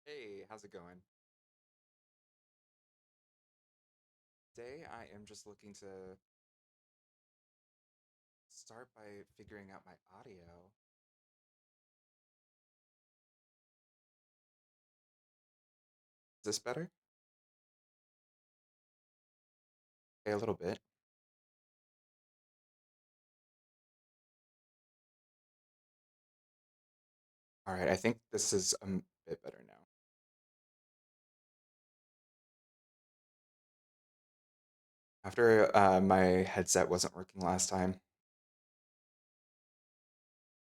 Hey, how's it going? Today I am just looking to start by figuring out my audio. Is this better? Okay, a little bit. All right, I think this is a bit better now. After my headset wasn't working last time,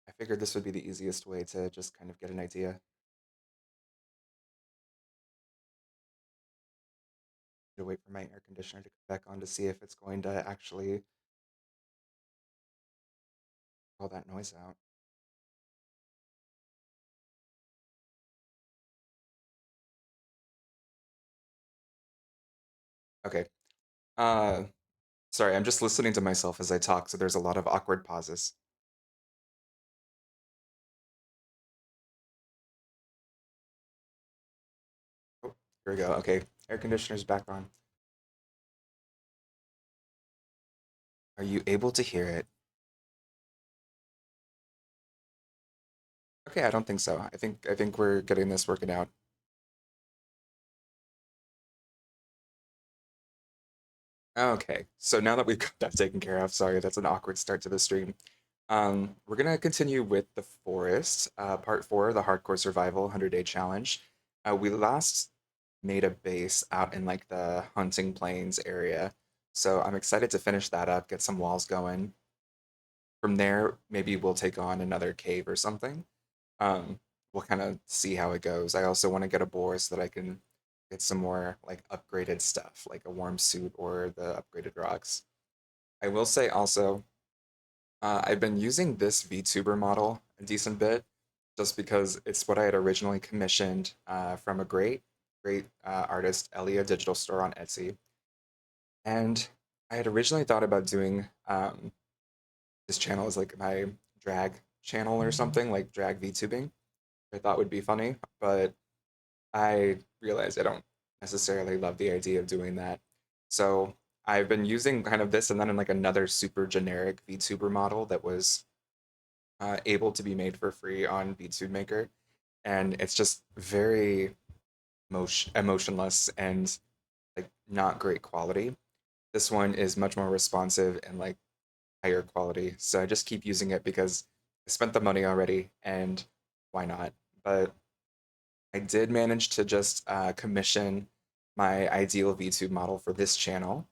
I figured this would be the easiest way to just kind of get an idea. To wait for my air conditioner to come back on to see if it's going to actually all that noise out. Okay. Uh, Sorry, I'm just listening to myself as I talk, so there's a lot of awkward pauses. Oh, here we go. Okay, air conditioner's back on. Are you able to hear it? Okay, I don't think so. I think we're getting this working out. Okay, so now that we've got that taken care of, sorry, that's an awkward start to the stream. We're gonna continue with the forest, part four, the hardcore survival 100-day challenge. We last made a base out in like the hunting plains area, so I'm excited to finish that up, get some walls going. From there, maybe we'll take on another cave or something. Um, we'll kind of see how it goes. I also want to get a boar so that I can get some more like upgraded stuff, like a warm suit or the upgraded rocks. I will say also, I've been using this VTuber model a decent bit, just because it's what I had originally commissioned from a great artist, Elia Digital Store on Etsy. And I had originally thought about doing this channel as like my drag channel or something, like drag VTubing. I thought would be funny, but I realized I don't necessarily love the idea of doing that. So I've been using kind of this and then in like another super generic VTuber model that was able to be made for free on VTube Maker. And it's just very emotionless and like not great quality. This one is much more responsive and like higher quality. So I just keep using it because I spent the money already and why not? But I did manage to just commission my ideal VTube model for this channel.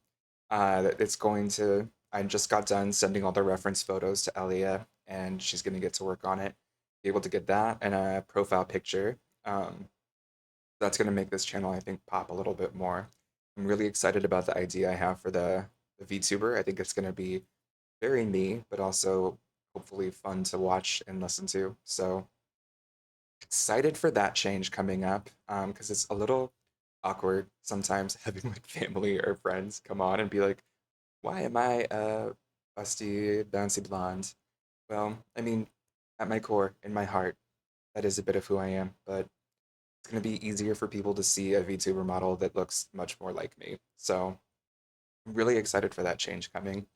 It's going to, I just got done sending all the reference photos to Elia, and she's going to get to work on it. Be able to get that and a profile picture. Um, that's going to make this channel, I think, pop a little bit more. I'm really excited about the idea I have for the VTuber. I think it's going to be very me, but also hopefully fun to watch and listen to. So excited for that change coming up because it's a little awkward sometimes having like family or friends come on and be like, why am I a busty, bouncy blonde? Well, I mean, at my core, in my heart, that is a bit of who I am, but it's going to be easier for people to see a VTuber model that looks much more like me. So I'm really excited for that change coming.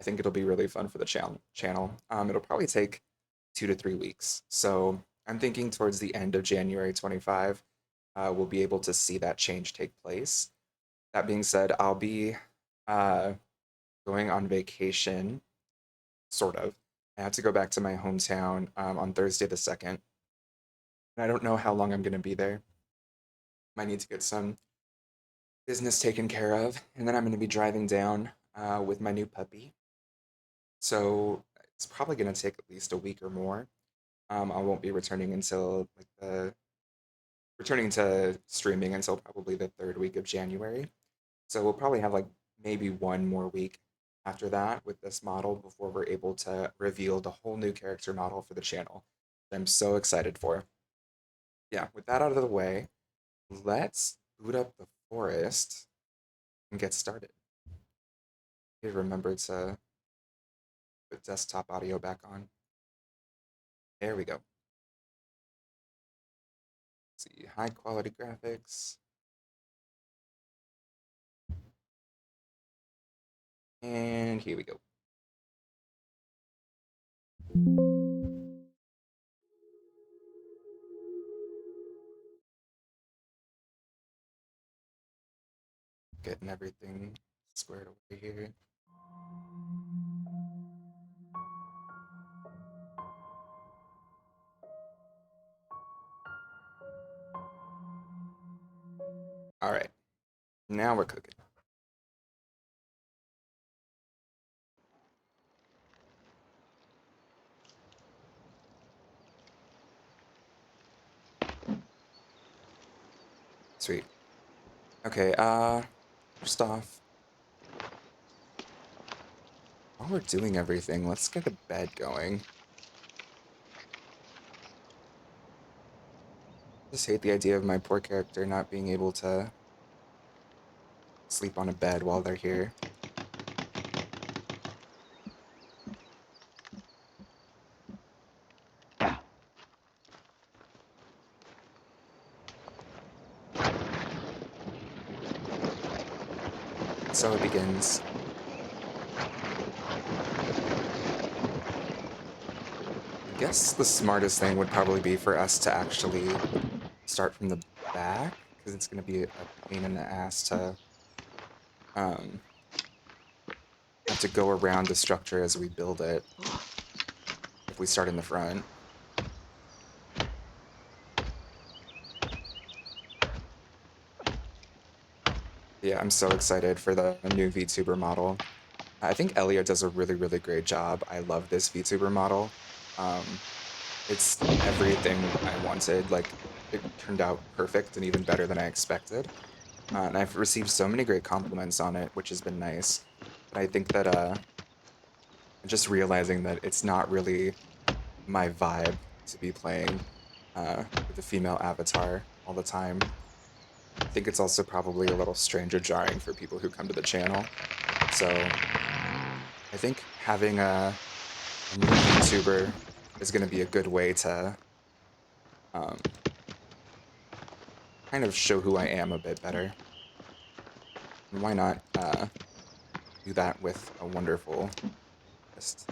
I think it'll be really fun for the channel. It'll probably take 2 to 3 weeks. So I'm thinking towards the end of January 25, we'll be able to see that change take place. That being said, I'll be uh, going on vacation, sort of. I have to go back to my hometown on Thursday the 2nd. And I don't know how long I'm going to be there. Might need to get some business taken care of. And then I'm going to be driving down with my new puppy. So it's probably going to take at least a week or more. I won't be returning until like the returning to streaming until probably the third week of January. So we'll probably have like maybe one more week after that with this model before we're able to reveal the whole new character model for the channel. That I'm so excited for. Yeah, with that out of the way, let's boot up the forest and get started. Remember to put desktop audio back on. There we go. see, high quality graphics. And here we go. Getting everything squared away here. All right, now we're cooking. Sweet. Okay, first off, while we're doing everything, let's get a bed going. Just hate the idea of my poor character not being able to sleep on a bed while they're here. So it begins. I guess the smartest thing would probably be for us to actually start from the back, because it's going to be a pain in the ass to um, have to go around the structure as we build it if we start in the front. Yeah, I'm so excited for the new VTuber model. I think Elia does a really, really great job. I love this VTuber model. Um, it's everything I wanted. Like, it turned out perfect and even better than I expected. And I've received so many great compliments on it, which has been nice. But I think that just realizing that it's not really my vibe to be playing with a female avatar all the time. I think it's also probably a little strange or jarring for people who come to the channel. So I think having a new VTuber is going to be a good way to um, kind of show who I am a bit better. And why not do that with a wonderful list?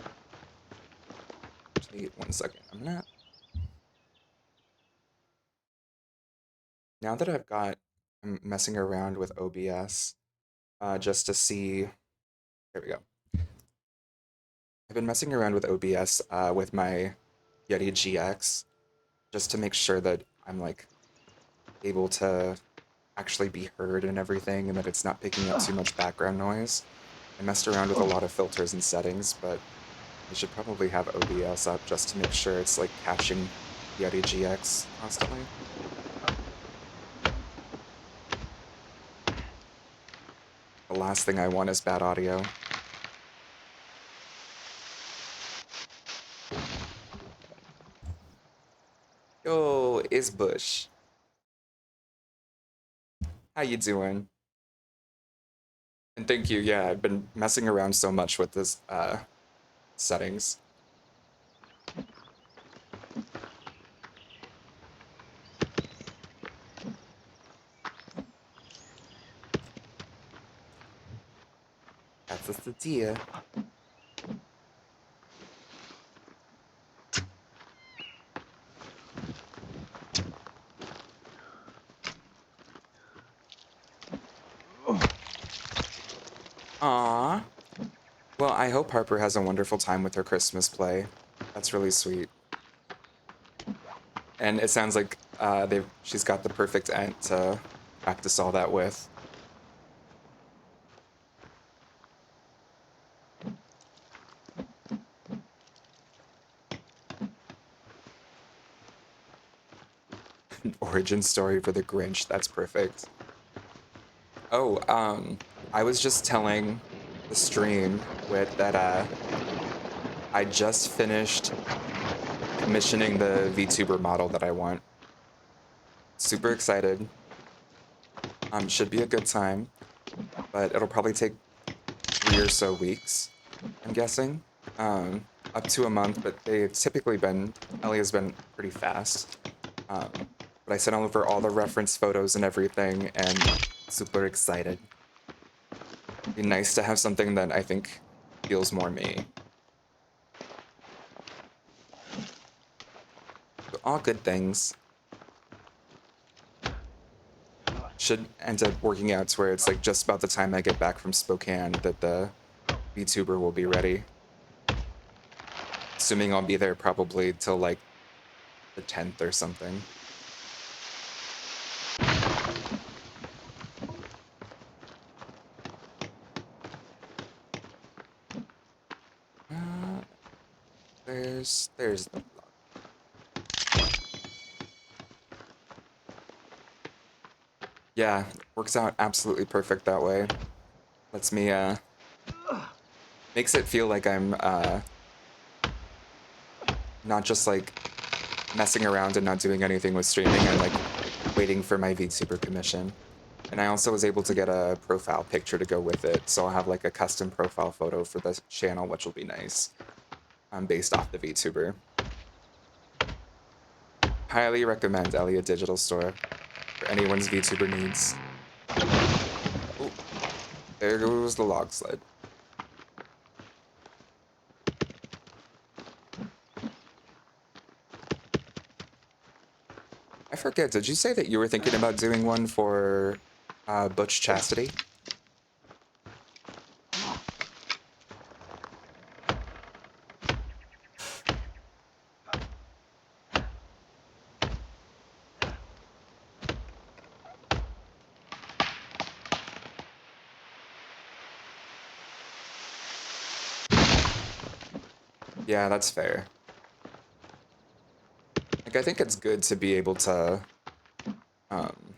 Actually, 1 second. Now that I'm messing around with OBS just to see. There we go. I've been messing around with OBS with my Yeti GX just to make sure that I'm like able to actually be heard and everything, and that it's not picking up too much background noise. I messed around with a lot of filters and settings, but I should probably have OBS up just to make sure it's like catching Yeti GX constantly. The last thing I want is bad audio. Yo, is Bush. How you doing? And thank you. Yeah, I've been messing around so much with this settings. That's just the deal. Aww. Well, I hope Harper has a wonderful time with her Christmas play. That's really sweet. And it sounds like she's got the perfect aunt to practice all that with. Origin story for the Grinch. That's perfect. Oh, I was just telling the stream with that I just finished commissioning the VTuber model that I want. Super excited. Should be a good time, but it'll probably take 3 or so weeks, I'm guessing. Up to a month, but they've typically been, Elia's been pretty fast. But I sent over all the reference photos and everything, and super excited. Be nice to have something that I think feels more me. So all good things. Should end up working out to where it's like just about the time I get back from Spokane that the VTuber will be ready. Assuming I'll be there probably till like the 10th or something. Uh, there's the block. Yeah, works out absolutely perfect that way. Lets me makes it feel like I'm not just like messing around and not doing anything with streaming. I'm like waiting for my VTuber commission. And I also was able to get a profile picture to go with it, so I'll have like a custom profile photo for the channel, which will be nice. Based off the VTuber. Highly recommend Elliott Digital Store for anyone's VTuber needs. Ooh, there goes the log sled. I forget, did you say that you were thinking about doing one for Butch Chastity? Yeah, that's fair. Like, I think it's good to be able to um,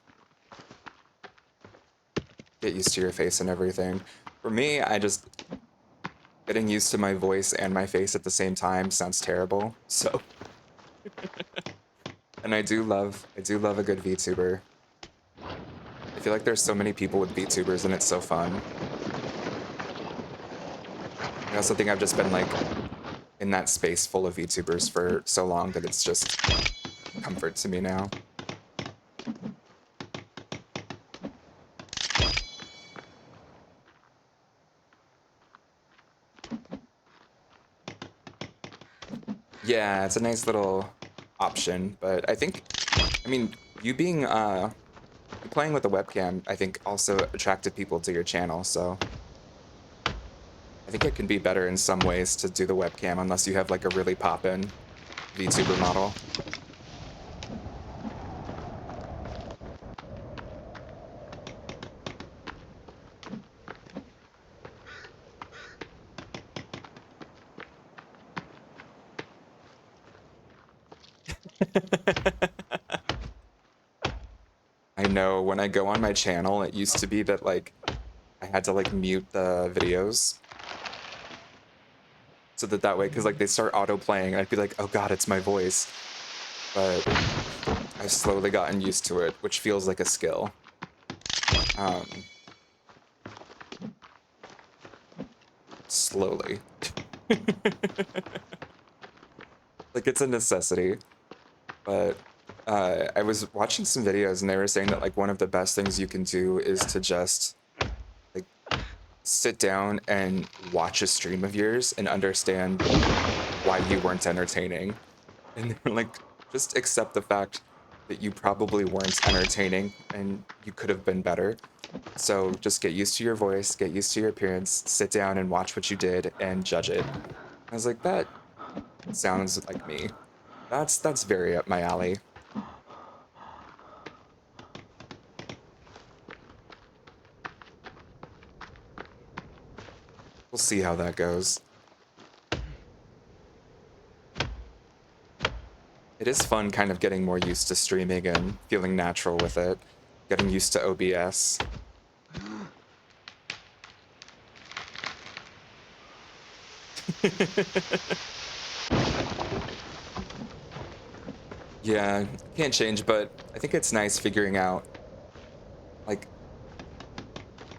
get used to your face and everything. For me, I just getting used to my voice and my face at the same time sounds terrible. So, and I do love a good VTuber. I feel like there's so many people with VTubers and it's so fun. I also think I've just been like in that space full of VTubers for so long that it's just comfort to me now. Yeah, it's a nice little option, but I think, I mean, you being, you playing with a webcam, I think also attracted people to your channel, so I think it can be better in some ways to do the webcam unless you have like a really pop-in VTuber model. I know when I go on my channel, it used to be that like I had to like mute the videos so that way, because like they start auto playing, and I'd be like, oh god, it's my voice. But I've slowly gotten used to it, which feels like a skill. Slowly. Like it's a necessity. But I was watching some videos and they were saying that like one of the best things you can do is to just like sit down and watch a stream of yours and understand why you weren't entertaining. And they're like, just accept the fact that you probably weren't entertaining and you could have been better. So just get used to your voice, get used to your appearance, sit down and watch what you did and judge it. I was like, that sounds like me. That's very up my alley. We'll see how that goes. It is fun kind of getting more used to streaming and feeling natural with it, getting used to OBS. Yeah, can't change, but I think it's nice figuring out, like,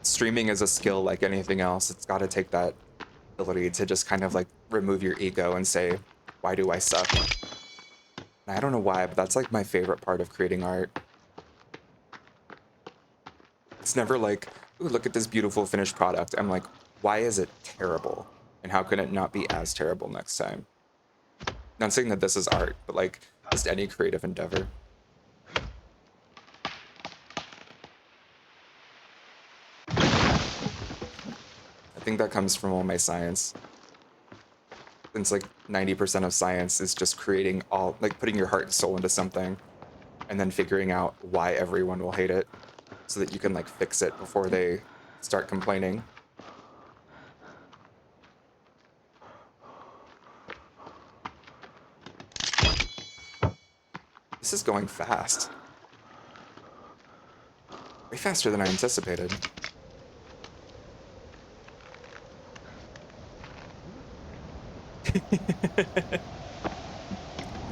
streaming is a skill like anything else. It's got to take that ability to just kind of like remove your ego and say, why do I suck? I don't know why, but that's like my favorite part of creating art. It's never like, ooh, look at this beautiful finished product. I'm like, why is it terrible? And how can it not be as terrible next time? Not saying that this is art, but like just any creative endeavor. I think that comes from all my science. Since like 90% of science is just creating all, like putting your heart and soul into something and then figuring out why everyone will hate it so that you can like fix it before they start complaining. This is going fast. Way faster than I anticipated.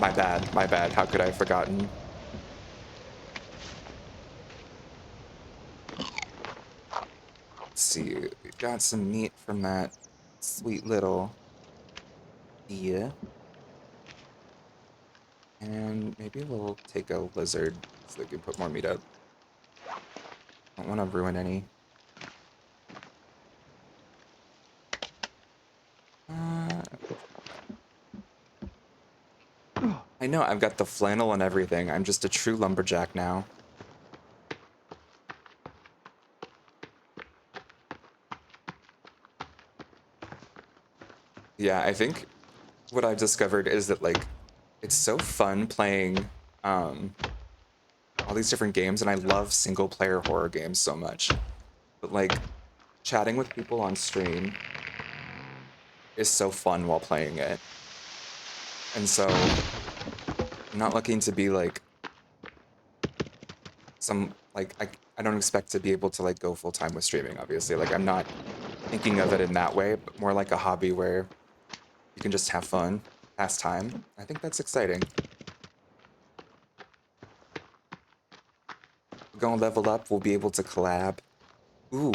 My bad, my bad. How could I have forgotten? Let's see, we got some meat from that sweet little deer. And maybe we'll take a lizard so they can put more meat up. Don't want to ruin any. Uh, I know, I've got the flannel and everything. I'm just a true lumberjack now. Yeah, I think what I've discovered is that, like, it's so fun playing um, all these different games, and I love single-player horror games so much. But, like, chatting with people on stream is so fun while playing it. And so, I'm not looking to be, like, I don't expect to be able to, like, go full-time with streaming, obviously. Like, I'm not thinking of it in that way, but more like a hobby where you can just have fun, pass time. I think that's exciting. We're gonna level up, we'll be able to collab. Ooh,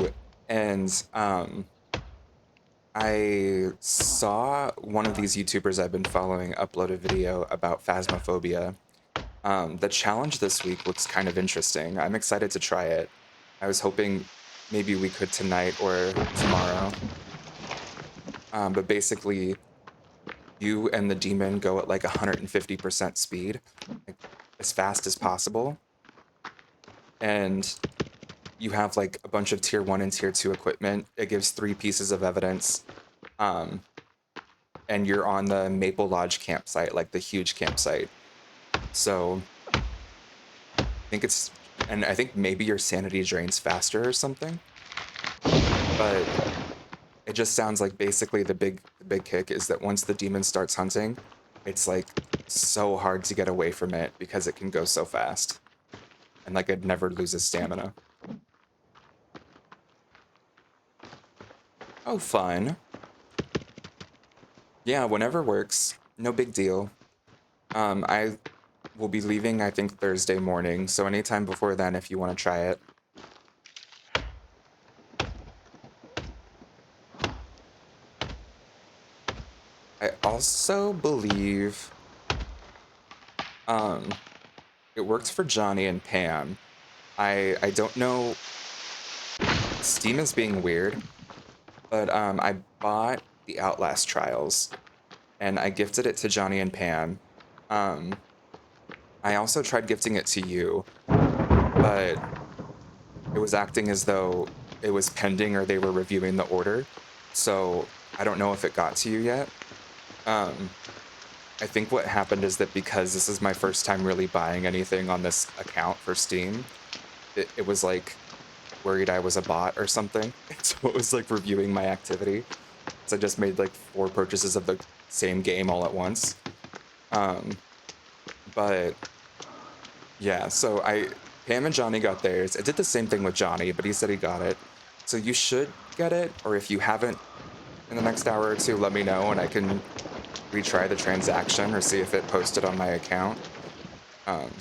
and I saw one of these YouTubers I've been following upload a video about Phasmophobia. The challenge this week looks kind of interesting. I'm excited to try it. I was hoping maybe we could tonight or tomorrow. But basically, you and the demon go at like 150% speed, like as fast as possible. And you have like a bunch of tier 1 and tier 2 equipment. It gives 3 pieces of evidence. Um, and you're on the Maple Lodge campsite, like the huge campsite. So I think and I think maybe your sanity drains faster or something. But it just sounds like basically the big kick is that once the demon starts hunting, it's like so hard to get away from it because it can go so fast. And like it never loses stamina. Oh, fun. Yeah, whenever works. No big deal. I will be leaving, I think, Thursday morning, so anytime before then if you want to try it. I also believe um, it worked for Johnny and Pam. I don't know. Steam is being weird, but I bought the Outlast Trials and I gifted it to Johnny and Pam. Um, I also tried gifting it to you, but it was acting as though it was pending or they were reviewing the order. So I don't know if it got to you yet. Um, I think what happened is that because this is my first time really buying anything on this account for Steam, it was like worried I was a bot or something. So it was like reviewing my activity. So I just made like 4 purchases of the same game all at once. Um, but yeah, so Pam and Johnny got theirs. I did the same thing with Johnny, but he said he got it. So you should get it, or if you haven't in the next hour or two, let me know and I can retry the transaction or see if it posted on my account. Um,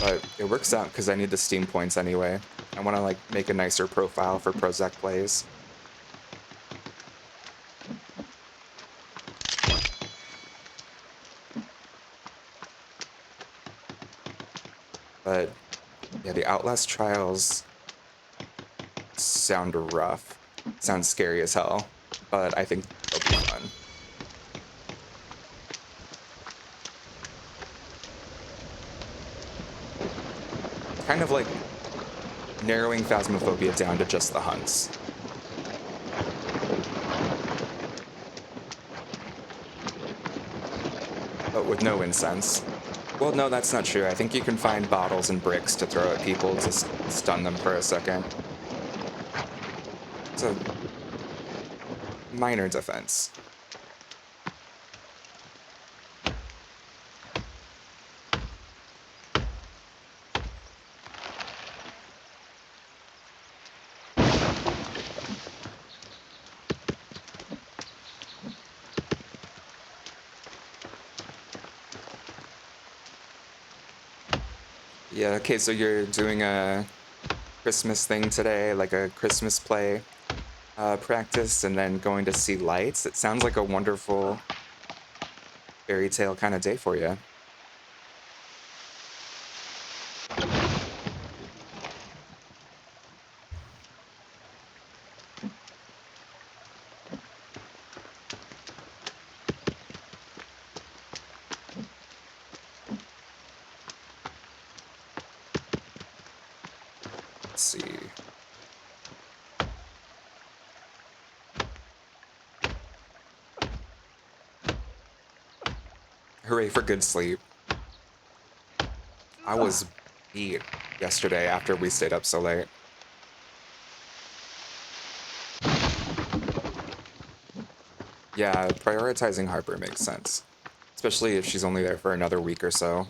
but it works out because I need the Steam points anyway. I want to like make a nicer profile for Prozac Plays. But yeah, the Outlast trials sound rough. Sounds scary as hell, but I think they'll be fun. It's kind of like narrowing Phasmophobia down to just the hunts. But with no incense. Well, no, that's not true. I think you can find bottles and bricks to throw at people to stun them for a second. It's a minor defense. Yeah, okay, so you're doing a Christmas thing today, like a Christmas play practice, and then going to see lights. It sounds like a wonderful fairy tale kind of day for you. Let's see. Hooray for good sleep. I was beat yesterday after we stayed up so late. Yeah, prioritizing Harper makes sense, especially if she's only there for another week or so.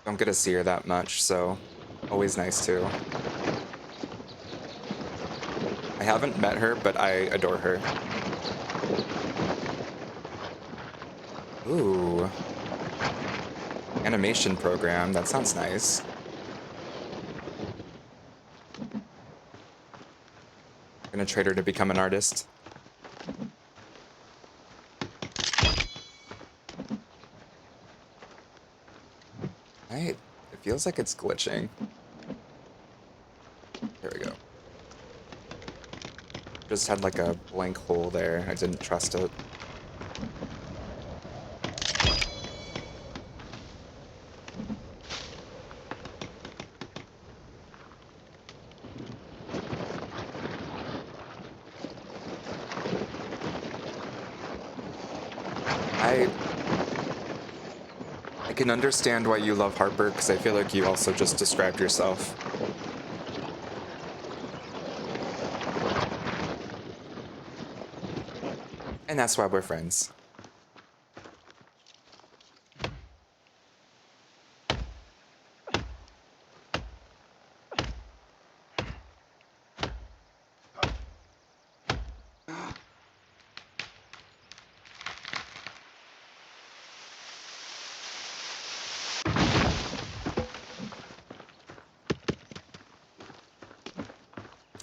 Don't get to see her that much, so always nice too. I haven't met her, but I adore her. Ooh, animation program. That sounds nice. Gonna trade her to become an artist. Right? It feels like it's glitching. There we go. Just had like a blank hole there. I didn't trust it. I I can understand why you love Harper, because I feel like you also just described yourself. And that's why we're friends.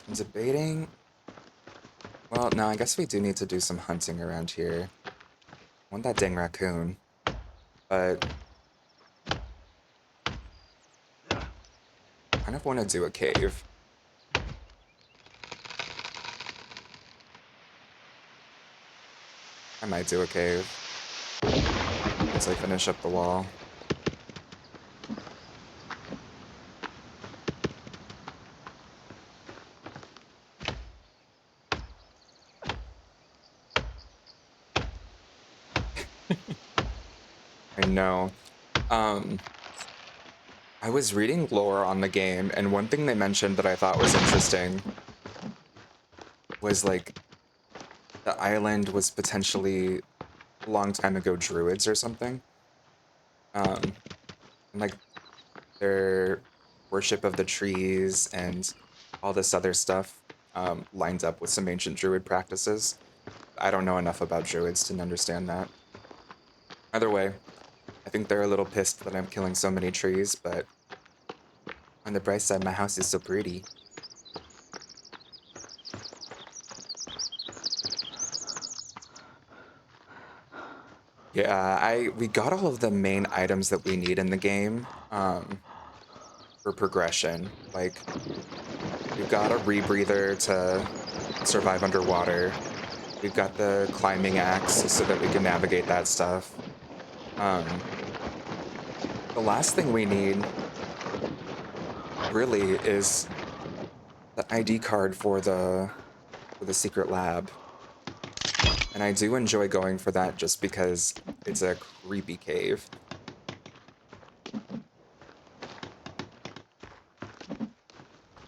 I'm debating. Well, no, I guess we do need to do some hunting around here. I want that dang raccoon. But I kind of want to do a cave. I might do a cave once I finish up the wall. I know. Um, I was reading lore on the game, and one thing they mentioned that I thought was interesting was like the island was potentially a long time ago druids or something. Um, and like their worship of the trees and all this other stuff lined up with some ancient druid practices. I don't know enough about druids to understand that. Either way, I think they're a little pissed that I'm killing so many trees, but on the bright side, my house is so pretty. Yeah, I we got all of the main items that we need in the game. for progression. Like, we've got a rebreather to survive underwater. We've got the climbing axe so that we can navigate that stuff. Um, the last thing we need really is the ID card for the secret lab. And I do enjoy going for that just because it's a creepy cave.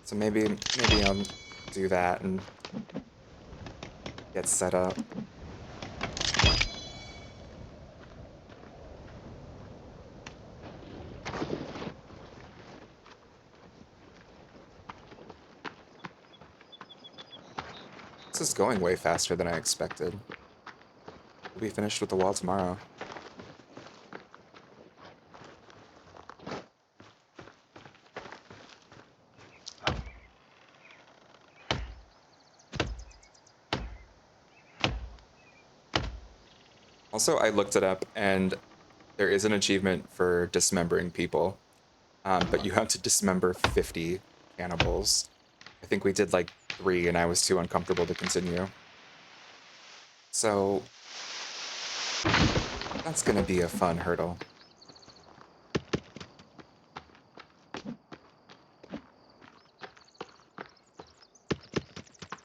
So maybe I'll do that and get set up. This is going way faster than I expected. We'll be finished with the wall tomorrow. Also, I looked it up, and there is an achievement for dismembering people, but you have to dismember 50 cannibals. I think we did like 3, and I was too uncomfortable to continue. So that's gonna be a fun hurdle.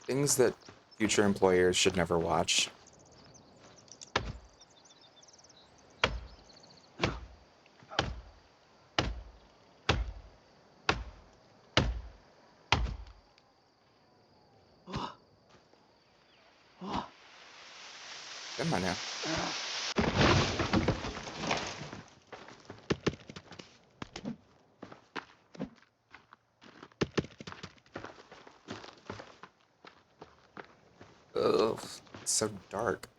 Things that future employers should never watch. Come on now. Ugh, it's so dark.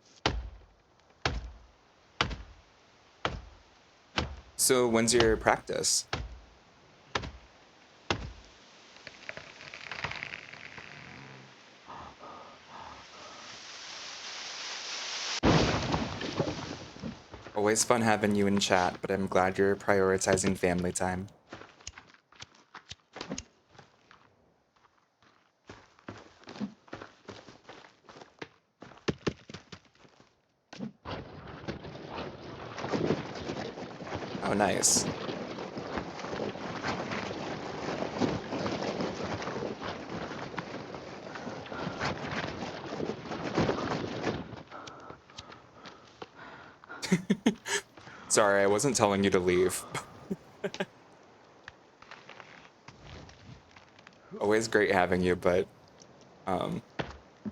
So when's your practice? Always fun having you in chat, but I'm glad you're prioritizing family time. Oh, nice. Sorry, I wasn't telling you to leave. Always great having you, but um,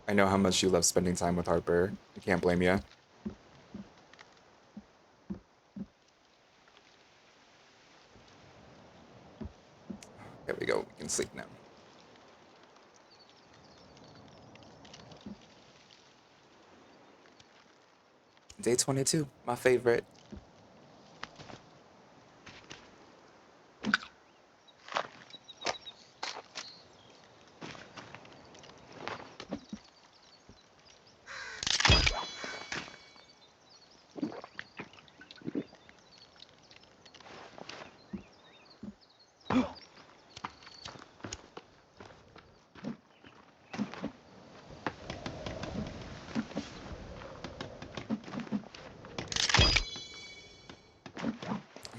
I know how much you love spending time with Harper. I can't blame you. There we go. We can sleep now. Day 22, my favorite.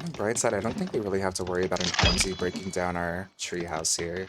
On the bright side, I don't think we really have to worry about an Armsy breaking down our treehouse here.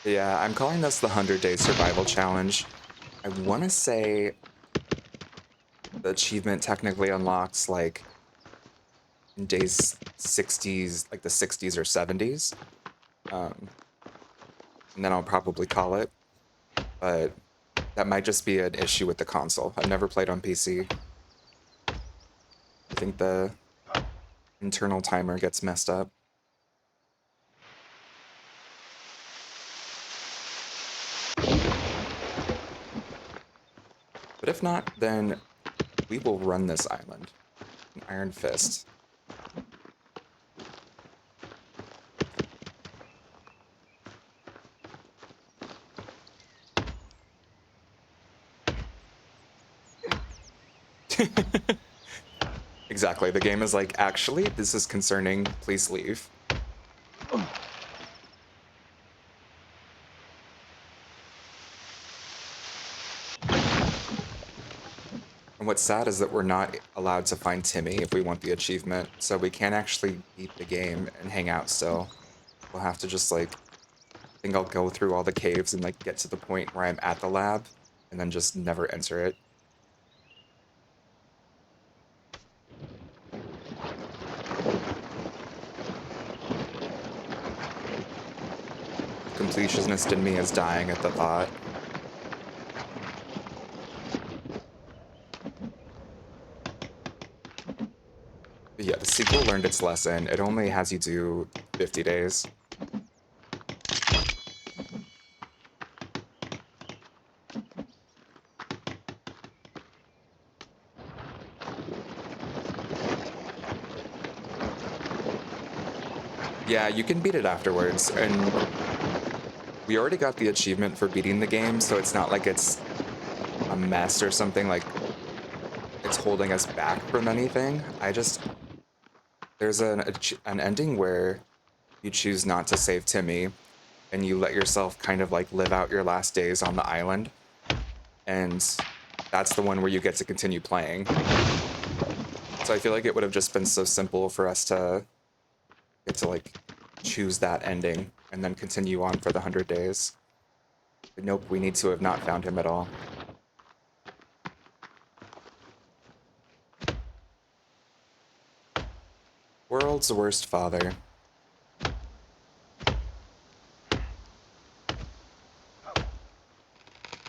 Yeah, I'm calling this the 100-Day Survival Challenge. I want to say the achievement technically unlocks like in days 60s, like the 60s or 70s. And then I'll probably call it. But That might just be an issue with the console. I've never played on PC. I think the internal timer gets messed up. But if not, then we will run this island. An Iron Fist. Exactly. The game is like, actually, this is concerning. Please leave. And what's sad is that we're not allowed to find Timmy if we want the achievement, so we can't actually beat the game and hang out still. We'll have to just like, I think I'll go through all the caves and like get to the point where I'm at the lab and then just never enter it. The completionist in me is dying at the thought. But yeah, the sequel learned its lesson. It only has you do 50 days. Yeah, you can beat it afterwards, and we already got the achievement for beating the game, so it's not like it's a mess or something, like it's holding us back from anything. There's an ending where you choose not to save Timmy, and you let yourself kind of like live out your last days on the island, and that's the one where you get to continue playing. So I feel like it would have just been so simple for us to get to like choose that ending and then continue on for the 100 days. But nope, we need to have not found him at all. World's worst father.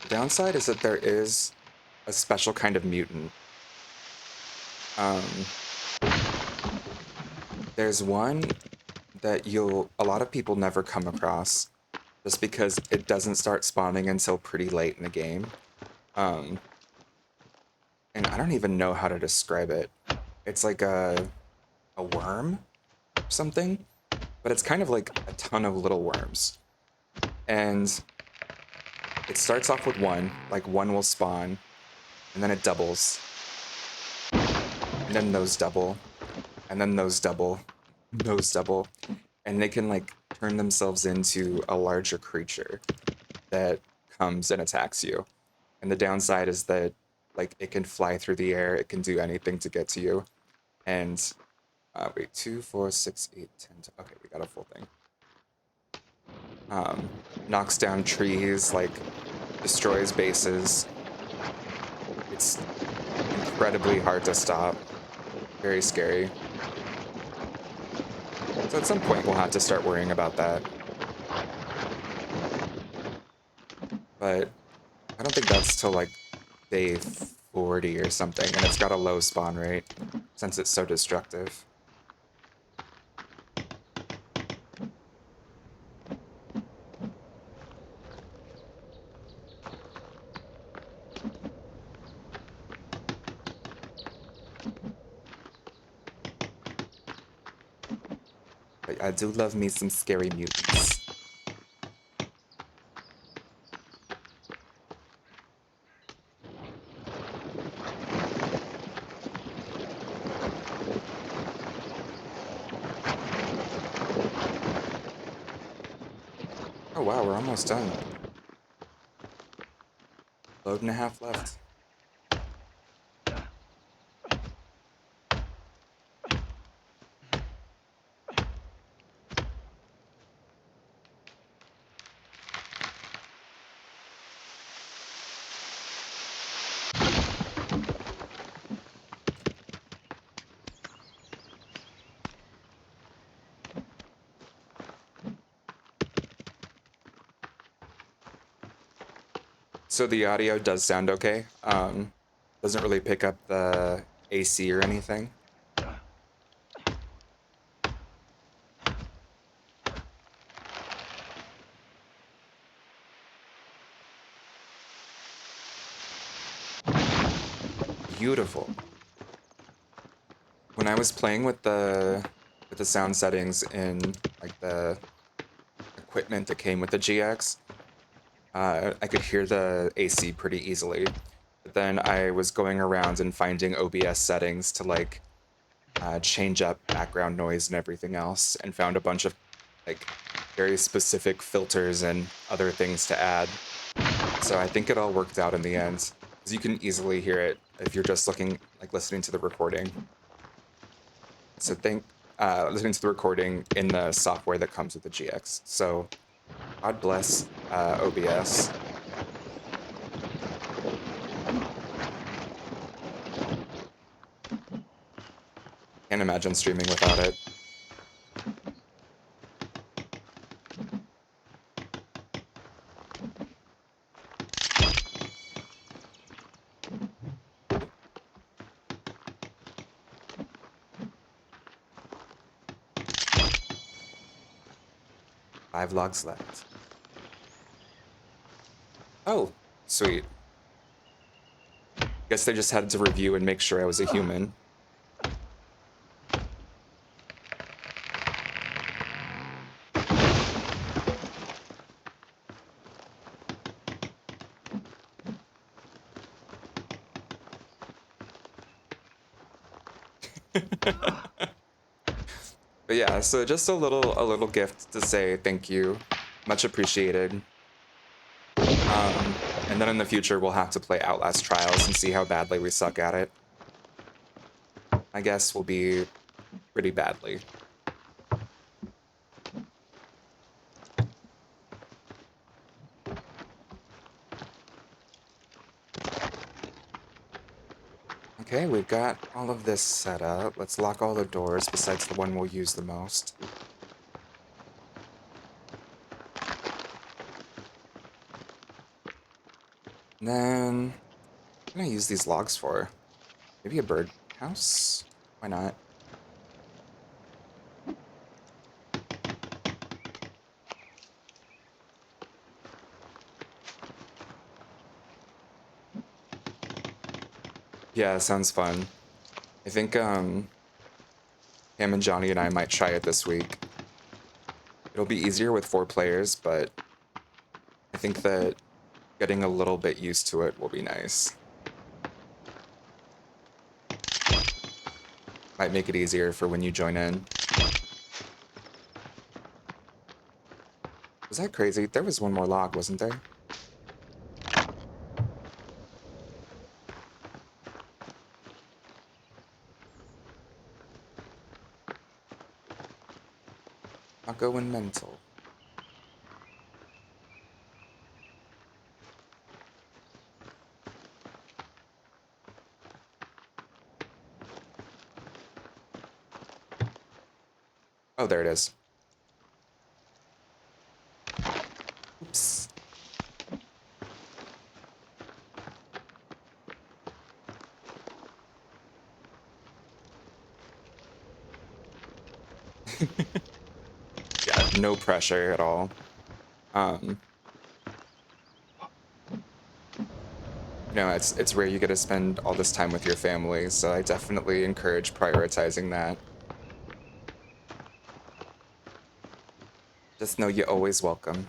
The downside is that there is a special kind of mutant. Um, there's one that a lot of people never come across just because it doesn't start spawning until pretty late in the game. Um, and I don't even know how to describe it. It's like a worm or something, but it's kind of like a ton of little worms. And it starts off with one, like one will spawn, and then it doubles. And then those double, and then those double, those double. And they can like turn themselves into a larger creature that comes and attacks you. And the downside is that like it can fly through the air, it can do anything to get to you. And wait, 2, 4, 6, 8, 10. Okay, we got a full thing. Knocks down trees, like destroys bases. It's incredibly hard to stop. Very scary. So at some point we'll have to start worrying about that. But I don't think that's till like day 40 or something, and it's got a low spawn rate since it's so destructive. But I do love me some scary mutants. Oh wow, we're almost done. Load and a half left. So the audio does sound okay. Doesn't really pick up the AC or anything. Beautiful. When I was playing with the sound settings in like the equipment that came with the GX, I could hear the AC pretty easily. But then I was going around and finding OBS settings to like change up background noise and everything else, and found a bunch of like very specific filters and other things to add. So I think it all worked out in the end, because you can easily hear it if you're just listening to the recording. So listening to the recording in the software that comes with the GX. So God bless OBS. Can't imagine streaming without it. Five logs left. Oh, sweet. Guess they just had to review and make sure I was a human. But yeah, so just a little gift to say thank you. Much appreciated. And then in the future we'll have to play Outlast Trials and see how badly we suck at it. I guess we'll be pretty badly. Okay, we've got all of this set up. Let's lock all the doors besides the one we'll use the most. And then, what can I use these logs for? Maybe a bird house? Why not? Yeah, sounds fun. I think Cam and Johnny and I might try it this week. It'll be easier with 4 players, but I think that getting a little bit used to it will be nice. Might make it easier for when you join in. Was that crazy? There was one more log, wasn't there? Not going mental. Oh, there it is. Oops. Yeah, no pressure at all. Um, it's rare you get to spend all this time with your family, so I definitely encourage prioritizing that. Just know you're always welcome.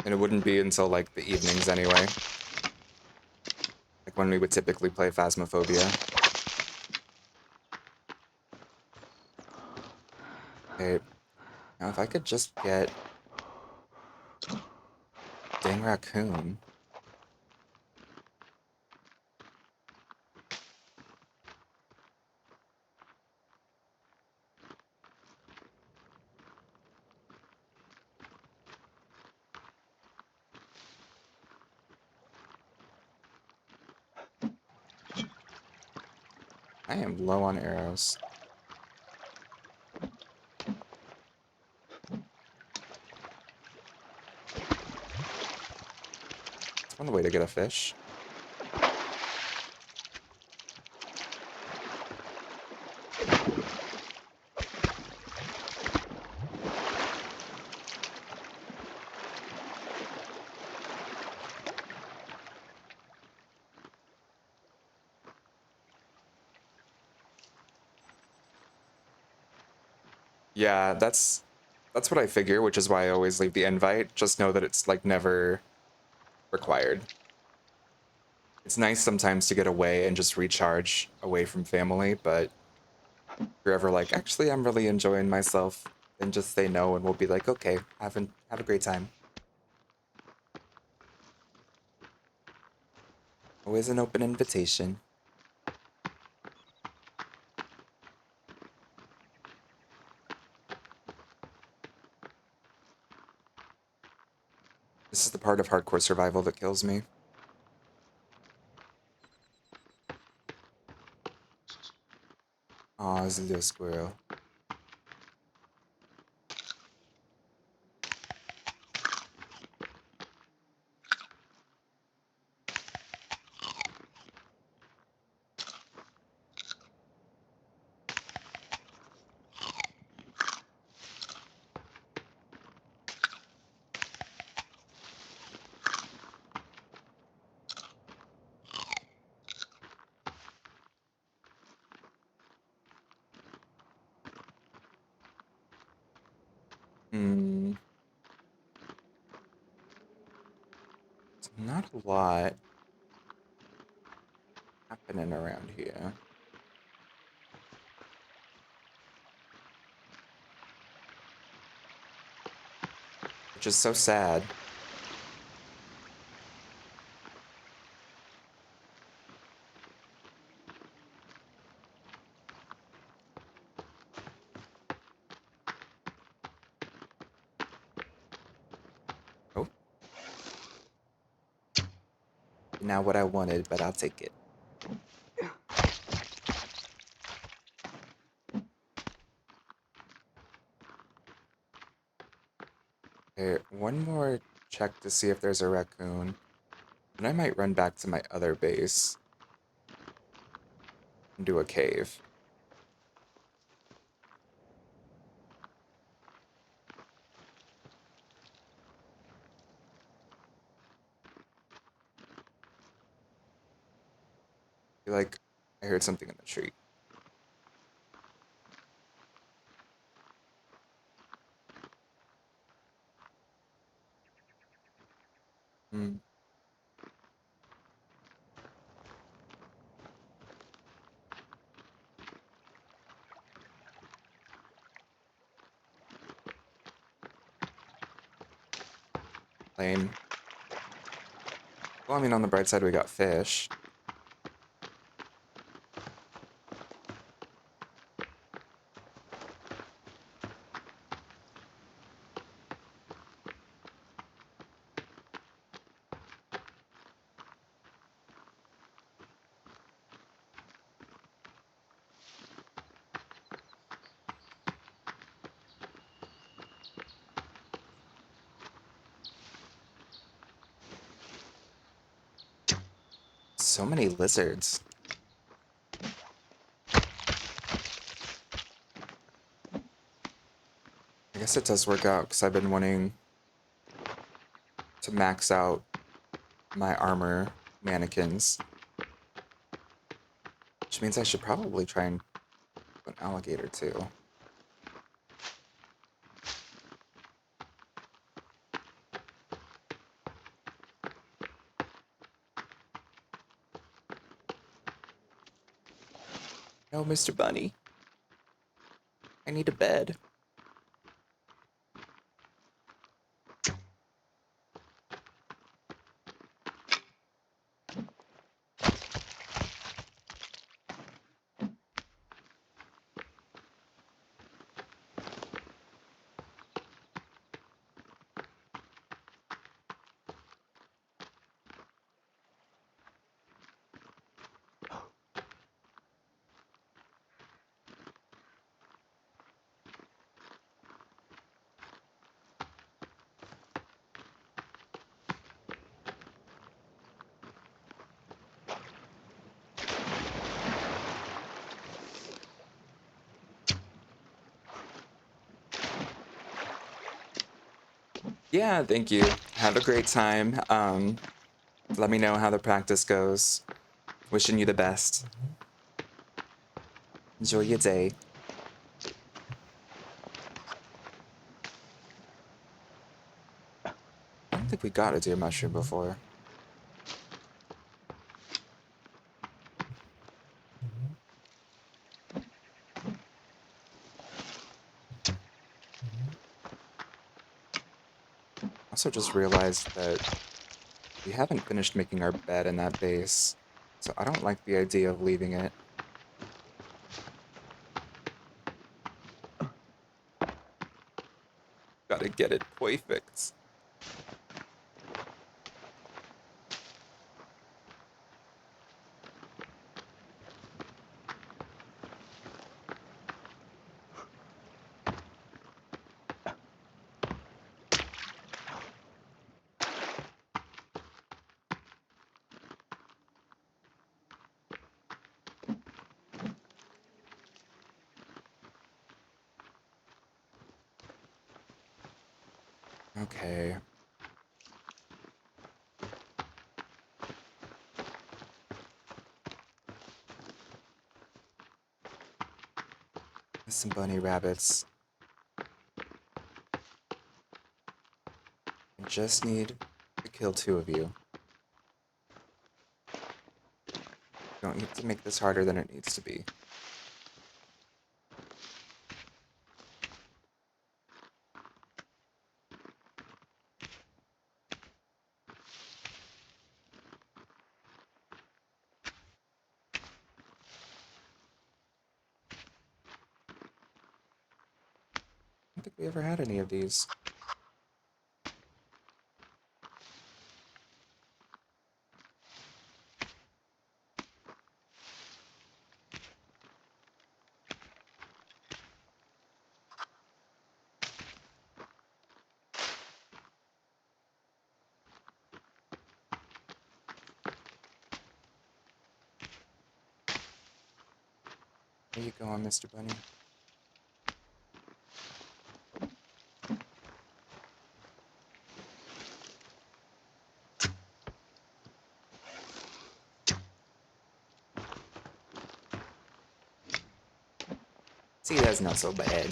And it wouldn't be until like the evenings anyway. Like when we would typically play Phasmophobia. Okay, now if I could just get dang raccoon. I am low on arrows. On the way to get a fish. Yeah, that's what I figure, which is why I always leave the invite. Just know that it's like never required. It's nice sometimes to get away and just recharge away from family, but if you're ever like, actually, I'm really enjoying myself, then just say no and we'll be like, okay, have a great time. Always an open invitation. This is the part of hardcore survival that kills me. Aw, it's a little squirrel. Hmm, it's not a lot happening around here, which is so sad. Oh, not what I wanted, but I'll take it. There, one more check to see if there's a raccoon, and I might run back to my other base and do a cave. Feel like I heard something in the tree. Hmm, lame. Well, I mean, on the bright side, we got fish. So many lizards. I guess it does work out because I've been wanting to max out my armor mannequins, which means I should probably try and put an alligator too. No, Mr. Bunny. I need a bed. Yeah, thank you. Have a great time. Let me know how the practice goes. Wishing you the best. Enjoy your day. I don't think we got a deer mushroom before. Also just realized that we haven't finished making our bed in that base, so I don't like the idea of leaving it. Gotta get it perfect. Okay. There's some bunny rabbits. I just need to kill 2 of you. Don't need to make this harder than it needs to be. I don't think we ever had any of these. Where you going, Mr. Bunny? See, that's not so bad.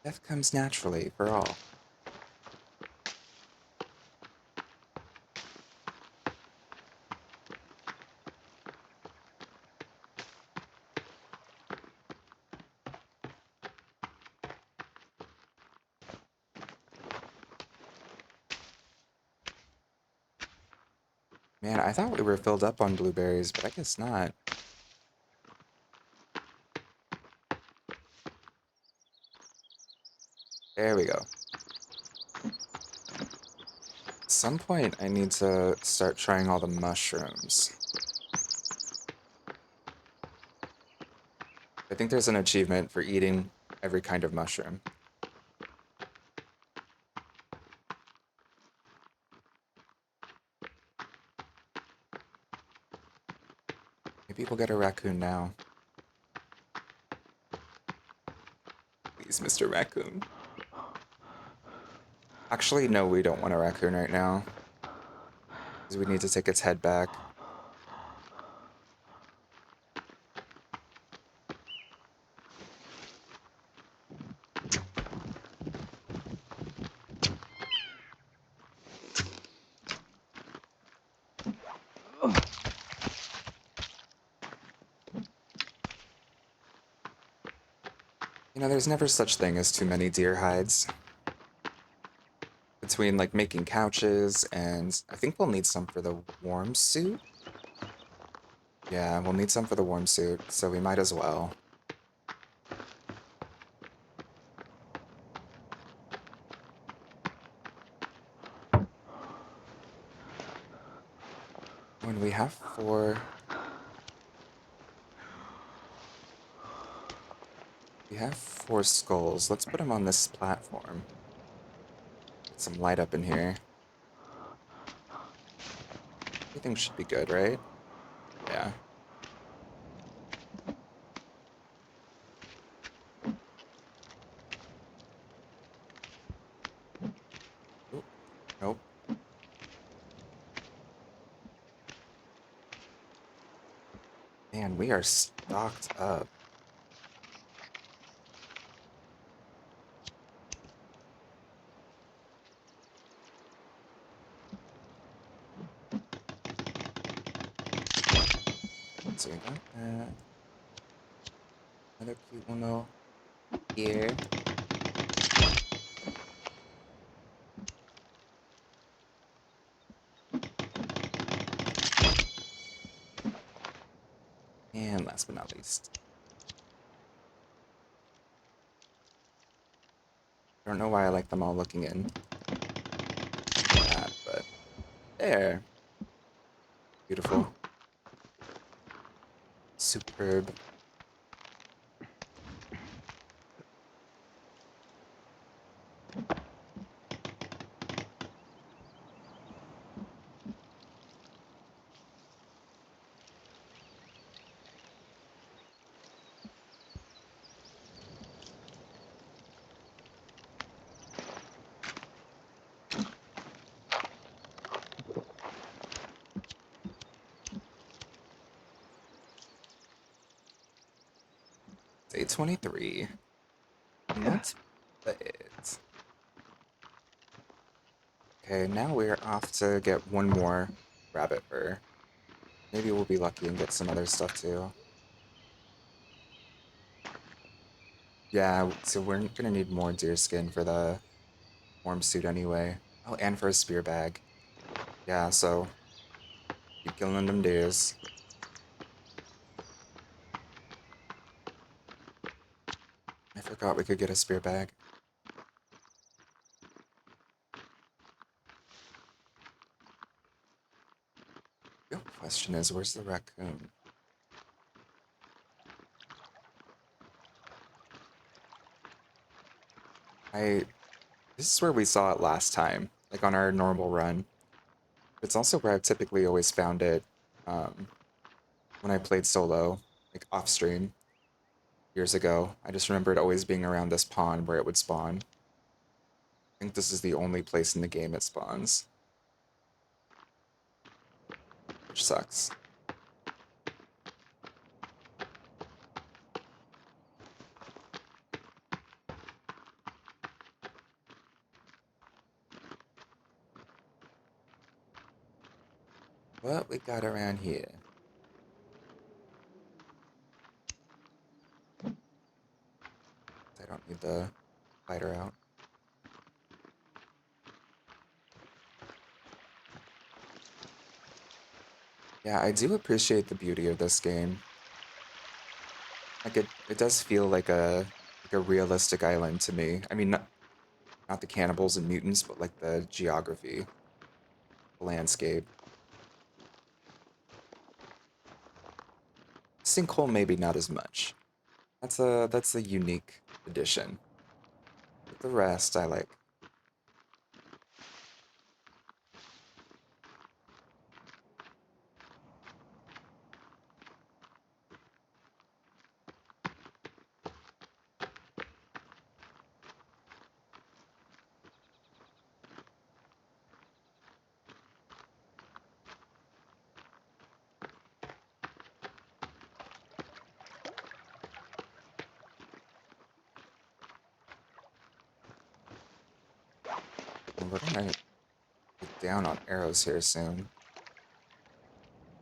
Death comes naturally for all. Man, I thought we were filled up on blueberries, but I guess not. There we go. At some point, I need to start trying all the mushrooms. I think there's an achievement for eating every kind of mushroom. Maybe we'll get a raccoon now. Please, Mr. Raccoon. Actually, no, we don't want a raccoon right now. Because we need to take its head back. You know, there's never such thing as too many deer hides. Between, like, making couches and... I think we'll need some for the warm suit? Yeah, we'll need some for the warm suit, so we might as well. When we have 4... We have 4 skulls. Let's put them on this platform. Get some light up in here. Everything should be good, right? Yeah. And we are stocked up. So we got that. Another cute one though. Here. And last but not least. I don't know why I like them all looking in that, but there. Beautiful. Superb. Day 23. Not bad. Okay, now we're off to get one more rabbit fur. Maybe we'll be lucky and get some other stuff too. Yeah, so we're gonna need more deer skin for the warm suit anyway. Oh, and for a spear bag. Yeah, so keep killing them deers. I forgot we could get a spear bag. The question is, where's the raccoon? This is where we saw it last time, like on our normal run. It's also where I've typically always found it um, when I played solo, like off stream years ago. I just remember it always being around this pond where it would spawn. I think this is the only place in the game it spawns, which sucks. What we got around here? I don't need the fighter out. Yeah, I do appreciate the beauty of this game. Like it does feel like a realistic island to me. I mean, not the cannibals and mutants, but like the geography, the landscape. Sinkhole maybe not as much. That's a unique addition. But the rest I like. And we're gonna get down on arrows here soon.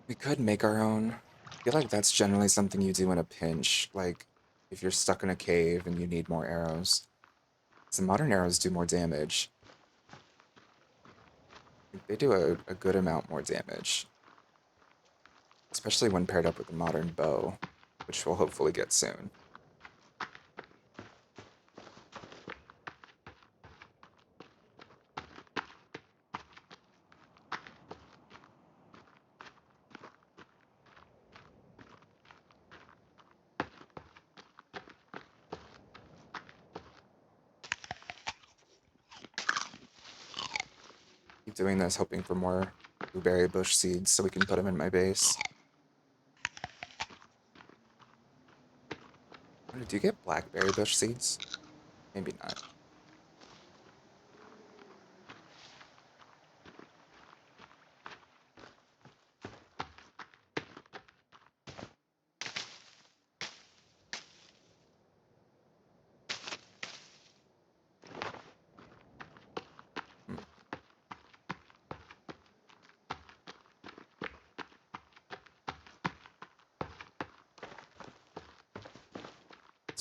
We could make our own. I feel like that's generally something you do in a pinch, like if you're stuck in a cave and you need more arrows. Some modern arrows do more damage. They do a good amount more damage, especially when paired up with the modern bow, which we'll hopefully get soon. Keep doing this, hoping for more blueberry bush seeds so we can put them in my base. Do you get blackberry bush seeds? Maybe not.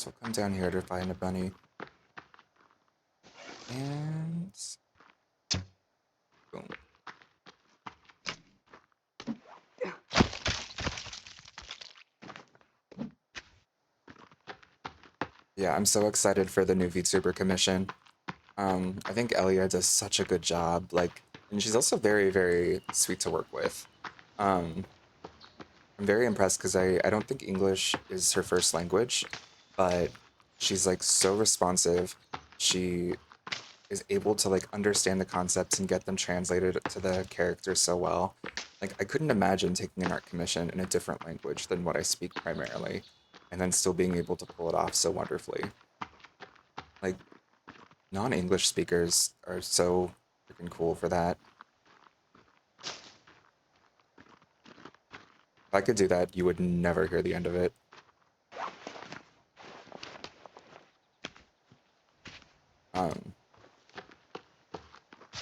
So we'll come down here to find a bunny. And boom. Yeah, I'm so excited for the new VTuber commission. I think Elia does such a good job. Like, and she's also very, very sweet to work with. Um, I'm very impressed because I don't think English is her first language, but she's like so responsive. She is able to like understand the concepts and get them translated to the characters so well. Like I couldn't imagine taking an art commission in a different language than what I speak primarily, and then still being able to pull it off so wonderfully. Like non-English speakers are so freaking cool for that. If I could do that, you would never hear the end of it. Um,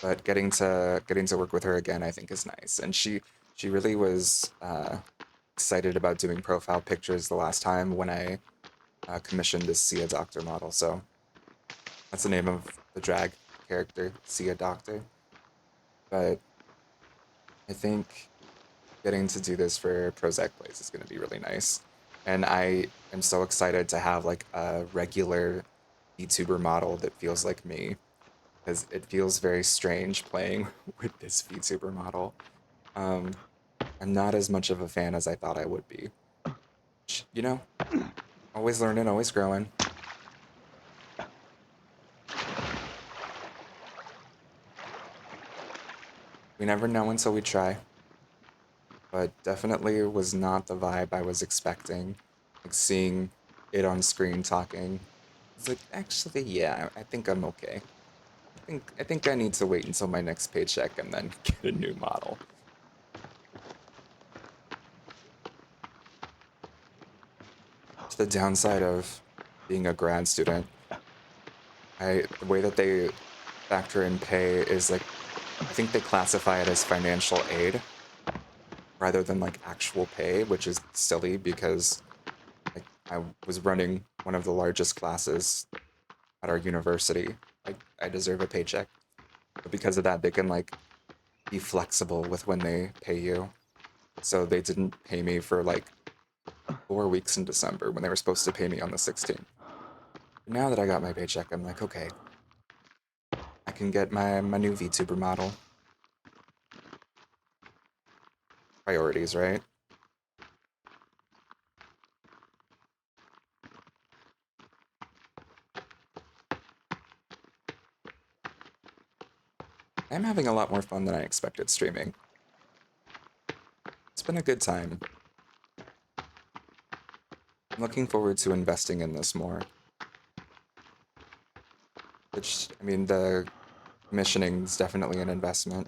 but getting to work with her again, I think is nice. And she really was excited about doing profile pictures the last time when I commissioned this Sia Doctor model. So that's the name of the drag character, Sia Doctor. But I think getting to do this for Prozac Plays is going to be really nice. And I am so excited to have like a regular VTuber model that feels like me, because it feels very strange playing with this VTuber model. Um, I'm not as much of a fan as I thought I would be. You know, always learning, always growing. We never know until we try. But definitely was not the vibe I was expecting. Like seeing it on screen talking. It's like, actually, yeah, I think I'm okay. I think I need to wait until my next paycheck and then get a new model. To the downside of being a grad student, the way that they factor in pay is like I think they classify it as financial aid rather than like actual pay, which is silly because like I was running one of the largest classes at our university. I deserve a paycheck. But because of that, they can like be flexible with when they pay you. So they didn't pay me for like 4 weeks in December when they were supposed to pay me on the 16th. But now that I got my paycheck, I'm like, okay, I can get my new VTuber model. Priorities, right? I'm having a lot more fun than I expected streaming. It's been a good time. I'm looking forward to investing in this more. Which, I mean, the commissioning is definitely an investment.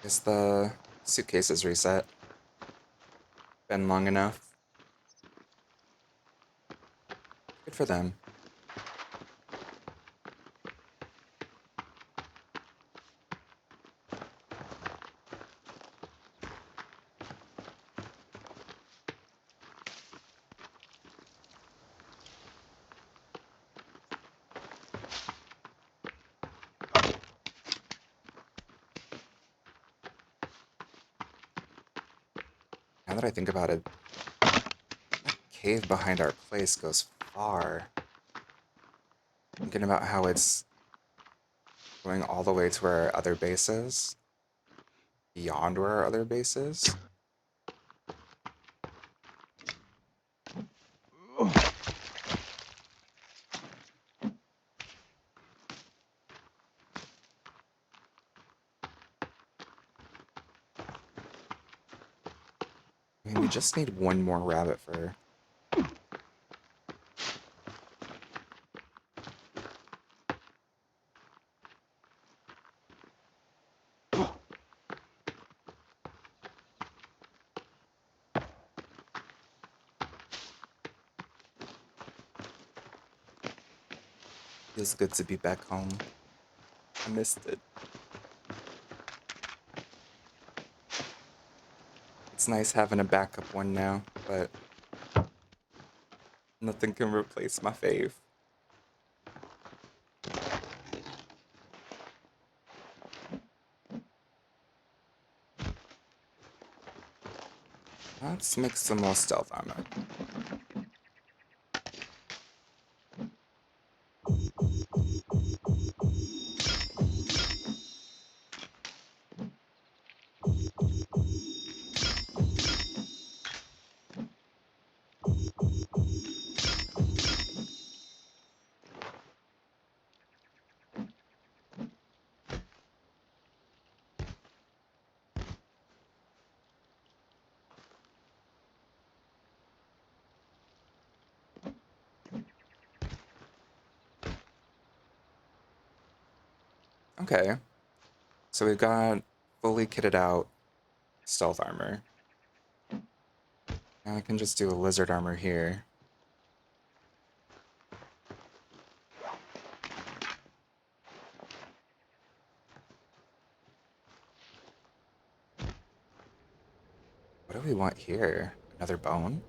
Is the suitcase is reset? Been long enough? Good for them. Now that I think about it, that cave behind our place goes far. Thinking about how it's going all the way to where our other base is, beyond where our other base is. I mean, we just need one more rabbit fur. Feels good to be back home. I missed it. It's nice having a backup one now, but nothing can replace my fave. Let's make some more stealth armor. Okay, so we've got fully kitted out stealth armor. Now I can just do a lizard armor here. What do we want here? Another bone?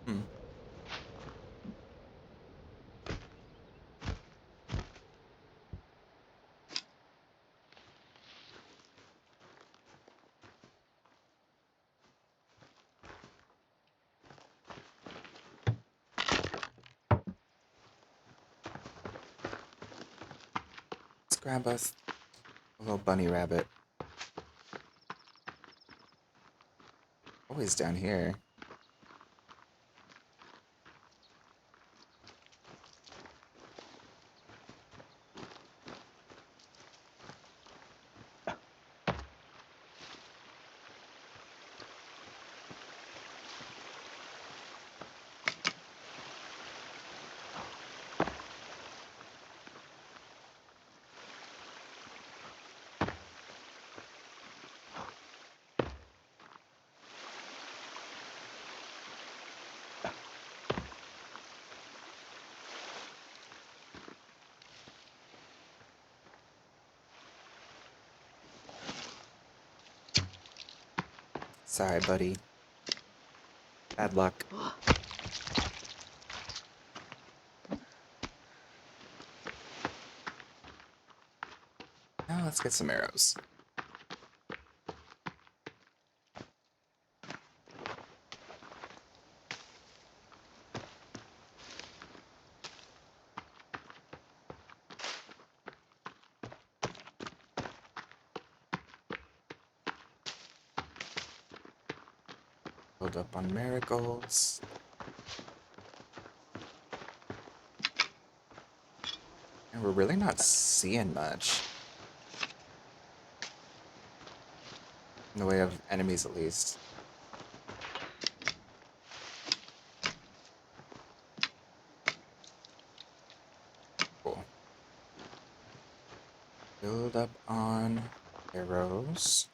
Hmm. Let's grab us a little bunny rabbit. Always down here. Sorry, buddy. Bad luck. Now let's get some arrows. Build up on marigolds. And we're really not seeing much. In the way of enemies, at least. Cool. Build up on arrows.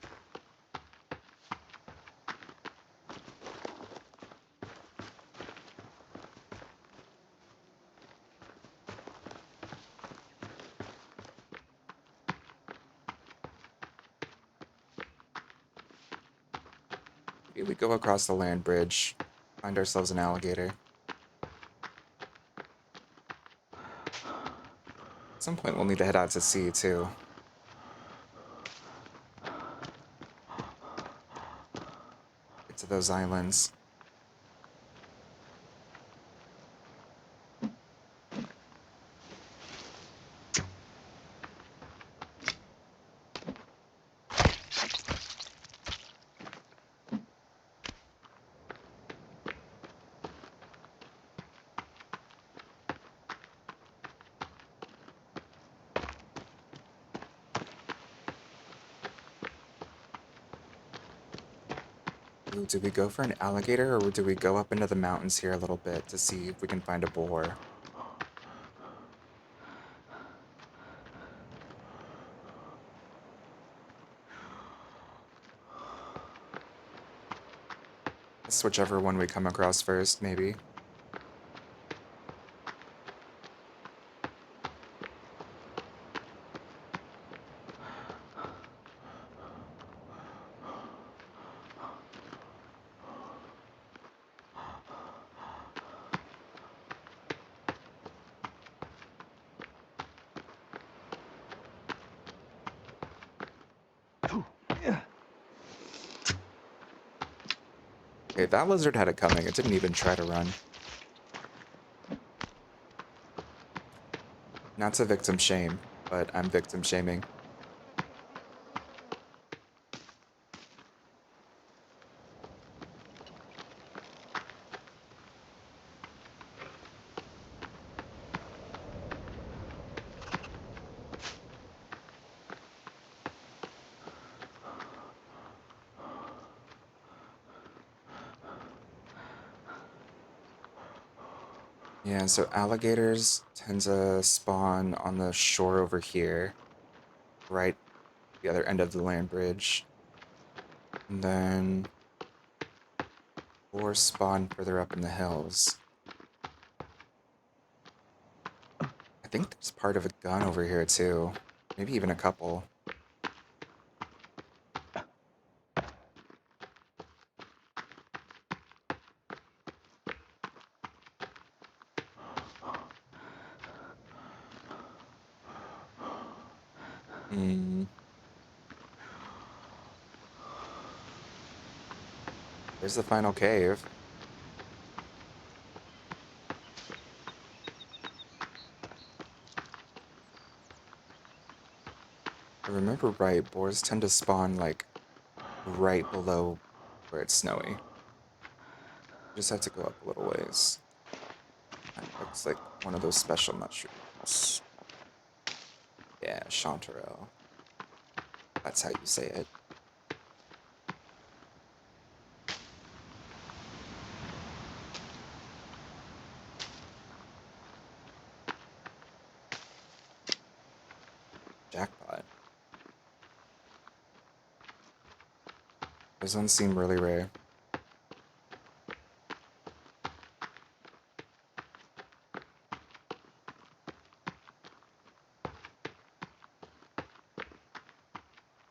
Maybe we go across the land bridge, find ourselves an alligator. At some point we'll need to head out to sea, too. Get to those islands. Ooh, do we go for an alligator, or do we go up into the mountains here a little bit to see if we can find a boar? guess whichever one we come across first, maybe. Okay, that lizard had it coming. It didn't even try to run. Not to victim shame, but I'm victim shaming. Yeah, so alligators tend to spawn on the shore over here, right the other end of the land bridge. And then boars spawn further up in the hills. I think there's part of a gun over here too. Maybe even a couple. Hmm. There's the final cave. If I remember right, boars tend to spawn like right below where it's snowy. You just have to go up a little ways. That looks like one of those special mushrooms. Yeah, chanterelle. That's how you say it. Jackpot. Those ones seem really rare.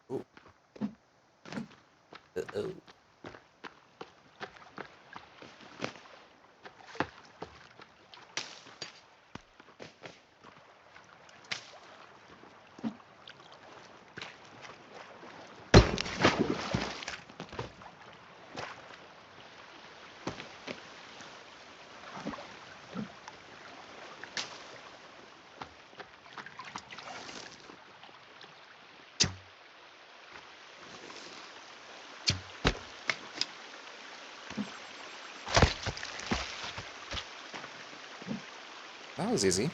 Ooh. Uh-oh. That was easy.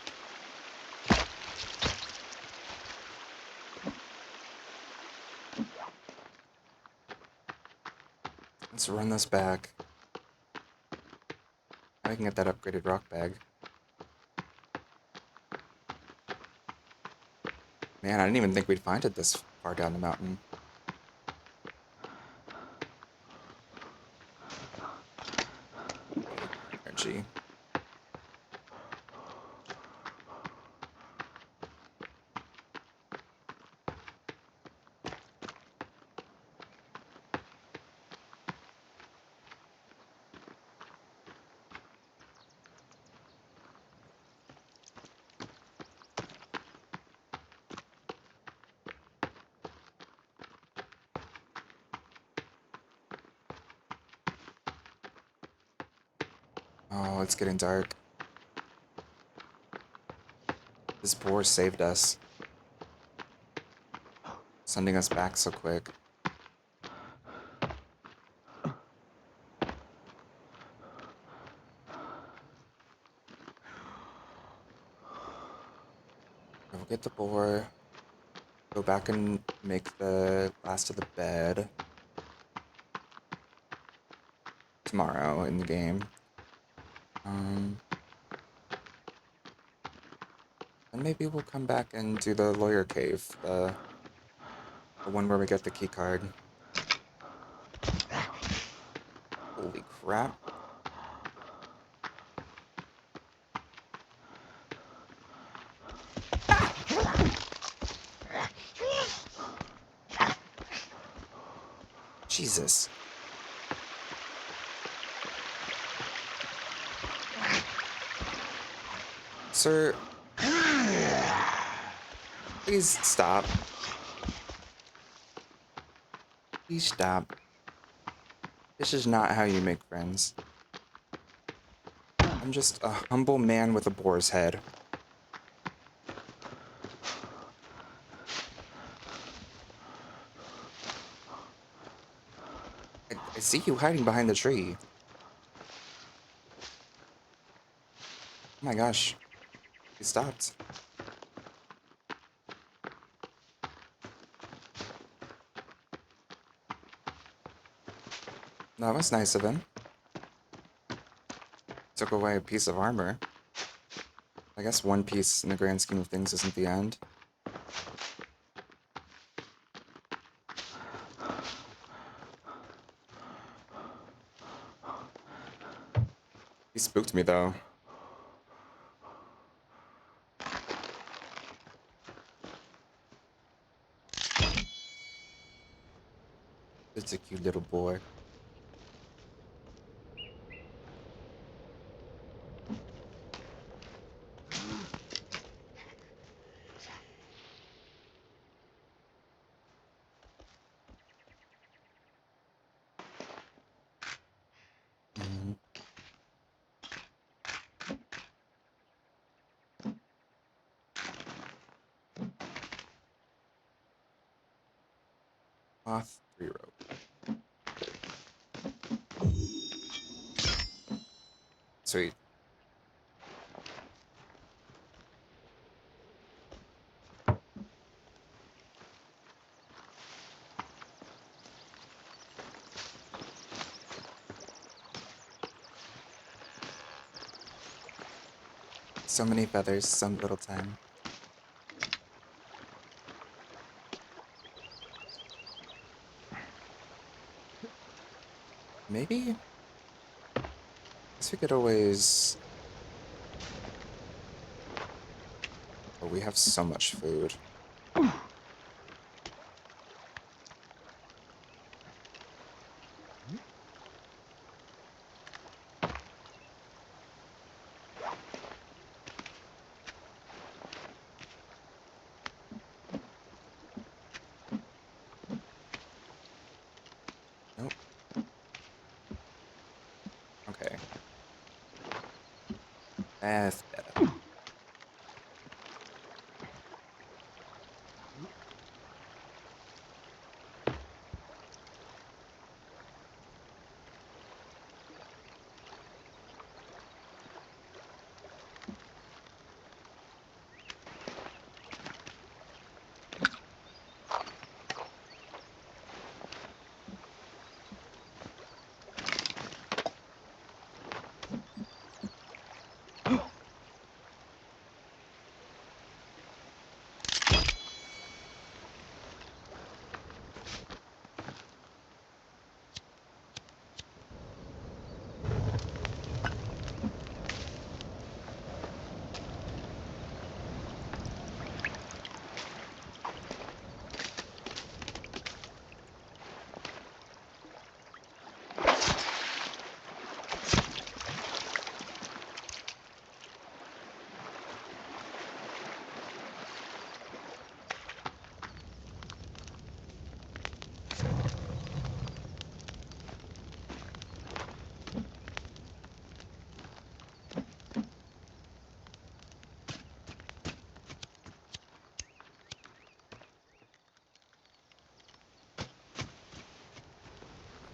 Let's run this back. Now we can get that upgraded rock bag. Man, I didn't even think we'd find it this far down the mountain. Okay, energy. Oh, it's getting dark. This boar saved us, sending us back so quick. We'll get the boar, go back and make the last of the bed tomorrow in the game. And maybe we'll come back and do the lawyer cave, the one where we get the key card. Holy crap. crap. Jesus. Sir, please stop. Please stop. This is not how you make friends. I'm just a humble man with a boar's head. I see you hiding behind the tree. Oh my gosh. He stopped. That was nice of him. Took away a piece of armor. I guess one piece in the grand scheme of things isn't the end. He spooked me though. It's a cute little boy. Mm. Cloth 3 rope. Sweet. So many feathers, some little time. Maybe? Guess we could always... Oh, we have so much food. Nope. Okay. That's better.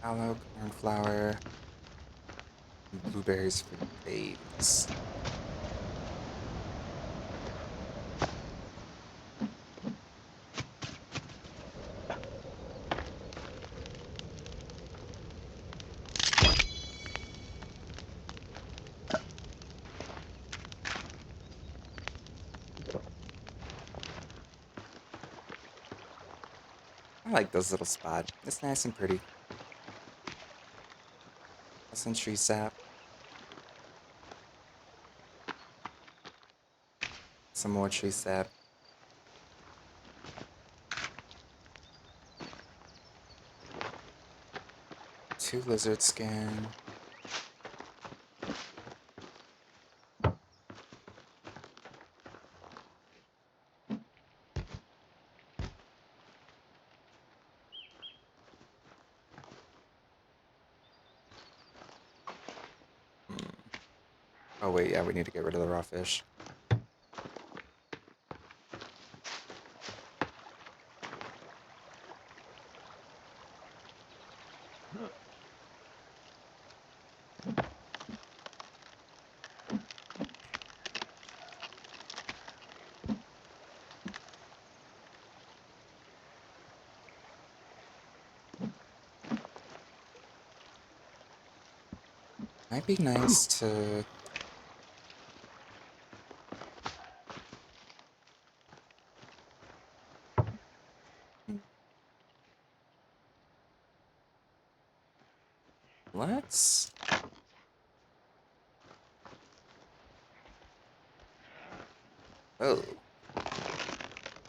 Aloe, cornflower, and blueberries for days. I like this little spot. It's nice and pretty. Some tree sap. Some more tree sap. Two lizard skin. Oh wait, yeah, we need to get rid of the raw fish. Might be nice to... Let's... Oh.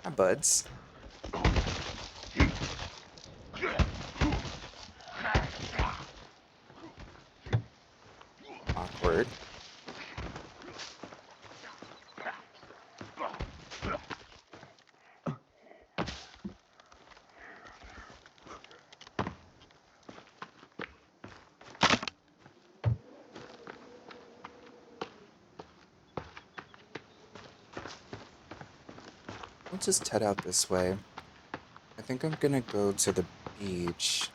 Hi, buds. Awkward. We'll just head out this way. I think I'm gonna go to the beach.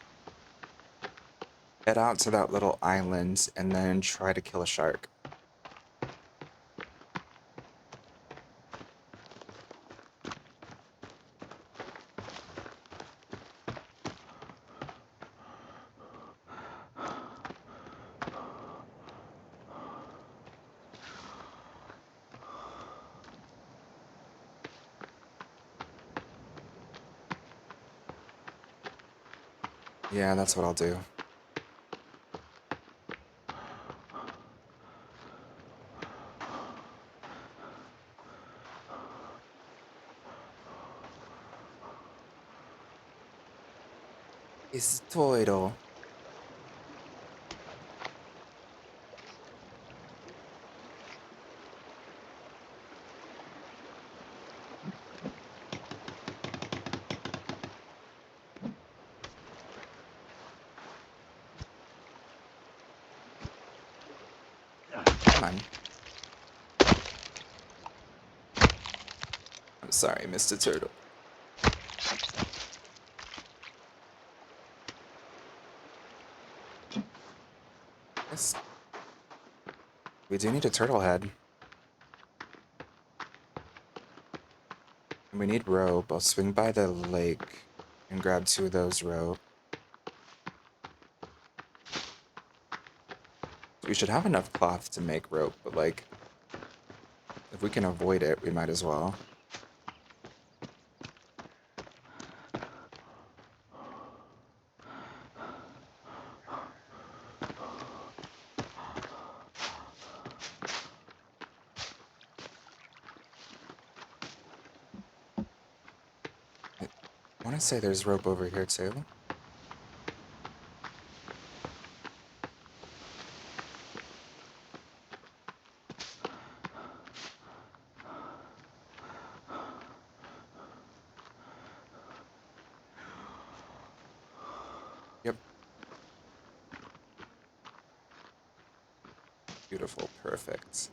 Head out to that little island and then try to kill a shark. Yeah, that's what I'll do. It's Toiro. Come on. I'm sorry, Mr. Turtle. Yes. We do need a turtle head. And we need rope. I'll swing by the lake and grab 2 of those rope. We should have enough cloth to make rope, but like, if we can avoid it, we might as well. I want to say there's rope over here too. Yep. Beautiful. Perfect.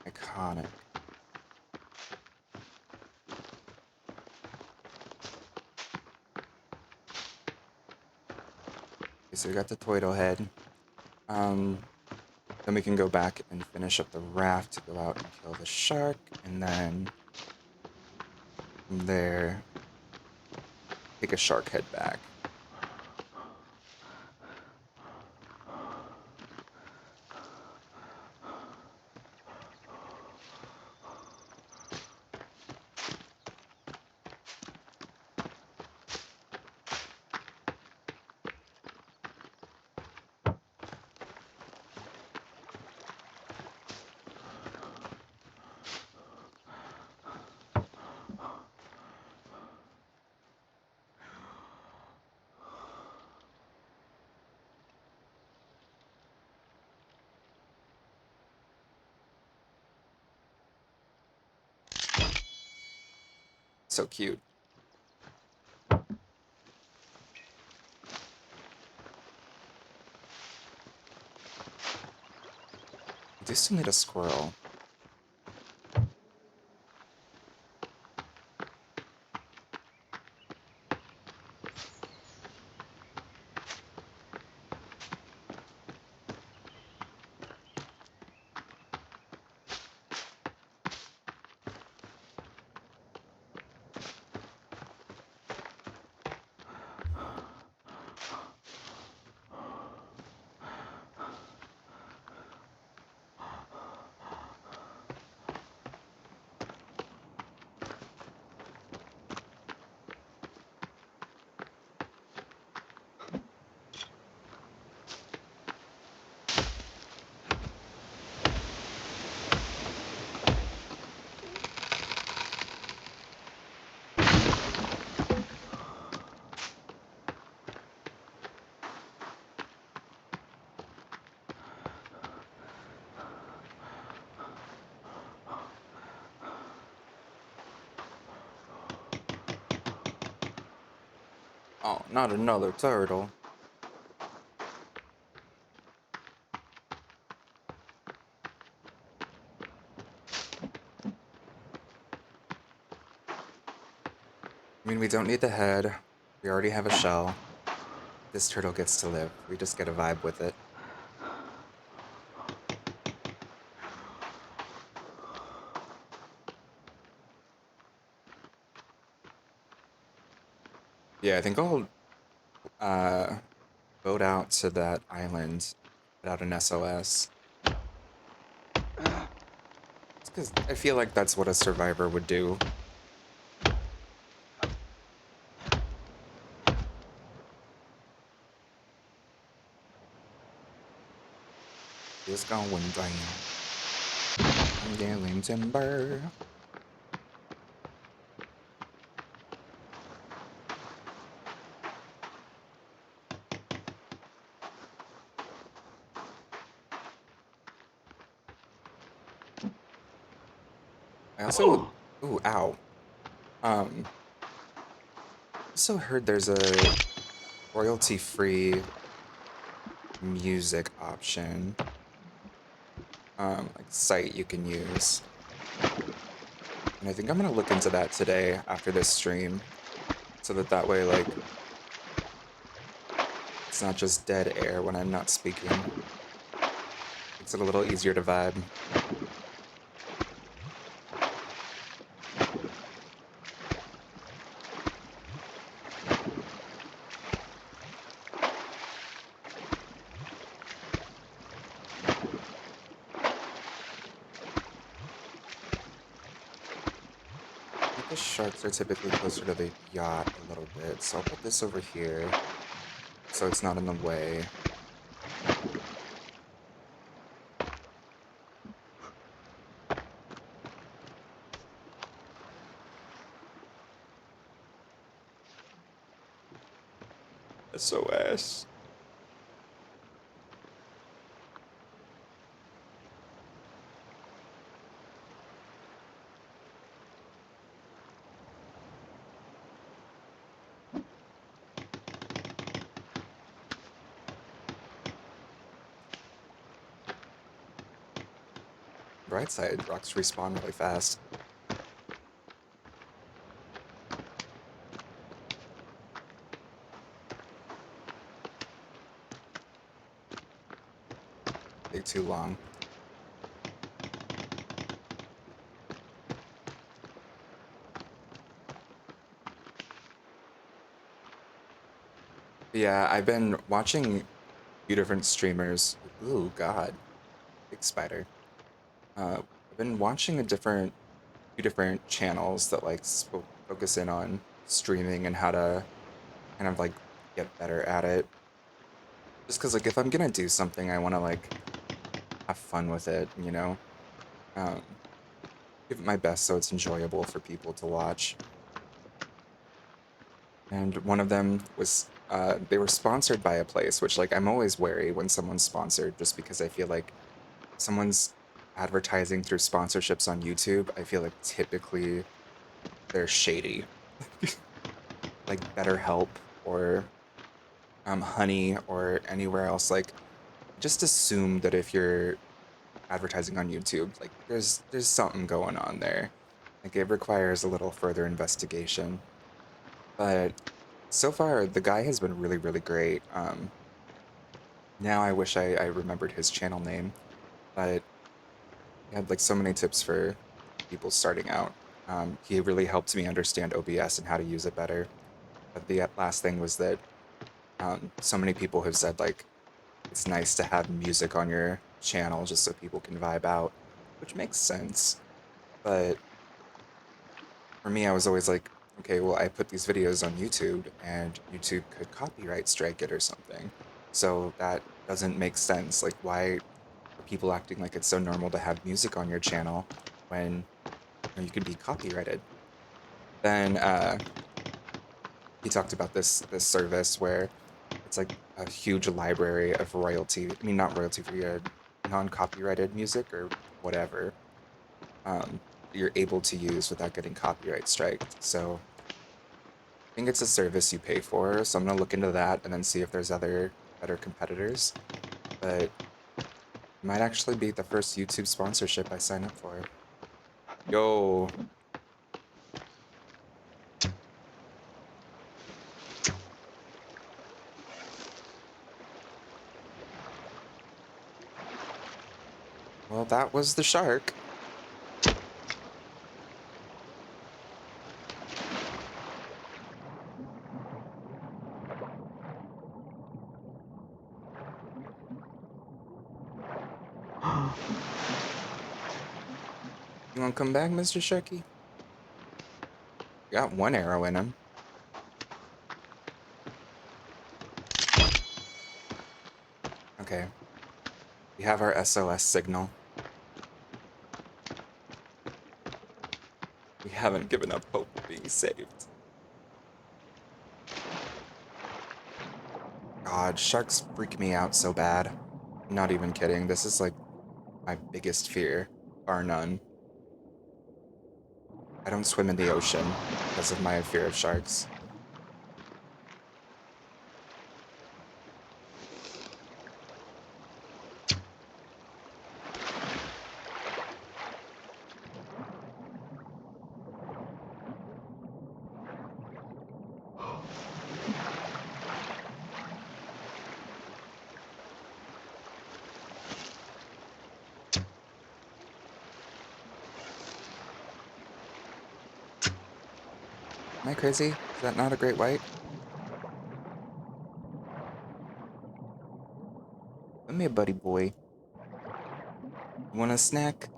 Iconic. Okay, so we got the Toido head. Then we can go back and finish up the raft to go out and kill the shark, and then from there, take a shark head back. So cute. I do still need a squirrel. Oh, not another turtle. I mean, we don't need the head. We already have a shell. This turtle gets to live. We just get a vibe with it. Yeah, I think I'll uh, boat out to that island, put out an SOS. Because I feel like that's what a survivor would do. It's going down. I'm getting timber. I also, ooh, ow. Um, also heard there's a royalty-free music option, like site you can use. And I think I'm gonna look into that today after this stream, so that way, like, it's not just dead air when I'm not speaking. Makes it a little easier to vibe. I think the sharks are typically closer to the yacht a little bit, so I'll put this over here so it's not in the way. SOS. Bright side, rocks respawn really fast. Take too long. Yeah, I've been watching a few different streamers. Ooh, God. Big spider. I've been watching few different channels that like focus in on streaming and how to kind of like get better at it. Just because like if I'm gonna do something, I want to like have fun with it, you know? Um, give it my best so it's enjoyable for people to watch. And one of them was they were sponsored by a place, which like I'm always wary when someone's sponsored, just because I feel like someone's advertising through sponsorships on YouTube. I feel like typically they're shady, like BetterHelp or Honey or anywhere else. Like, just assume that if you're advertising on YouTube, like there's something going on there. Like it requires a little further investigation. But so far, the guy has been really, really great. Now I wish I remembered his channel name, but he had like so many tips for people starting out. He really helped me understand OBS and how to use it better. But the last thing was that so many people have said like it's nice to have music on your channel just so people can vibe out, which makes sense. But for me, I was always like, okay, well, I put these videos on YouTube and YouTube could copyright strike it or something. So that doesn't make sense. Like, why are people acting like it's so normal to have music on your channel when you could be copyrighted? Then he talked about this service where it's like a huge library of royalty. I mean, not royalty free, non-copyrighted music or whatever. You're able to use without getting copyright striked. So I think it's a service you pay for, so I'm gonna look into that and then see if there's other better competitors. But it might actually be the first YouTube sponsorship I sign up for. Yo, well, that was the shark. You wanna come back, Mr. Sharky? Got one arrow in him. Okay, we have our SOS signal. We haven't given up hope of being saved. God, sharks freak me out so bad. I'm not even kidding. This is like my biggest fear, bar none. I don't swim in the ocean because of my fear of sharks. Am I crazy? Is that not a great white? Come here, buddy boy. You want a snack?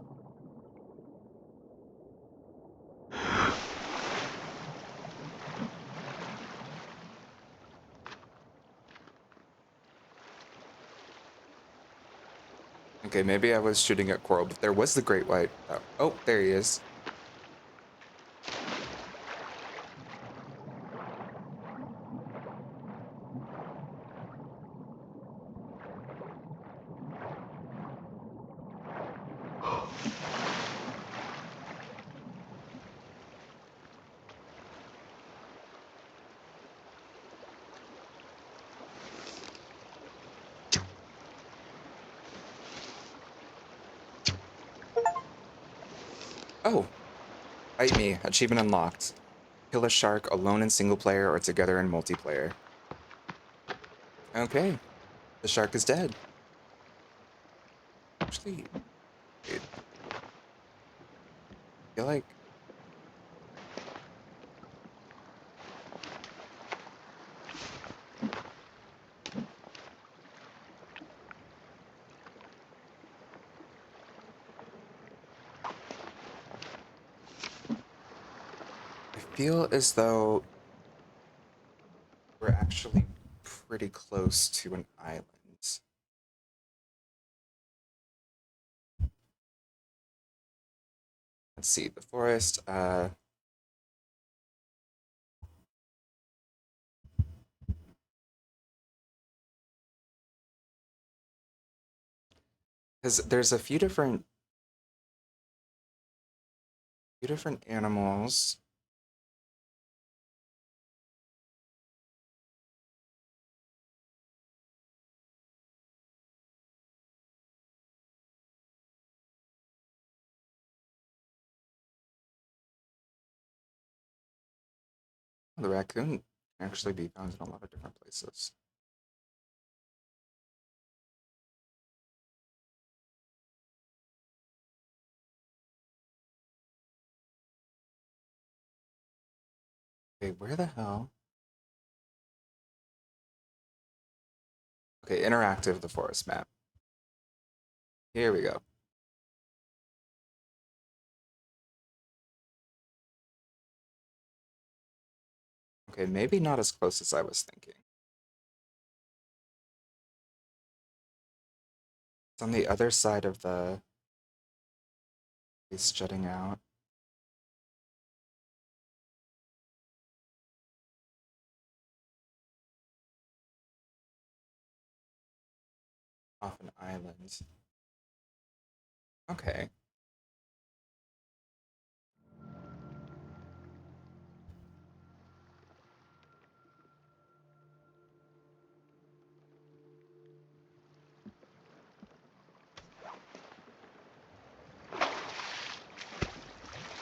Okay, maybe I was shooting at Coral, but there was the great white. Oh, there he is. Oh, bite me. Achievement unlocked. Kill a shark alone in single player or together in multiplayer. Okay, the shark is dead. Actually, wait, I feel like I feel as though we're actually pretty close to an island. Let's see, the forest. Because there's a few different animals. The raccoon can actually be found in a lot of different places. Okay, where the hell? Okay, interactive the forest map. Here we go. Okay, maybe not as close as I was thinking. It's on the other side of the face jutting out. Off an island. Okay.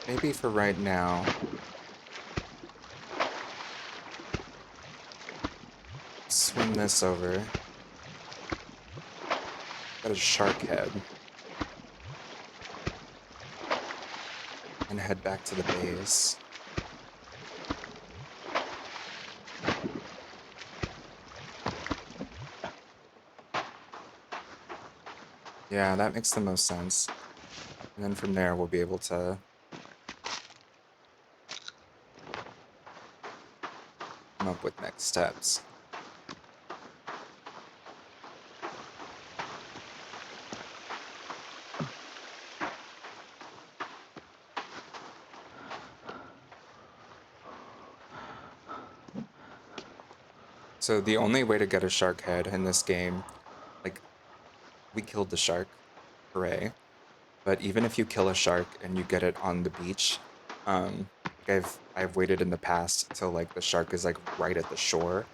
Maybe for right now. Swim this over. Got a shark head. And head back to the base. Yeah, that makes the most sense. And then from there, we'll be able to come up with next steps. So the only way to get a shark head in this game, like, we killed the shark, hooray. But even if you kill a shark and you get it on the beach, I've waited in the past till like the shark is like right at the shore,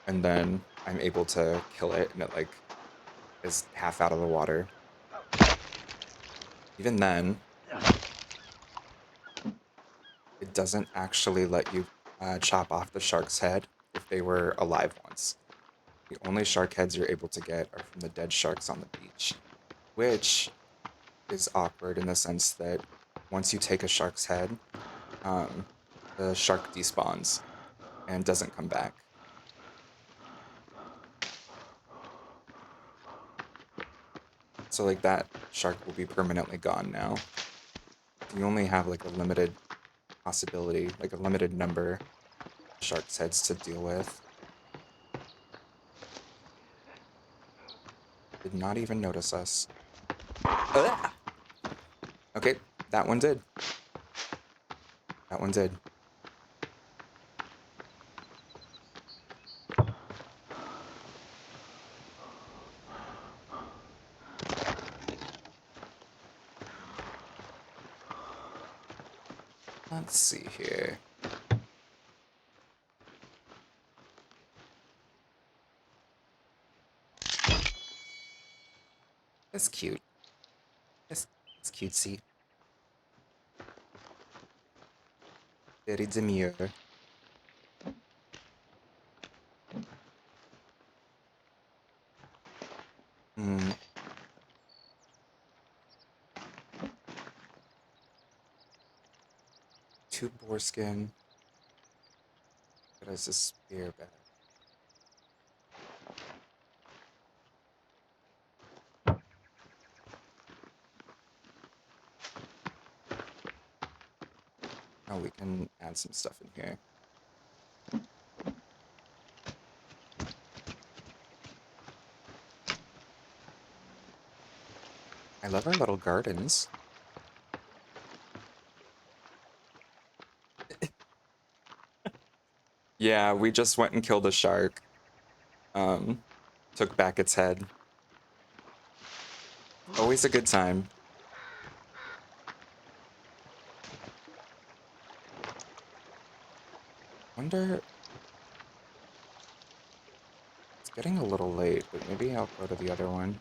and then I'm able to kill it, and it like is half out of the water. Even then, it doesn't actually let you chop off the shark's head if they were alive once. The only shark heads you're able to get are from the dead sharks on the beach, which is awkward in the sense that once you take a shark's head, um, the shark despawns and doesn't come back. So like that shark will be permanently gone now. You only have like a limited possibility, like a limited number of shark's heads to deal with. Did not even notice us. Ah! Okay, that one did. That one did. Let's see here. That's cute. That's cutesy. Very demure. Hmm. Two boar skin. But as a spear bag. Oh, we can add some stuff in here. I love our little gardens. Yeah, we just went and killed a shark. Um, Took back its head. Always a good time. Wonder, it's getting a little late, but maybe I'll go to the other one.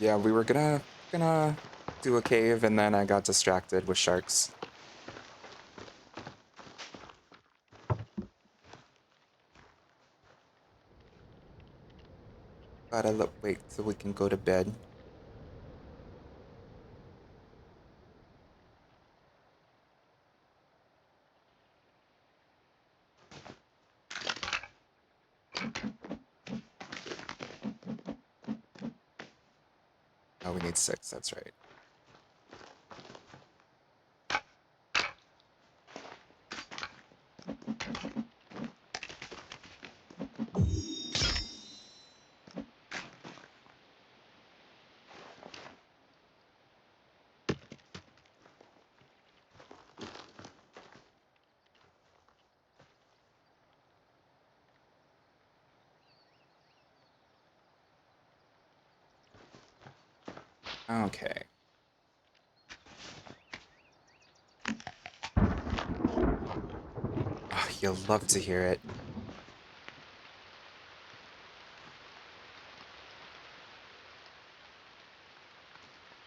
Yeah, we were gonna do a cave, and then I got distracted with sharks. Gotta look, wait till we can go to bed. Oh, we need 6, that's right. Okay. Oh, you'll love to hear it.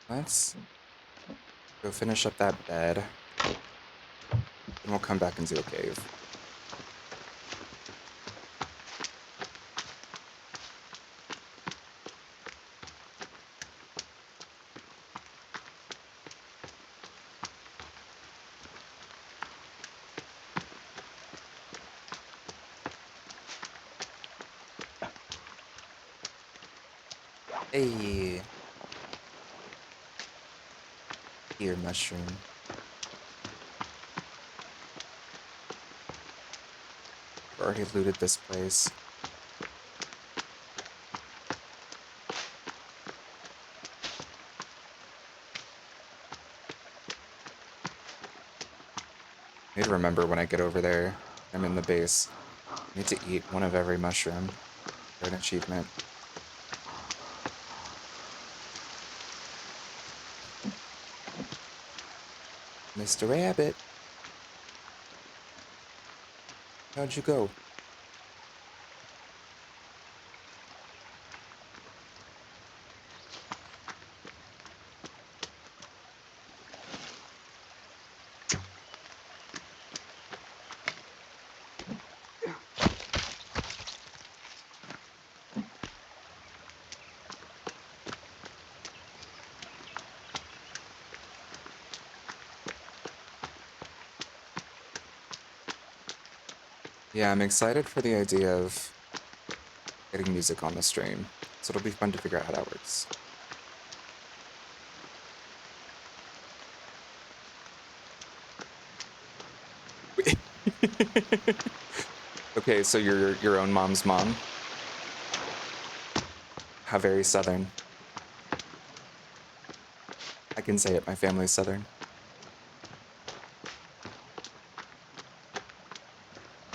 Let's go finish up that bed. Then we'll come back and do a cave. Hey, here, mushroom. I've already looted this place. I need to remember when I get over there. I'm in the base. I need to eat one of every mushroom for an achievement. Mr. Rabbit, how'd you go? Yeah, I'm excited for the idea of getting music on the stream. So it'll be fun to figure out how that works. Okay, so you're your own mom's mom? How very southern. I can say it, my family's southern.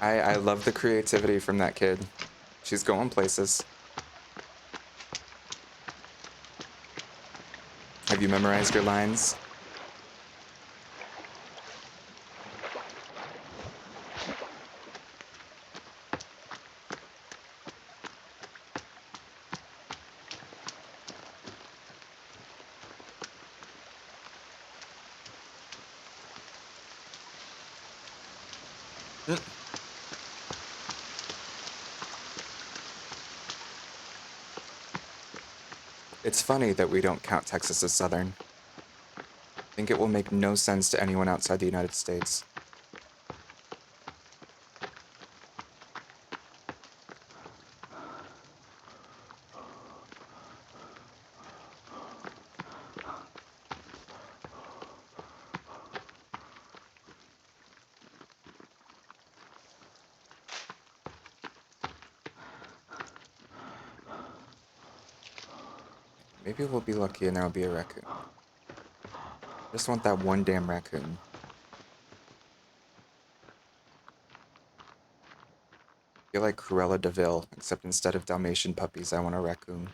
I love the creativity from that kid. She's going places. Have you memorized your lines? Mm. It's funny that we don't count Texas as southern. I think it will make no sense to anyone outside the United States. Maybe we'll be lucky and there'll be a raccoon. Just want that one damn raccoon. I feel like Cruella de Vil, except instead of Dalmatian puppies, I want a raccoon.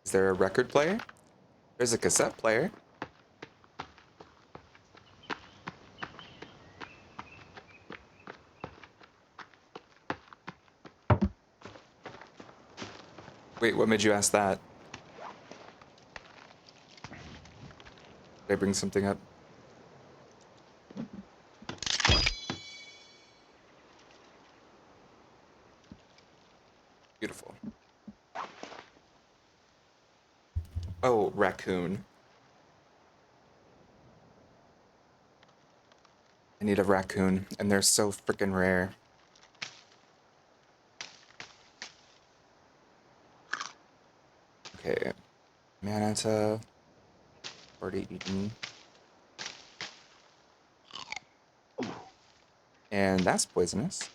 Is there a record player? There's a cassette player. Wait, what made you ask that? Did I bring something up? Beautiful. Oh, raccoon. I need a raccoon, and they're so freaking rare. Okay, Manata, already eaten. And that's poisonous.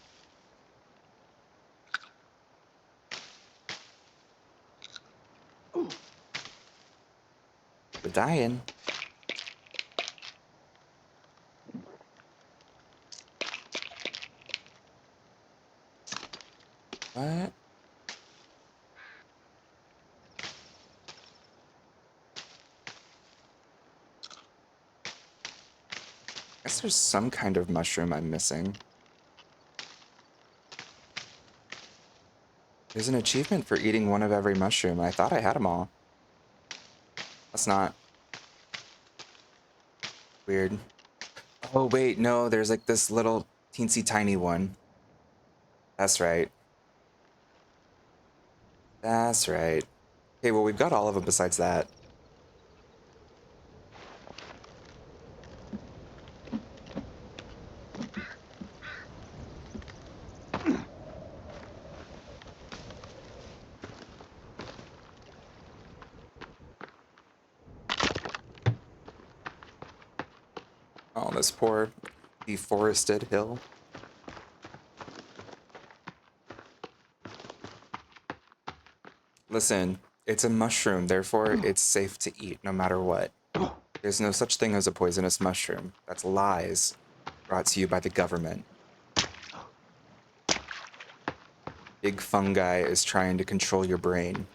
We're dying. What? Guess there's some kind of mushroom I'm missing. There's an achievement for eating one of every mushroom. I thought I had them all. That's not weird. Oh, wait, no, there's like this little teensy tiny one. That's right. That's right. Okay, well, we've got all of them besides that. Oh, this poor deforested hill. Listen, it's a mushroom, therefore it's safe to eat no matter what. There's no such thing as a poisonous mushroom. That's lies brought to you by the government. Big fungi is trying to control your brain.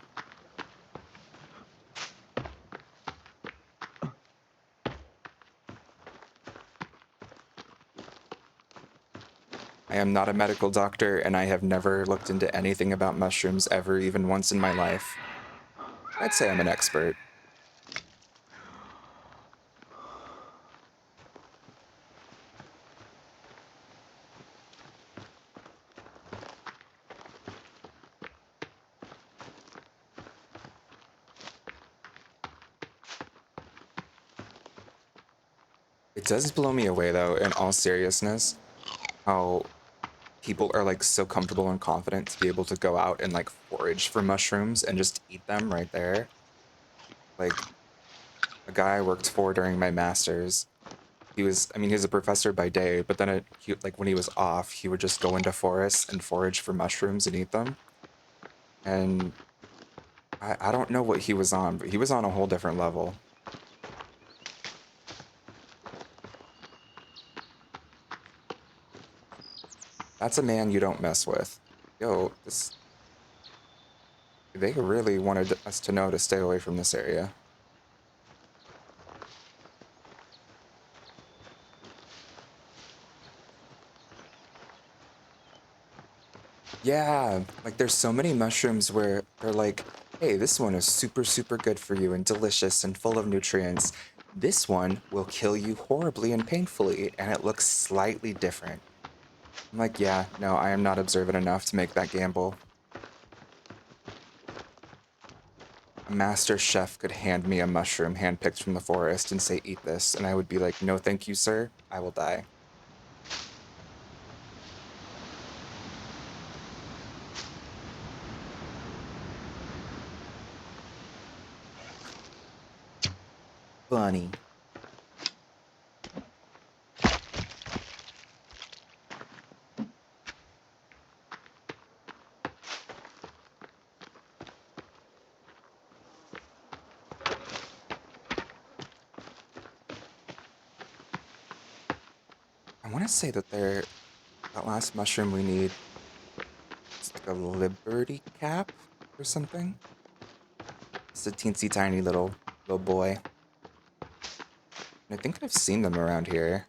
I am not a medical doctor, and I have never looked into anything about mushrooms ever, even once in my life. I'd say I'm an expert. It does blow me away, though, in all seriousness, how people are like so comfortable and confident to be able to go out and like forage for mushrooms and just eat them right there. Like a guy I worked for during my master's, I mean, he was a professor by day, but then like when he was off, he would just go into forests and forage for mushrooms and eat them. And I don't know what he was on, but he was on a whole different level. That's a man you don't mess with. Yo, they really wanted us to know to stay away from this area. Yeah, like there's so many mushrooms where they're like, hey, this one is super, super good for you and delicious and full of nutrients. This one will kill you horribly and painfully, and it looks slightly different. I'm like, yeah, no, I am not observant enough to make that gamble. A master chef could hand me a mushroom handpicked from the forest and say, eat this, and I would be like, no, thank you, sir. I will die. Funny. I want to say that that last mushroom we need is like a liberty cap or something. It's a teensy tiny little boy. And I think I've seen them around here.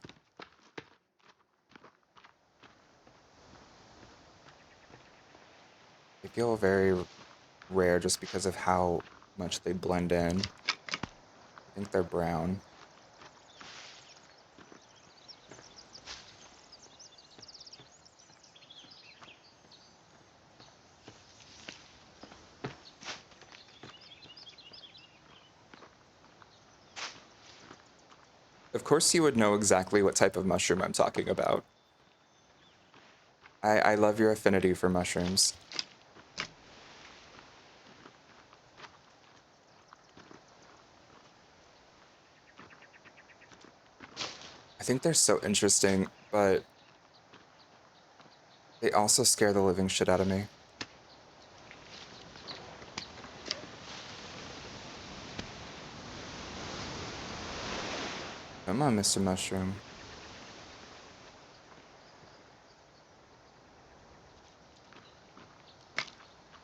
They feel very rare just because of how much they blend in. I think they're brown. Of course you would know exactly what type of mushroom I'm talking about. I love your affinity for mushrooms. I think they're so interesting, but they also scare the living shit out of me. Come on, Mr. Mushroom.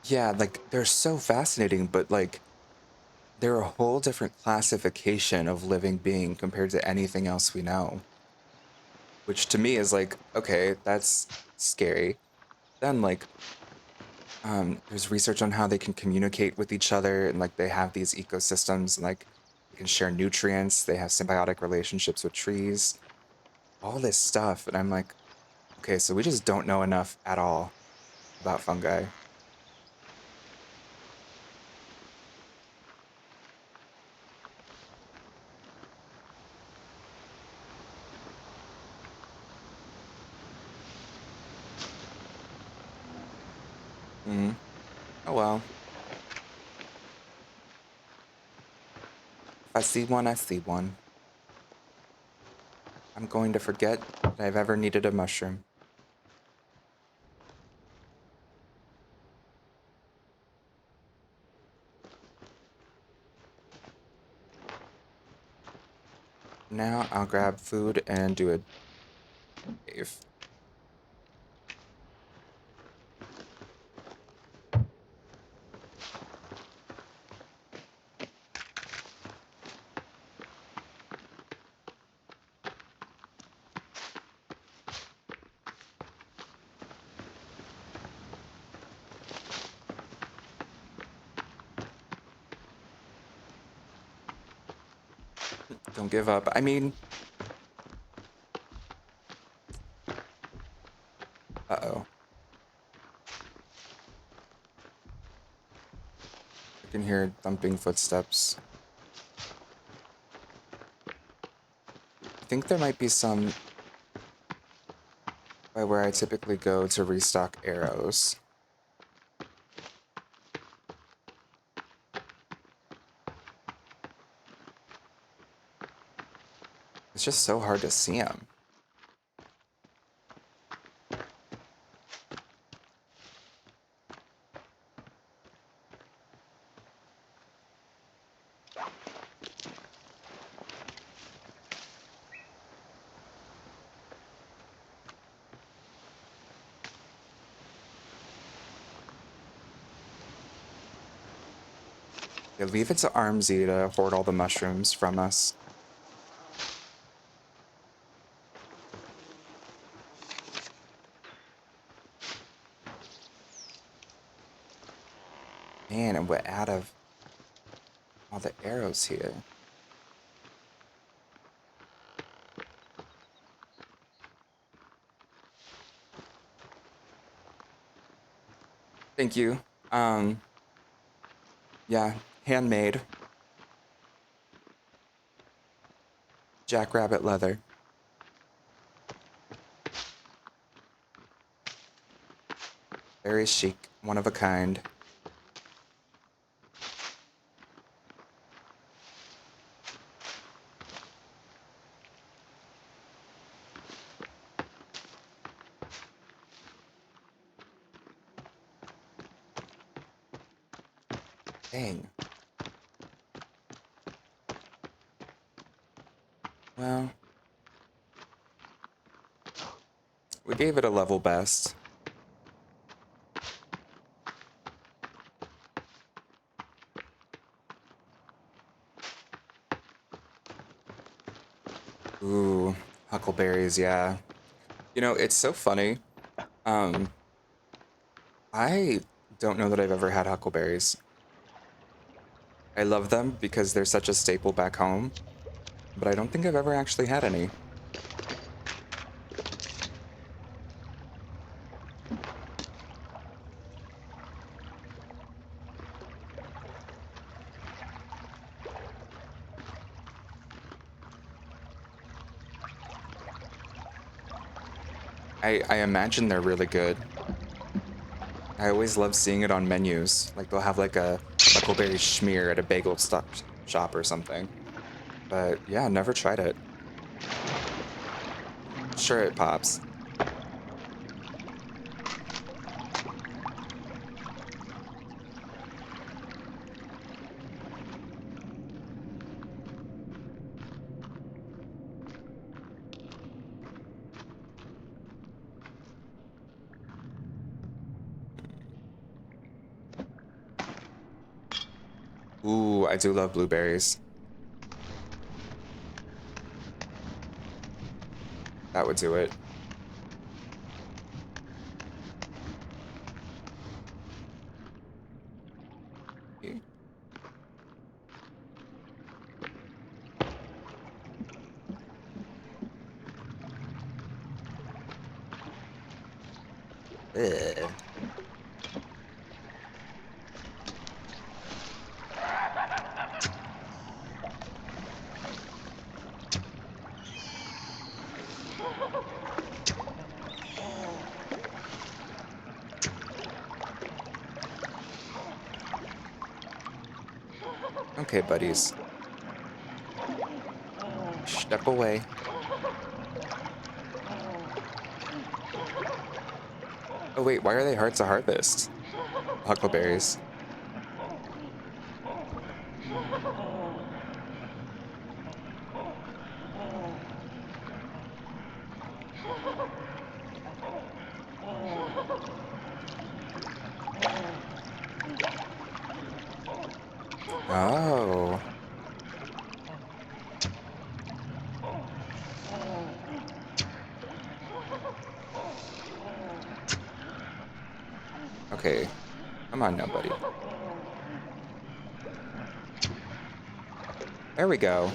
Yeah, like, they're so fascinating, but, like, they're a whole different classification of living being compared to anything else we know. Which to me is like, okay, that's scary. Then, like, there's research on how they can communicate with each other, and, like, they have these ecosystems, and, like, they can share nutrients, they have symbiotic relationships with trees, all this stuff, and I'm like, okay, so we just don't know enough at all about fungi. Hmm. Oh well. If I see one, I see one. I'm going to forget that I've ever needed a mushroom. Now I'll grab food and do a cave. Don't give up. I mean, uh-oh. I can hear thumping footsteps. I think there might be some by where I typically go to restock arrows. It's just so hard to see them. Yeah, leave it to Armsy to hoard all the mushrooms from us. Man, and we're out of all the arrows here. Thank you. Um, yeah, handmade. Jackrabbit leather. Very chic. One of a kind. Dang. Well, we gave it a level best. Huckleberries, yeah. You know, it's so funny. Um, I don't know that I've ever had huckleberries. I love them because they're such a staple back home, but I don't think I've ever actually had any. I imagine they're really good. I always love seeing it on menus. Like they'll have like a huckleberry schmear at a bagel stop shop or something. But yeah, never tried it. Sure, it pops. Ooh, I do love blueberries. That would do it. Ugh. Okay, buddies. Step away. Oh wait, why are they hard to harvest? Huckleberries. Oh. Okay. Come on now, buddy. There we go.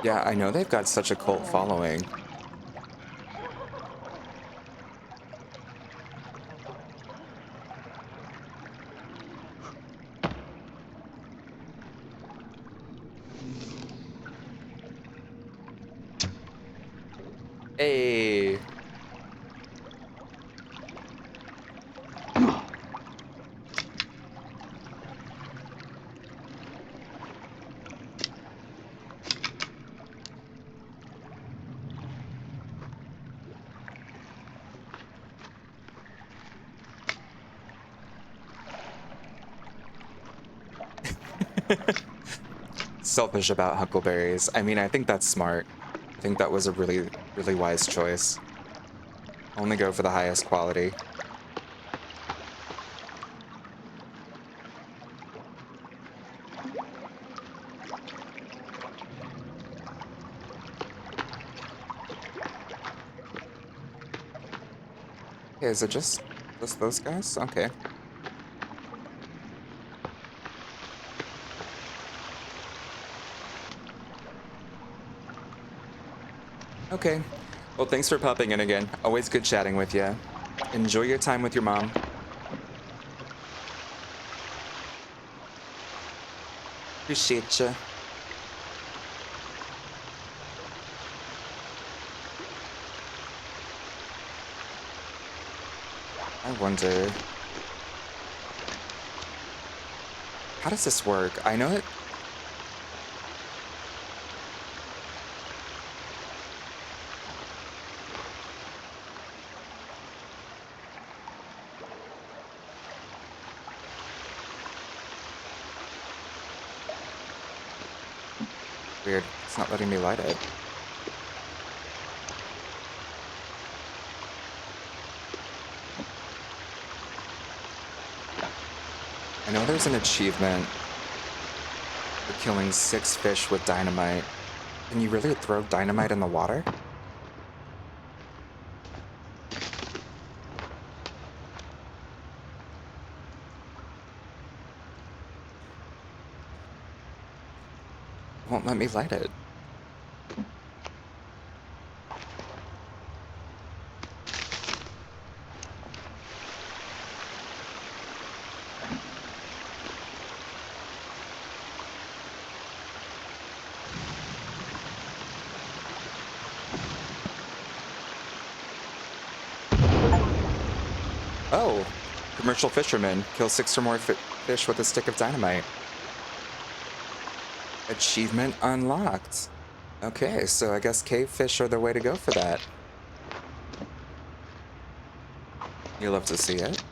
Yeah, I know they've got such a cult following. Hey. Selfish about huckleberries. I mean, I think that's smart. I think that was a really, really wise choice. Only go for the highest quality. Okay, is it just those guys? Okay. Okay. Well, thanks for popping in again. Always good chatting with you. Enjoy your time with your mom. Appreciate you. I wonder, how does this work? I know it. Weird. It's not letting me light it. I know there's an achievement for killing 6 fish with dynamite. Can you really throw dynamite in the water? It won't let me light it. Oh, commercial fisherman. Kill 6 or more fish with a stick of dynamite. Achievement unlocked. Okay, so I guess cave fish are the way to go for that. You love to see it.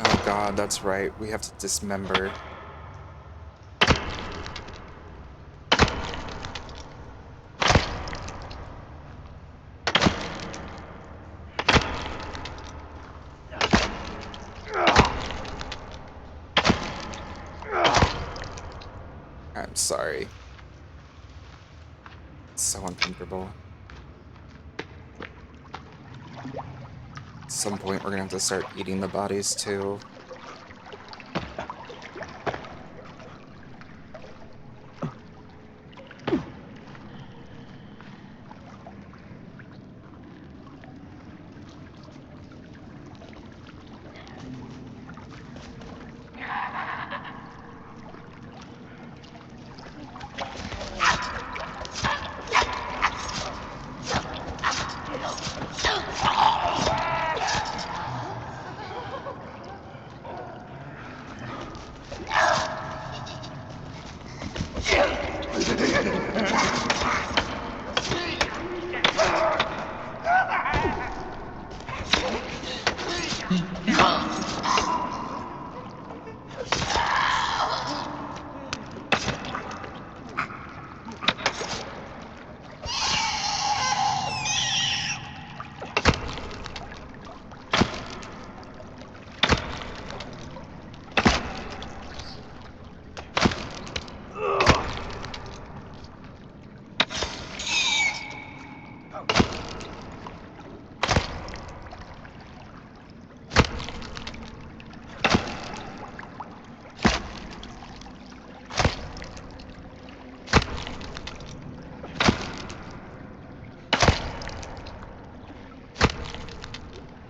Oh god, that's right. We have to dismember. I'm sorry. It's so uncomfortable. At some point, we're gonna have to start eating the bodies too.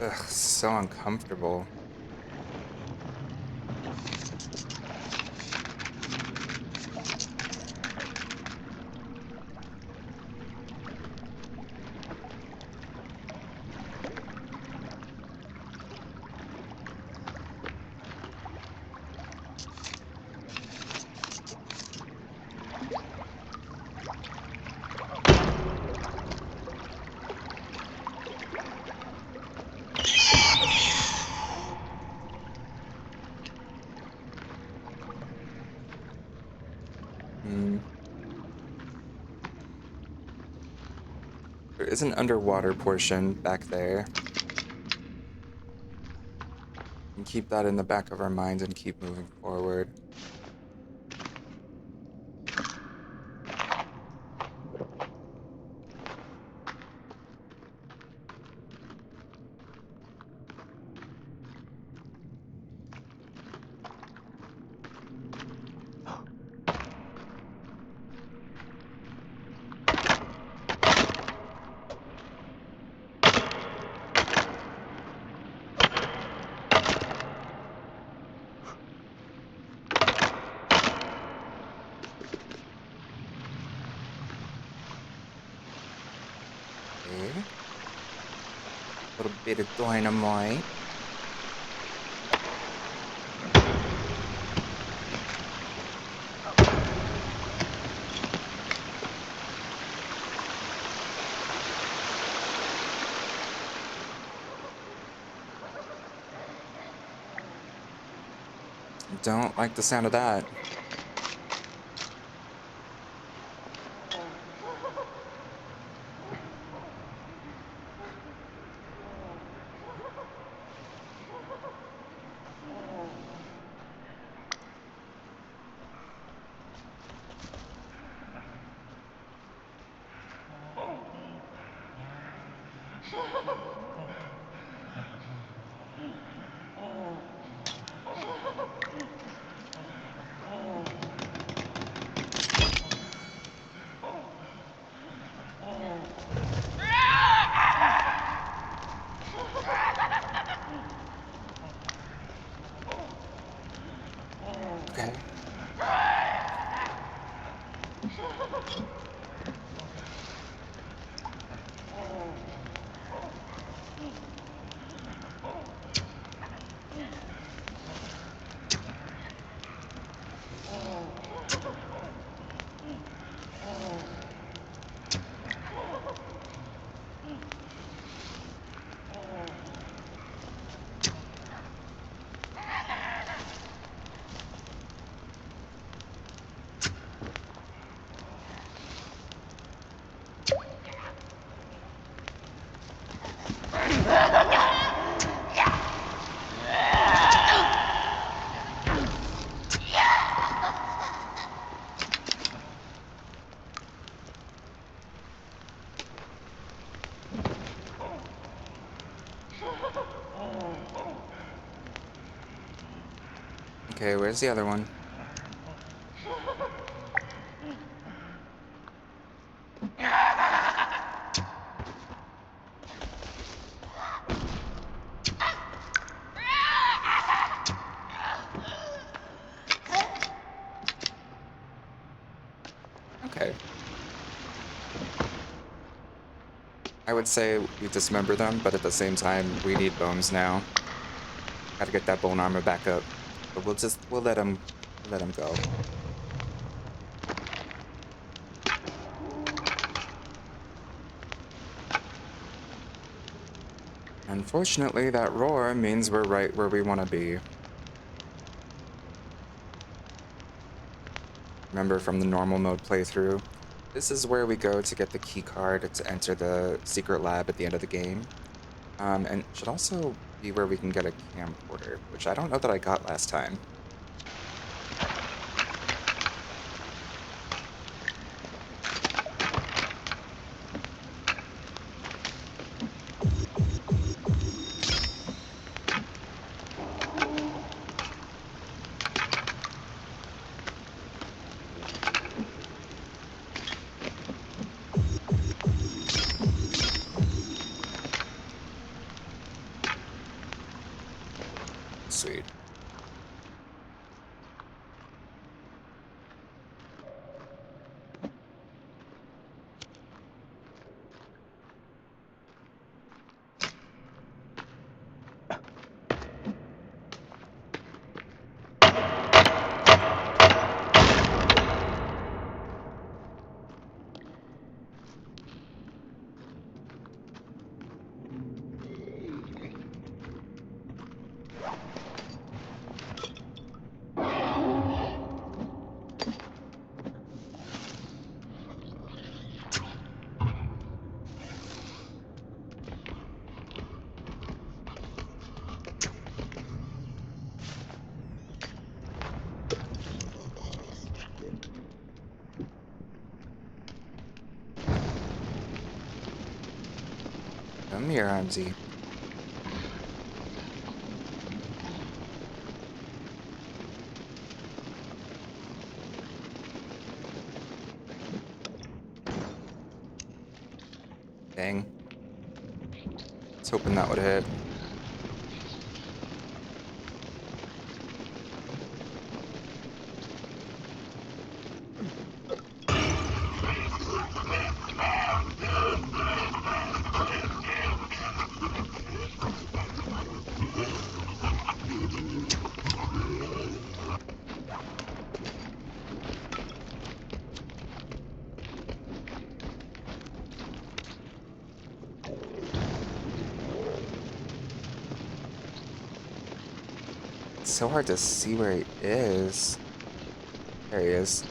Ugh, so uncomfortable. Hmm. There is an underwater portion back there. And keep that in the back of our minds and keep moving forward. little bit of dynamite. Don't like the sound of that. Okay. Okay, where's the other one? Okay. I would say we dismember them, but at the same time, we need bones now. Gotta get that bone armor back up. But we'll let him go. Unfortunately, that roar means we're right where we want to be. Remember from the normal mode playthrough, this is where we go to get the key card to enter the secret lab at the end of the game. And it should also be where we can get a camcorder, which I don't know that I got last time. Sweet. Come here, Armsy. Dang. I was hoping that would hit. so hard to see where he is. There he is.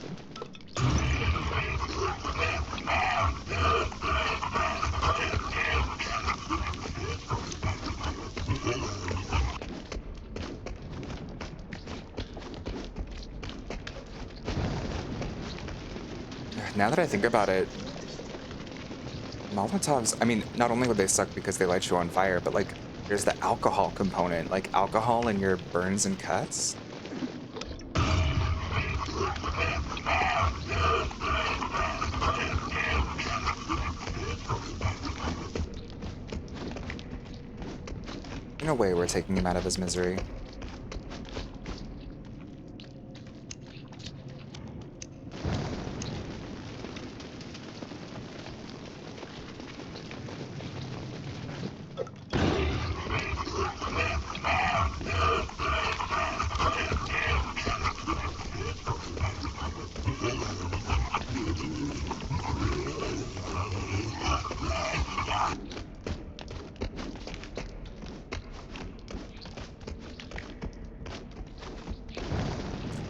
Now that I think about it, Molotovs, I mean, not only would they suck because they light you on fire, but like, there's the alcohol component, like alcohol in your burns and cuts. In a way, we're taking him out of his misery.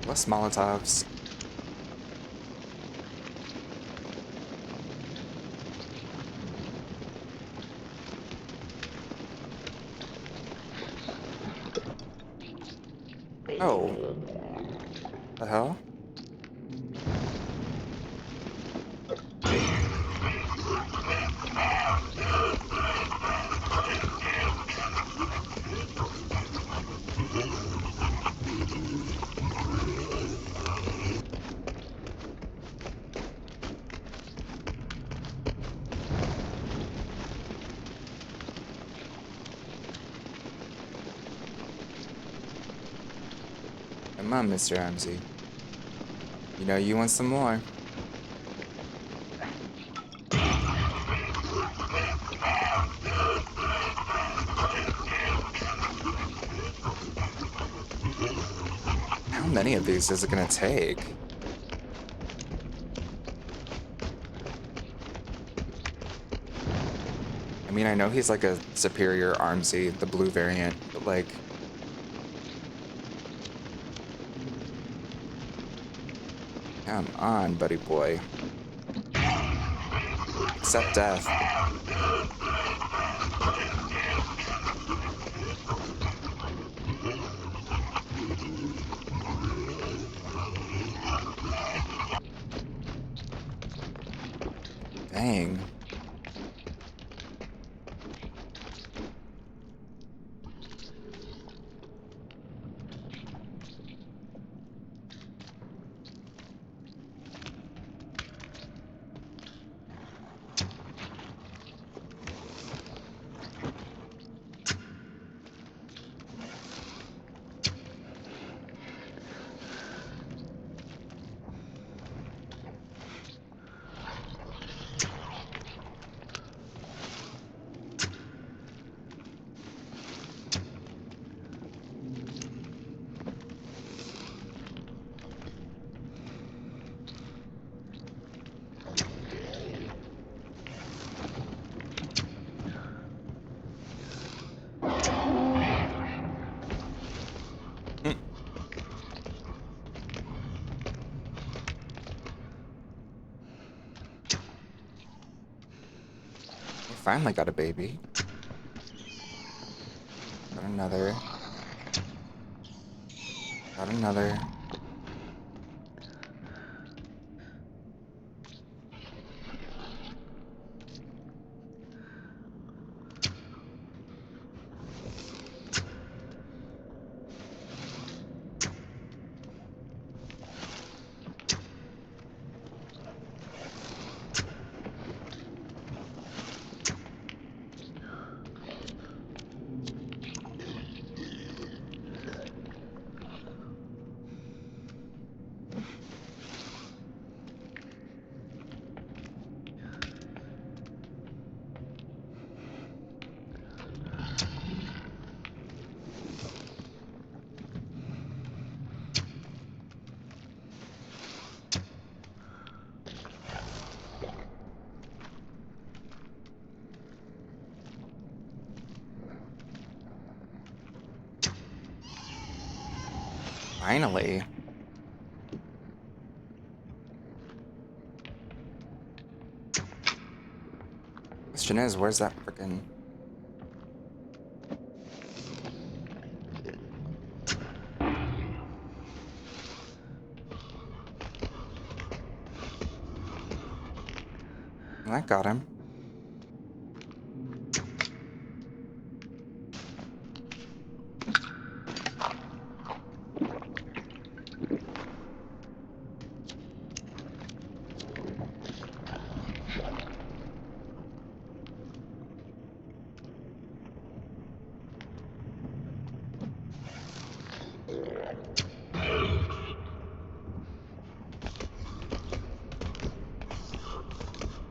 Less Molotovs. Oh. The hell? Come on, Mr. Armsy. You know you want some more. How many of these is it gonna take? I mean, I know he's like a superior Armsy, the blue variant, but like... Come on, buddy boy. Accept death. Dang. Hmm. We finally got a baby. Got another. Got another. Finally. Question is, where's that frickin'... That got him.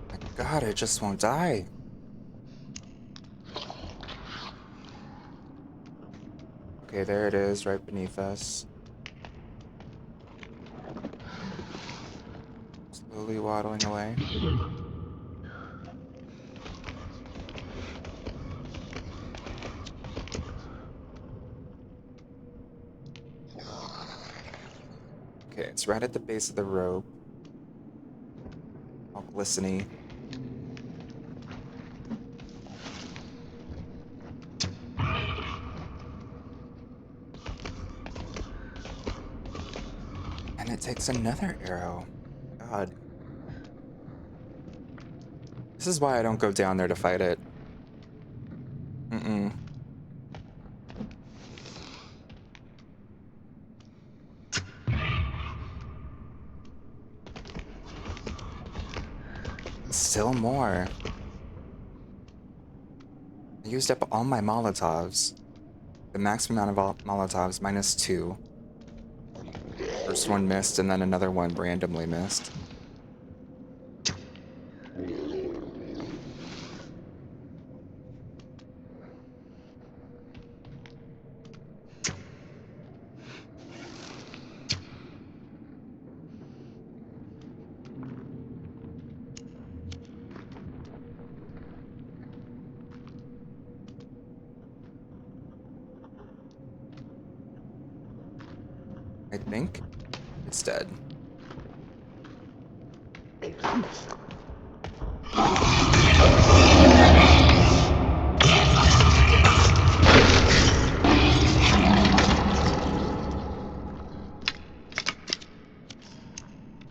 My God, it just won't die. Okay, there it is, right beneath us. Slowly waddling away. Okay, it's right at the base of the rope. All glisteny. And it takes another arrow. God. This is why I don't go down there to fight it. Mm-mm. Still more. I used up all my Molotovs. The maximum amount of Molotovs, -2. First one missed, and then another one randomly missed. I think it's dead.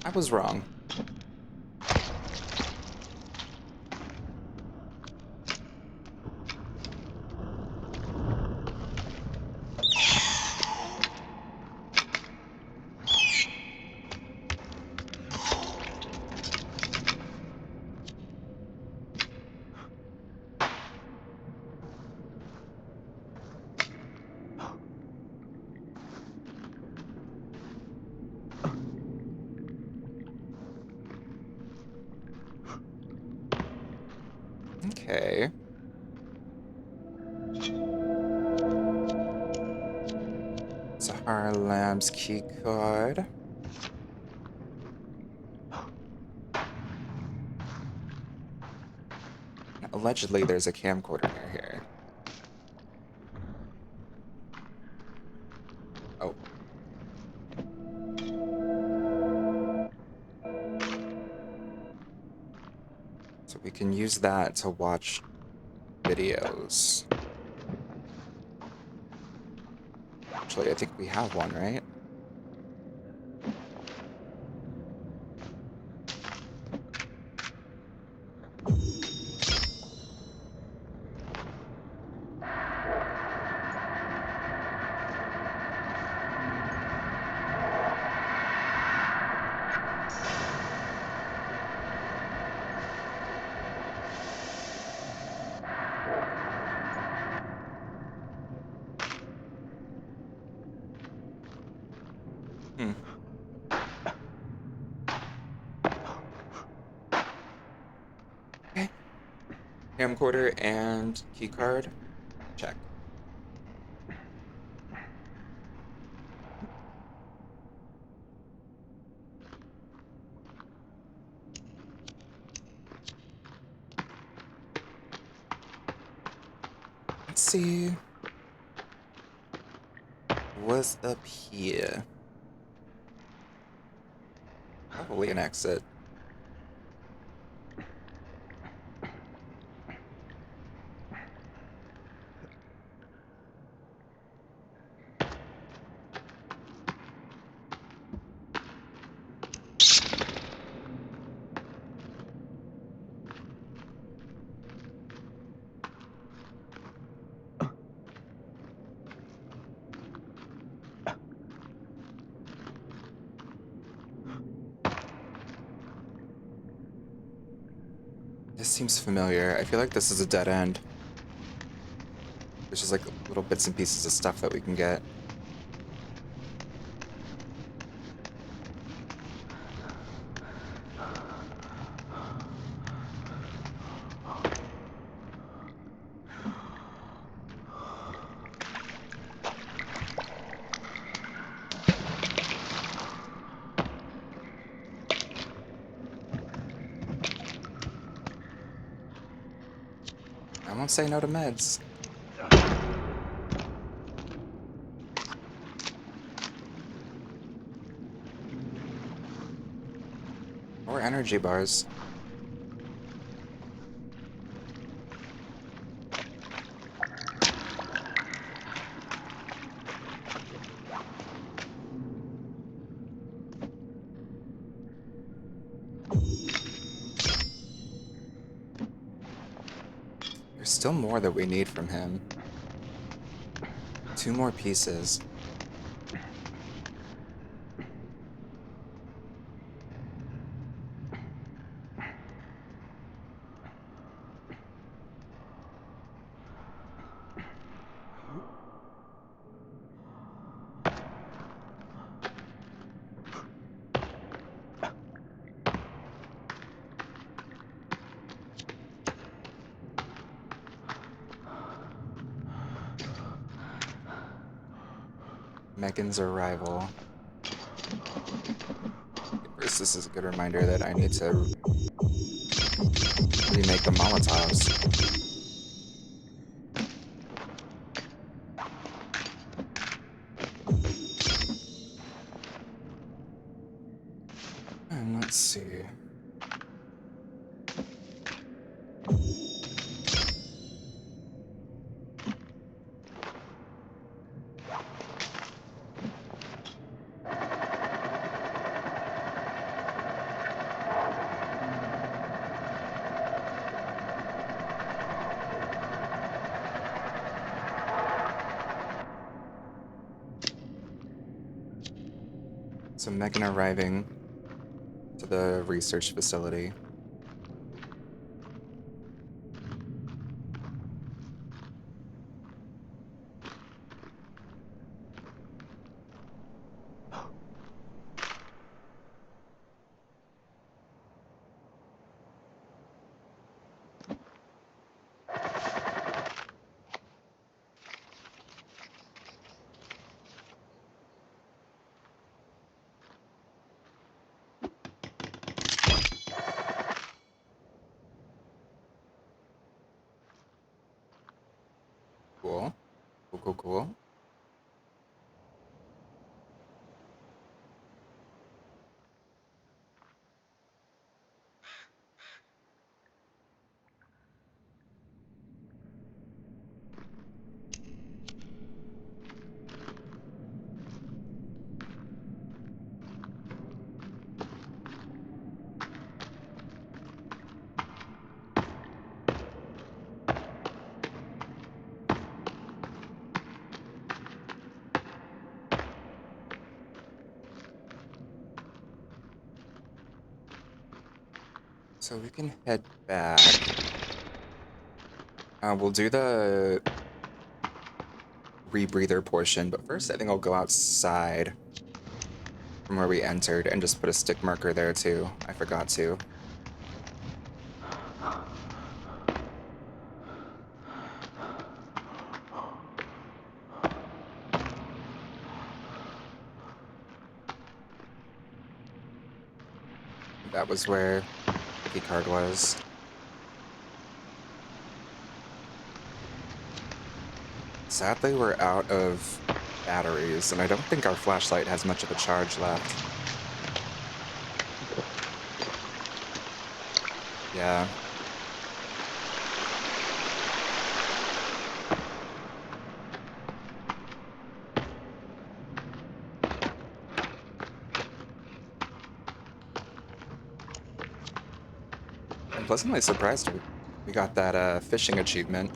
I was wrong. Okay. Sahara Lab's key card. Allegedly, there's a camcorder near here. Oh. So we can use that to watch videos. Actually, I think we have one, right? Hmm. Okay. Camcorder and keycard. Check. Let's see what's up here. Probably an exit. This seems familiar. I feel like this is a dead end. There's just like little bits and pieces of stuff that we can get. I won't say no to meds. Or energy bars. There's still more that we need from him. 2 more pieces. Megan's arrival. First, this is a good reminder that I need to remake the Molotovs. And let's see. So Megan arriving to the research facility. Cool. Cool, cool, cool. So we can head back. We'll do the rebreather portion, but first I think I'll go outside from where we entered and just put a stick marker there too. I forgot to. That was where the key card was. Sadly, we're out of batteries, and I don't think our flashlight has much of a charge left. Yeah. I'm pleasantly surprised we got that fishing achievement.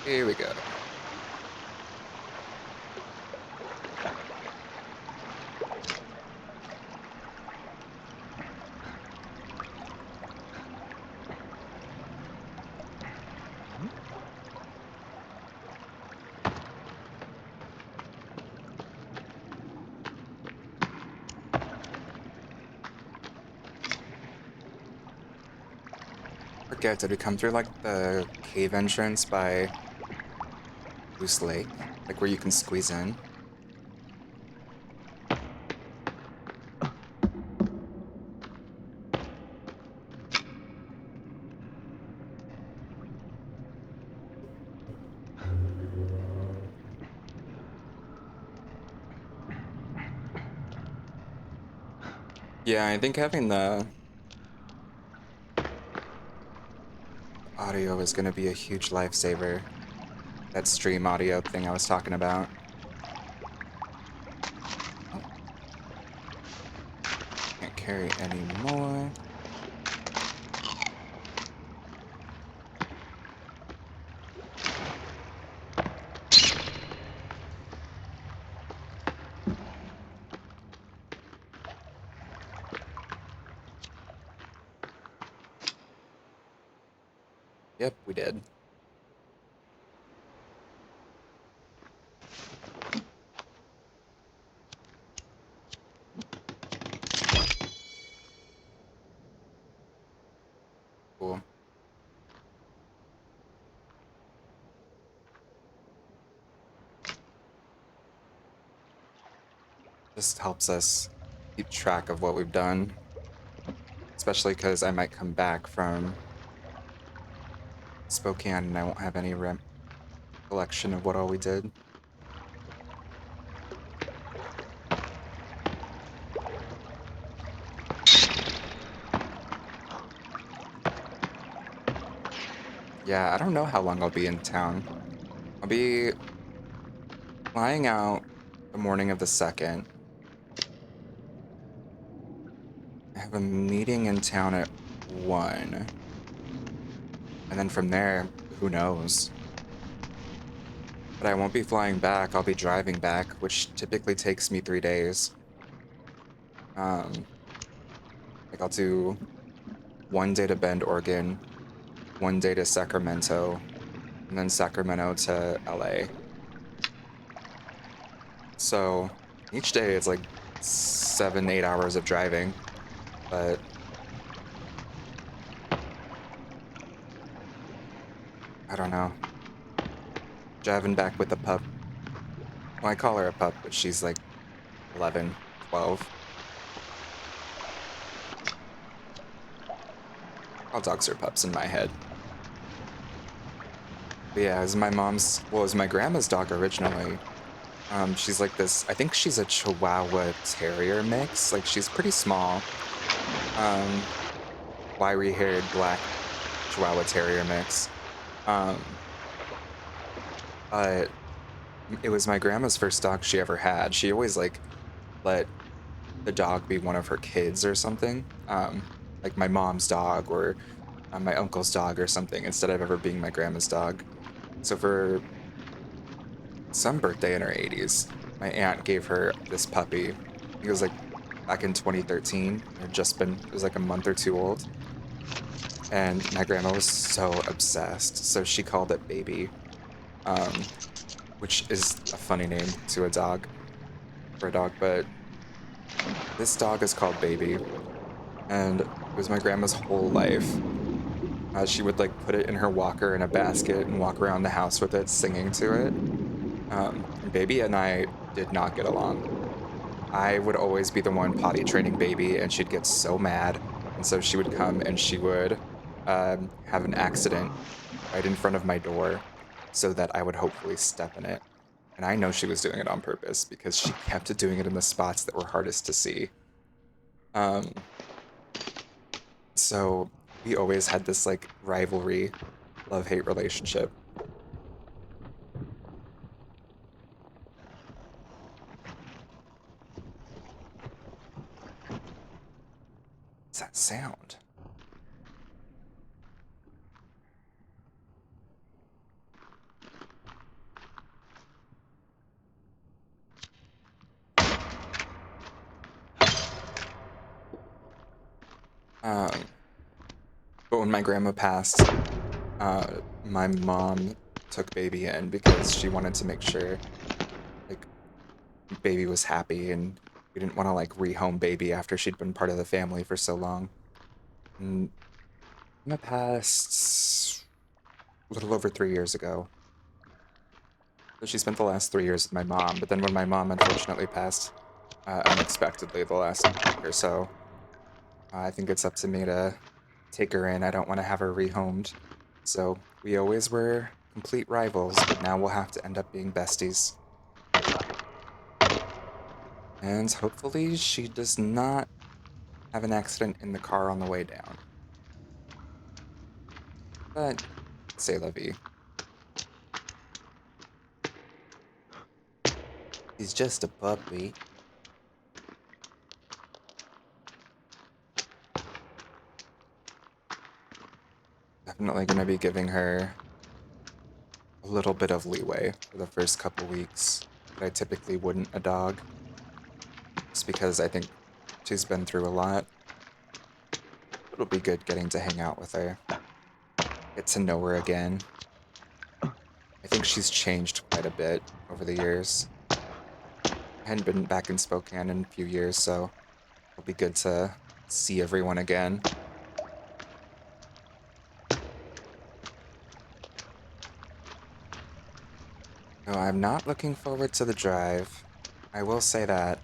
Here we go. Forget, did we come through like the cave entrance by Goose Lake? Like where you can squeeze in? Yeah, I think having the audio is gonna be a huge lifesaver. That stream audio thing I was talking about. Oh, can't carry any more. Yep, we did. Cool. This helps us keep track of what we've done. Especially because I might come back from Spokane and I won't have any recollection of what all we did. Yeah, I don't know how long I'll be in town. I'll be flying out the morning of the 2nd. I have a meeting in town at 1. And then from there, who knows? But I won't be flying back, I'll be driving back, which typically takes me 3 days. Like I'll do 1 day to Bend, Oregon, 1 day to Sacramento, and then Sacramento to LA. So each day it's like 7, 8 hours of driving, but I don't know. Driving back with a pup. Well, I call her a pup, but she's like 11, 12. All dogs are pups in my head. But yeah, it was my grandma's dog originally. She's like this, I think she's a Chihuahua Terrier mix. Like she's pretty small. Um, wiry-haired black Chihuahua Terrier mix. Um, but it was my grandma's first dog she ever had. She always like let the dog be one of her kids or something. Like my mom's dog or my uncle's dog or something instead of ever being my grandma's dog. So for some birthday in her 80s, my aunt gave her this puppy. He was like back in 2013. It was like a month or two old. And my grandma was so obsessed. So she called it Baby. um, which is a funny name to a dog for a dog. But this dog is called Baby, and it was my grandma's whole life. She would like put it in her walker in a basket and walk around the house with it, singing to it. And Baby and I did not get along. I would always be the one potty training Baby, and she'd get so mad. And so she would come and she would have an accident right in front of my door so that I would hopefully step in it. And I know she was doing it on purpose because she kept doing it in the spots that were hardest to see. Um, so we always had this like rivalry, love hate relationship. What's that sound? Um, but when my grandma passed, my mom took Baby in because she wanted to make sure like Baby was happy, and we didn't want to like rehome Baby after she'd been part of the family for so long. And Grandma passed a little over 3 years ago. So she spent the last 3 years with my mom, but then when my mom unfortunately passed unexpectedly the last week or so, I think it's up to me to take her in. I don't want to have her rehomed. So we always were complete rivals, but now we'll have to end up being besties. And hopefully she does not have an accident in the car on the way down. But say la vie. He's just a puppy. Definitely gonna be giving her a little bit of leeway for the first couple weeks that I typically wouldn't a dog. Just because I think she's been through a lot. It'll be good getting to hang out with her, get to know her again. I think she's changed quite a bit over the years. I hadn't been back in Spokane in a few years, so it'll be good to see everyone again. So I'm not looking forward to the drive. I will say that.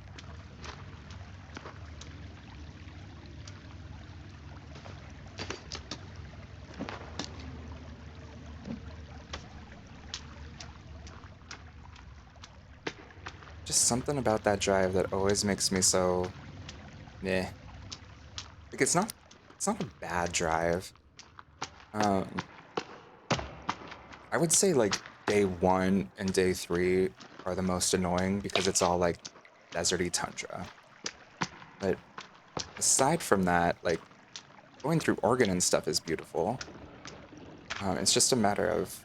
Just something about that drive that always makes me so meh. Like it's not a bad drive. Um I would say like day one and day three are the most annoying because it's all like deserty tundra. But aside from that, like going through Oregon and stuff is beautiful. It's just a matter of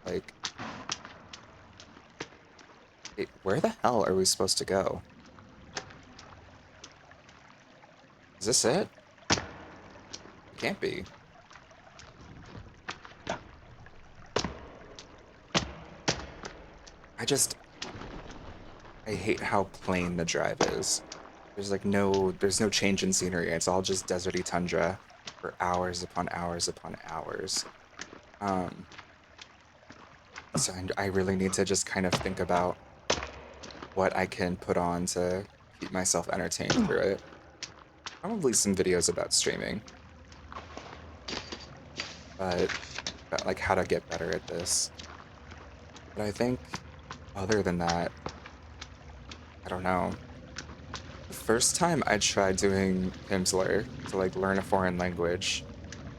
like, where the hell are we supposed to go? Is this it? It can't be. I just I hate how plain the drive is. There's no change in scenery. It's all just deserty tundra for hours upon hours upon hours. Um, so I really need to just kind of think about what I can put on to keep myself entertained through it. Probably some videos about streaming, but about like how to get better at this. But I think other than that, I don't know. The first time I tried doing Pimsleur to like learn a foreign language,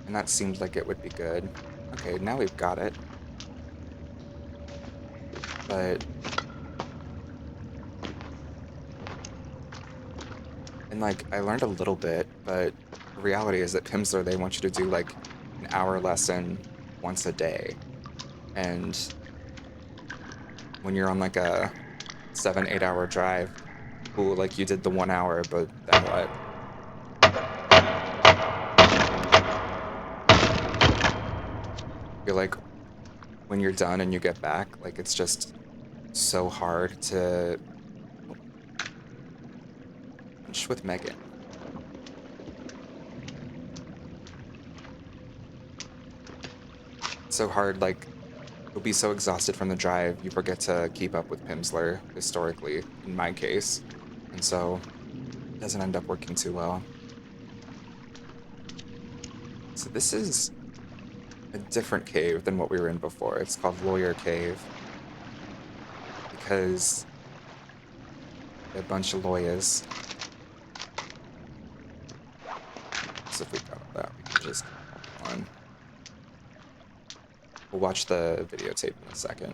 and that seemed like it would be good. Okay, now we've got it. But and like I learned a little bit, but the reality is that Pimsleur they want you to do like an hour lesson once a day. And when you're on like a 7, 8 hour drive, cool, like you did the 1 hour, but then what? You're like, when you're done and you get back, like it's just so hard to lunch with Megan. So hard, like you'll be so exhausted from the drive, you forget to keep up with Pimsleur historically, in my case. And so it doesn't end up working too well. So this is a different cave than what we were in before. It's called Lawyer Cave because a bunch of lawyers. So if we got all that, we can just keep on. We'll watch the videotape in a second.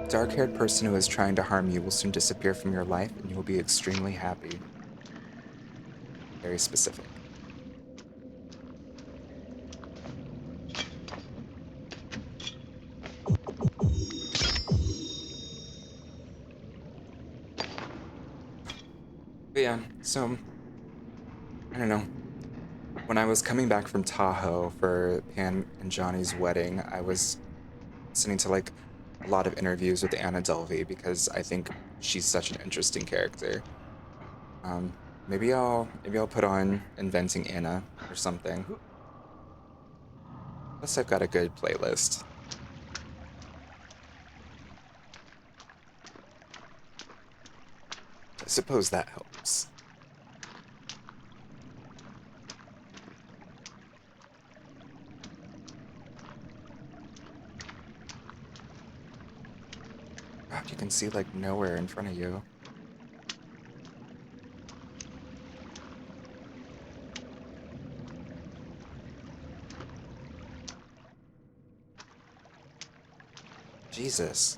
Dark-haired person who is trying to harm you will soon disappear from your life and you will be extremely happy. Very specific. But yeah, so I don't know. When I was coming back from Tahoe for Pan and Johnny's wedding, I was listening to like a lot of interviews with Anna Delvey because I think she's such an interesting character. Maybe I'll put on Inventing Anna or something. Plus I've got a good playlist. I suppose that helps. God, you can see like nowhere in front of you. Jesus.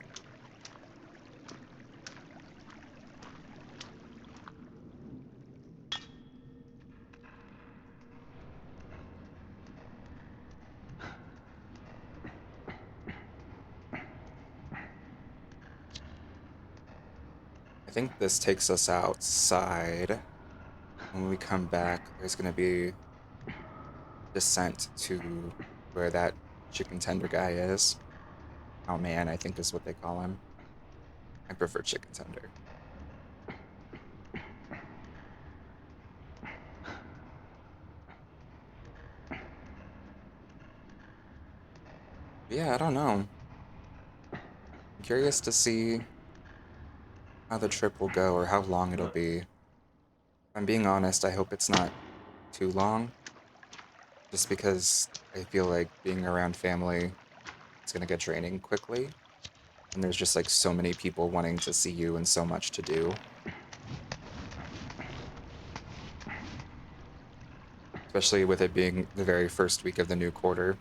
I think this takes us outside. When we come back, there's gonna be descent to where that chicken tender guy is. Oh man, I think is what they call him. I prefer chicken tender. But yeah, I don't know. I'm curious to see how the trip will go or how long it'll be. If I'm being honest, I hope it's not too long, just because I feel like being around family is gonna get draining quickly, and there's just like so many people wanting to see you and so much to do. Especially with it being the very first week of the new quarter.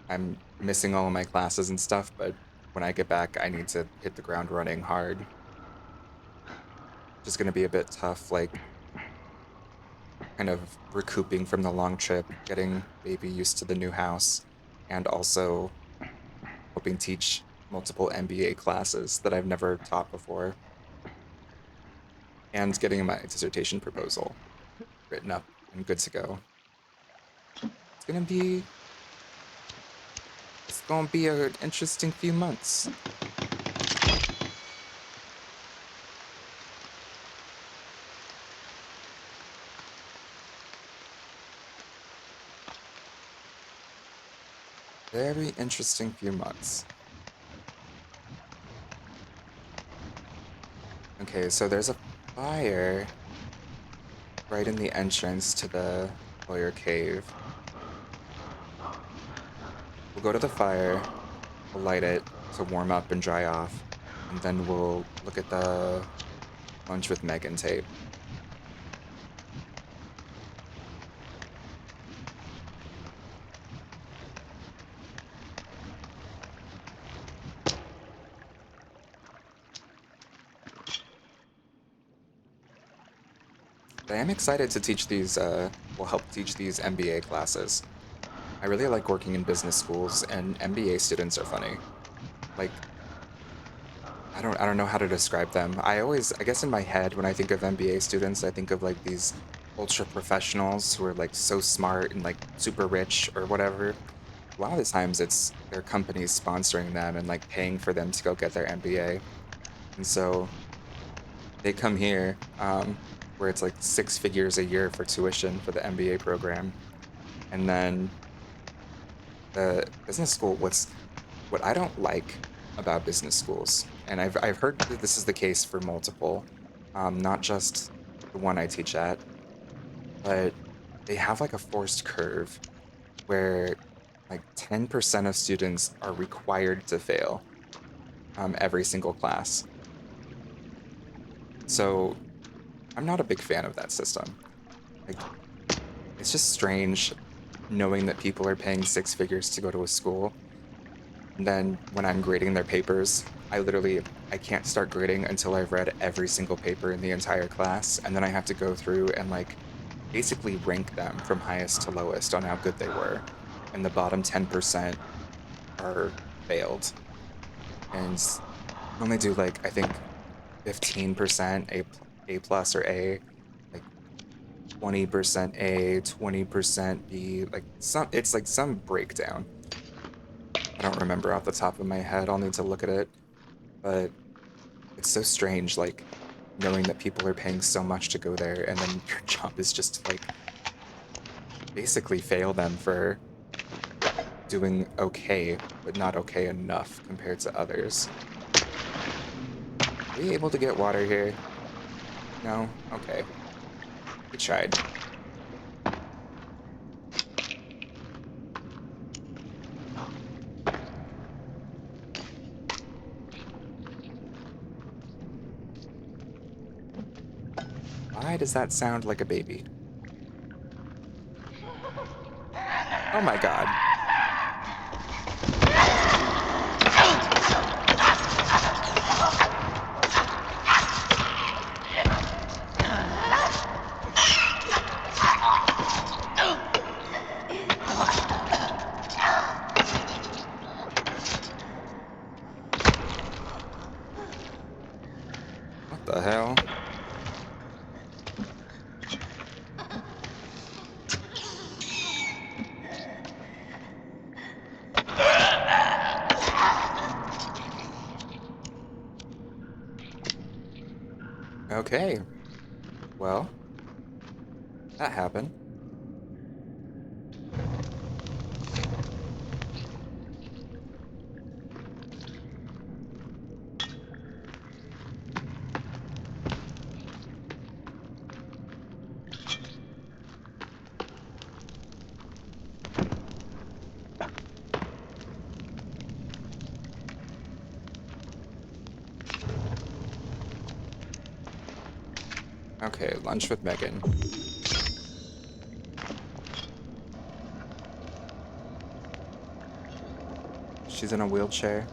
I'm missing all of my classes and stuff, but when I get back, I need to hit the ground running hard. Just gonna be a bit tough, like kind of recouping from the long trip, getting baby used to the new house, and also helping teach multiple MBA classes that I've never taught before, and getting my dissertation proposal written up and good to go. It's gonna be it's gonna be an interesting few months. Very interesting few months. Okay, so there's a fire right in the entrance to the lawyer cave. We'll go to the fire, we'll light it to warm up and dry off, and then we'll look at the lunch with Megan tape. But I am excited to teach these, will help teach these MBA classes. I really like working in business schools, and MBA students are funny. Like, I don't know how to describe them. I guess in my head when I think of MBA students, I think of like these ultra professionals who are like so smart and like super rich or whatever. A lot of the times it's their companies sponsoring them and like paying for them to go get their MBA. And so they come here, where it's like 6 figures a year for tuition for the MBA program. And then the business school, what I don't like about business schools, and I've heard that this is the case for multiple, not just the one I teach at, but they have like a forced curve where like 10% of students are required to fail every single class. So I'm not a big fan of that system. Like, it's just strange knowing that people are paying 6 figures to go to a school. And then when I'm grading their papers, I can't start grading until I've read every single paper in the entire class, and then I have to go through and like basically rank them from highest to lowest on how good they were. And the bottom 10% are failed. And only do like I think 15% A plus or A, like 20% A, 20% B, like some breakdown. I don't remember off the top of my head. I'll need to look at it, but it's so strange, like knowing that people are paying so much to go there, and then your job is just to like basically fail them for doing okay, but not okay enough compared to others. Are we able to get water here? No? Okay. We tried. Why does that sound like a baby? Oh my god. What the hell? Okay. Well, that happened. Okay, lunch with Megan. She's in a wheelchair.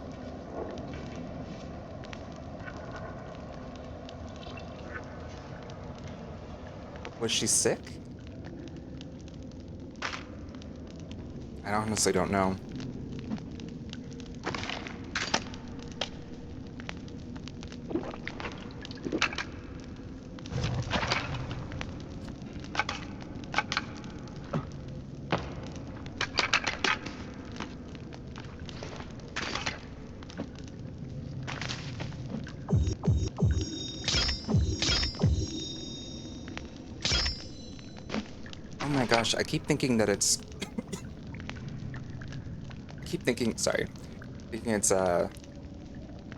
Was she sick? I honestly don't know. Oh my gosh, I keep thinking, sorry, thinking it's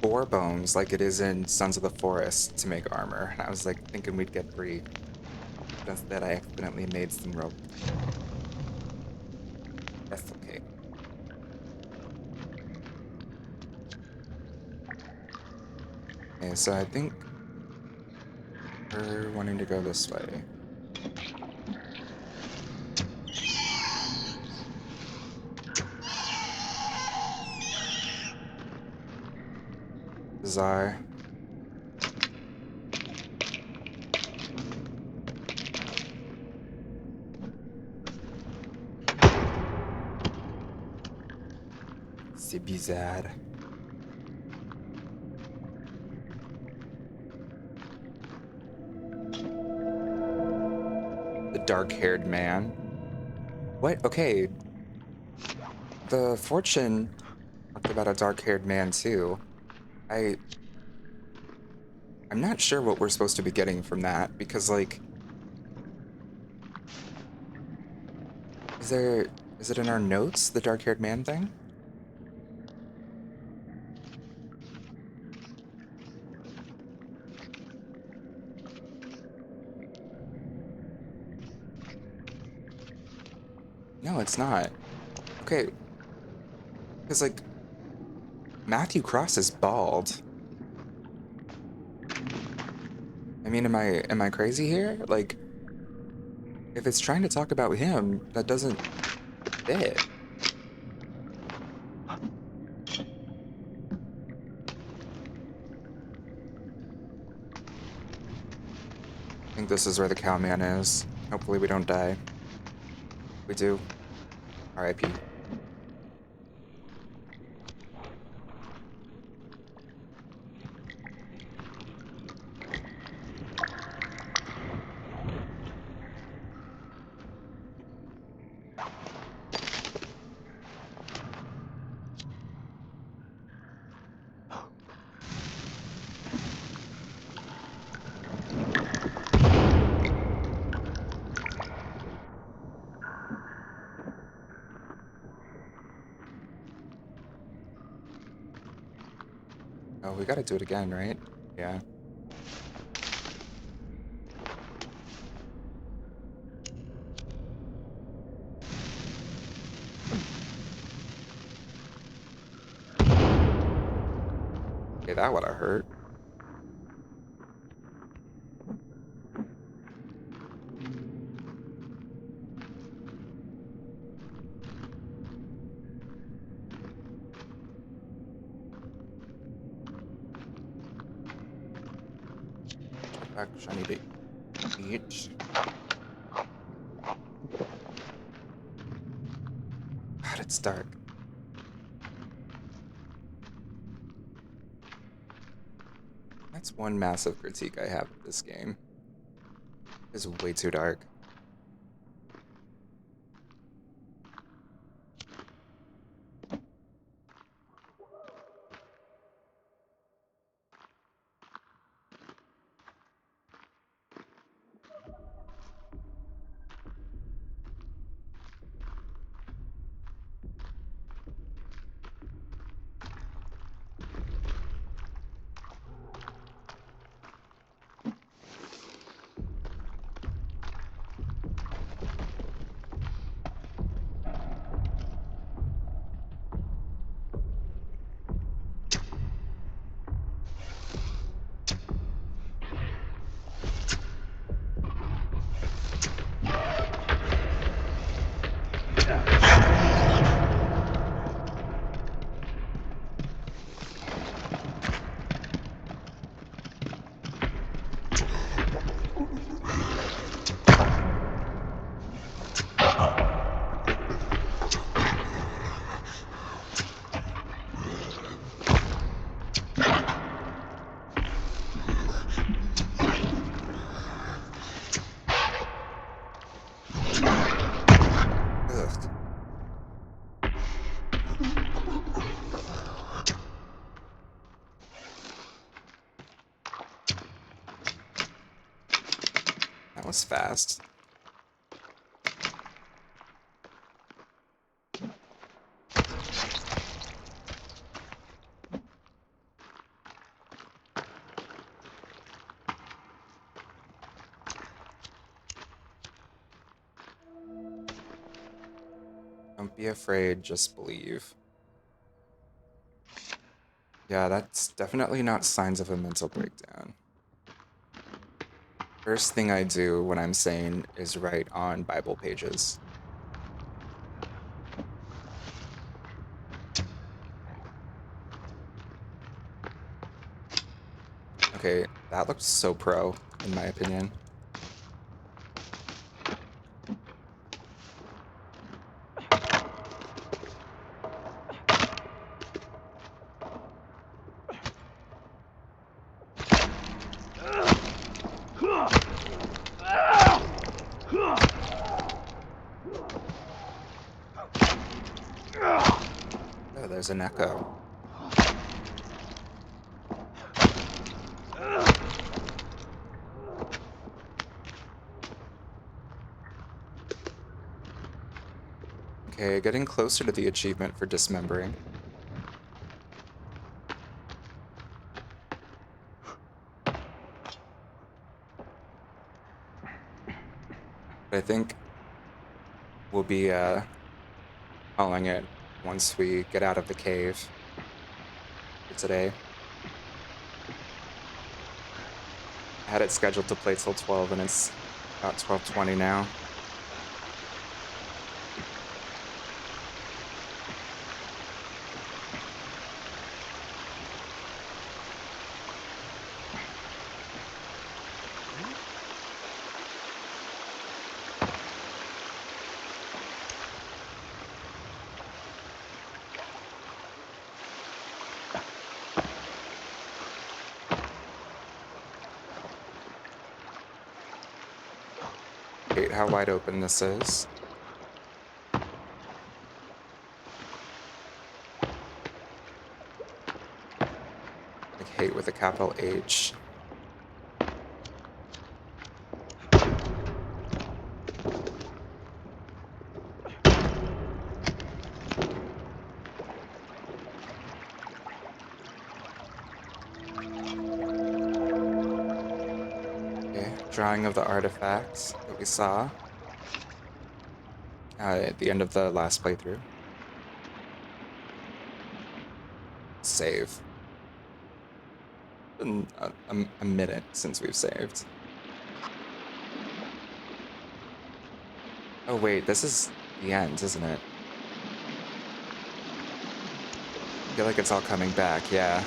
boar bones like it is in Sons of the Forest to make armor. And I was like thinking we'd get 3. But instead I accidentally made some rope. That's okay. Okay, so I think we're wanting to go this way. Bizarre. C'est bizarre. dark-haired man. What? Okay, the fortune talked about a dark-haired man too. I I'm not sure what we're supposed to be getting from that because like is it in our notes, the dark-haired man thing? No, it's not. Okay, because like Matthew Cross is bald. I mean, am I crazy here? Like, if it's trying to talk about him, that doesn't fit. I think this is where the cowman is. Hopefully we don't die. We do. R.I.P. Oh, we gotta do it again, right? Yeah. Okay, that would've hurt. Back, shiny bait. Eat. God, it's dark. That's one massive critique I have of this game. It's way too dark. Ugh. That was fast. Don't be afraid, just believe. Yeah, that's definitely not signs of a mental breakdown. First thing I do when I'm sane is write on Bible pages. Okay, that looked so pro, in my opinion. there's an echo. Okay, getting closer to the achievement for dismembering. But I think we'll be calling it once we get out of the cave for today. I had it scheduled to play till 12 and it's about 12:20 now. Hate how wide open this is. Like hate with a capital H. Okay, drawing of the artifacts that we saw at the end of the last playthrough. Save. Been a minute since we've saved. Oh wait, this is the end, isn't it? I feel like it's all coming back, yeah.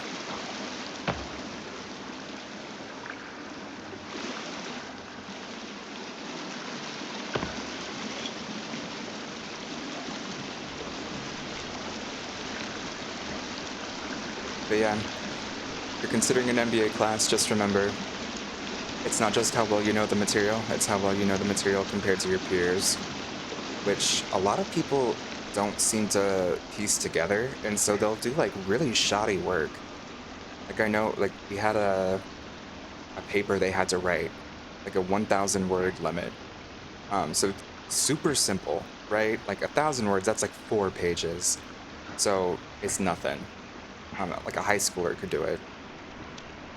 But yeah, if you're considering an MBA class, just remember, it's not just how well you know the material, it's how well you know the material compared to your peers, which a lot of people don't seem to piece together, and so they'll do like really shoddy work. Like I know, like we had a paper they had to write, like a 1,000 word limit. So super simple, right? Like 1,000 words, that's like 4 pages. So it's nothing. Like a high schooler could do it.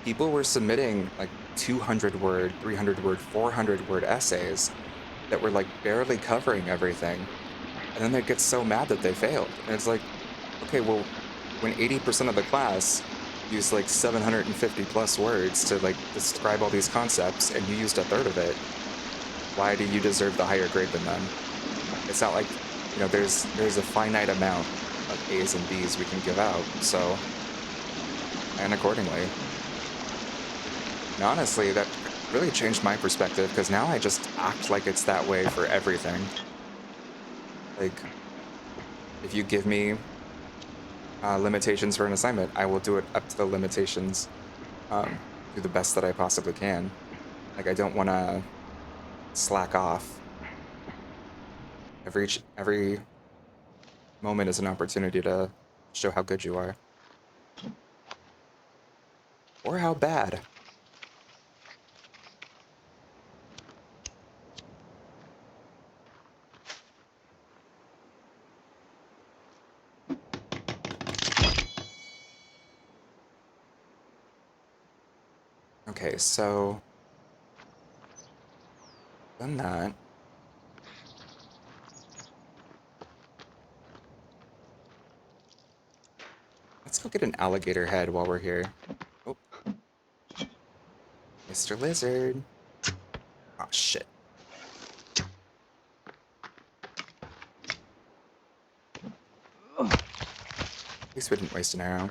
People were submitting like 200 word, 300 word, 400 word essays that were like barely covering everything. And then they'd get so mad that they failed. And it's like, okay, well, when 80% of the class used like 750 plus words to like describe all these concepts and you used a third of it, why do you deserve the higher grade than them? It's not like, you know, there's a finite amount of A's and B's we can give out, so, and accordingly. And honestly, that really changed my perspective because now I just act like it's that way for everything. Like, if you give me limitations for an assignment, I will do it up to the limitations, do the best that I possibly can. Like, I don't want to slack off. Every moment is an opportunity to show how good you are. Or how bad. Okay, so done that. Let's go get an alligator head while we're here. Oh, Mr. Lizard. Oh, shit. At least we didn't waste an arrow.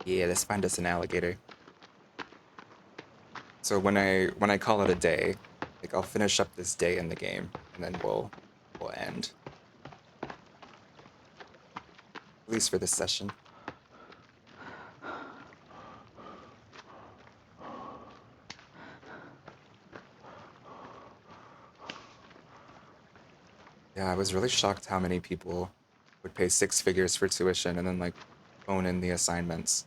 Yeah, let's find us an alligator. So when I call it a day, like I'll finish up this day in the game, and then we'll end. At least for this session. Yeah, I was really shocked how many people would pay six figures for tuition and then like phone in the assignments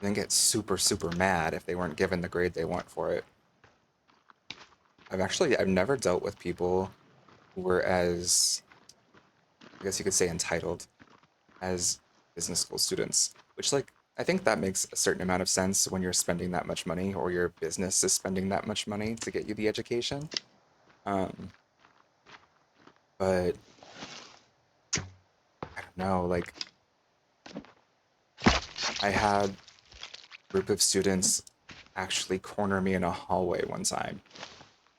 and then get super, super mad if they weren't given the grade they want for it. I've never dealt with people who were as, I guess you could say, entitled as business school students, which like I think that makes a certain amount of sense when you're spending that much money or your business is spending that much money to get you the education. Um, but I don't know, like I had a group of students actually corner me in a hallway one time,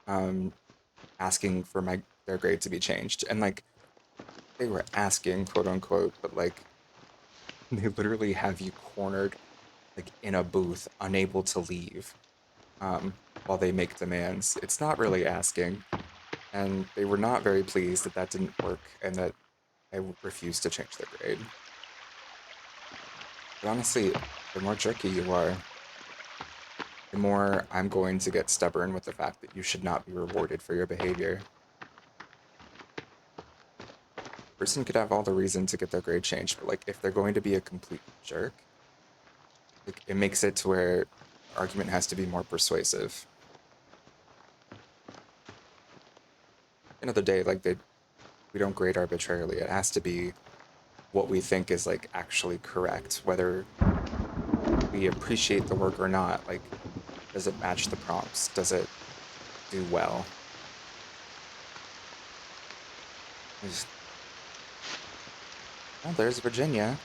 um, asking for my their grade to be changed. And like they were asking, quote unquote, but like they literally have you cornered like in a booth, unable to leave, while they make demands. It's not really asking. And they were not very pleased that that didn't work and that I refused to change their grade. But honestly, the more jerky you are, the more I'm going to get stubborn with the fact that you should not be rewarded for your behavior. Person could have all the reason to get their grade changed, but like if they're going to be a complete jerk, like it makes it to where the argument has to be more persuasive. End of the day, we don't grade arbitrarily. It has to be what we think is like actually correct, whether we appreciate the work or not. Like, does it match the prompts? Does it do well? There's, oh, there's Virginia.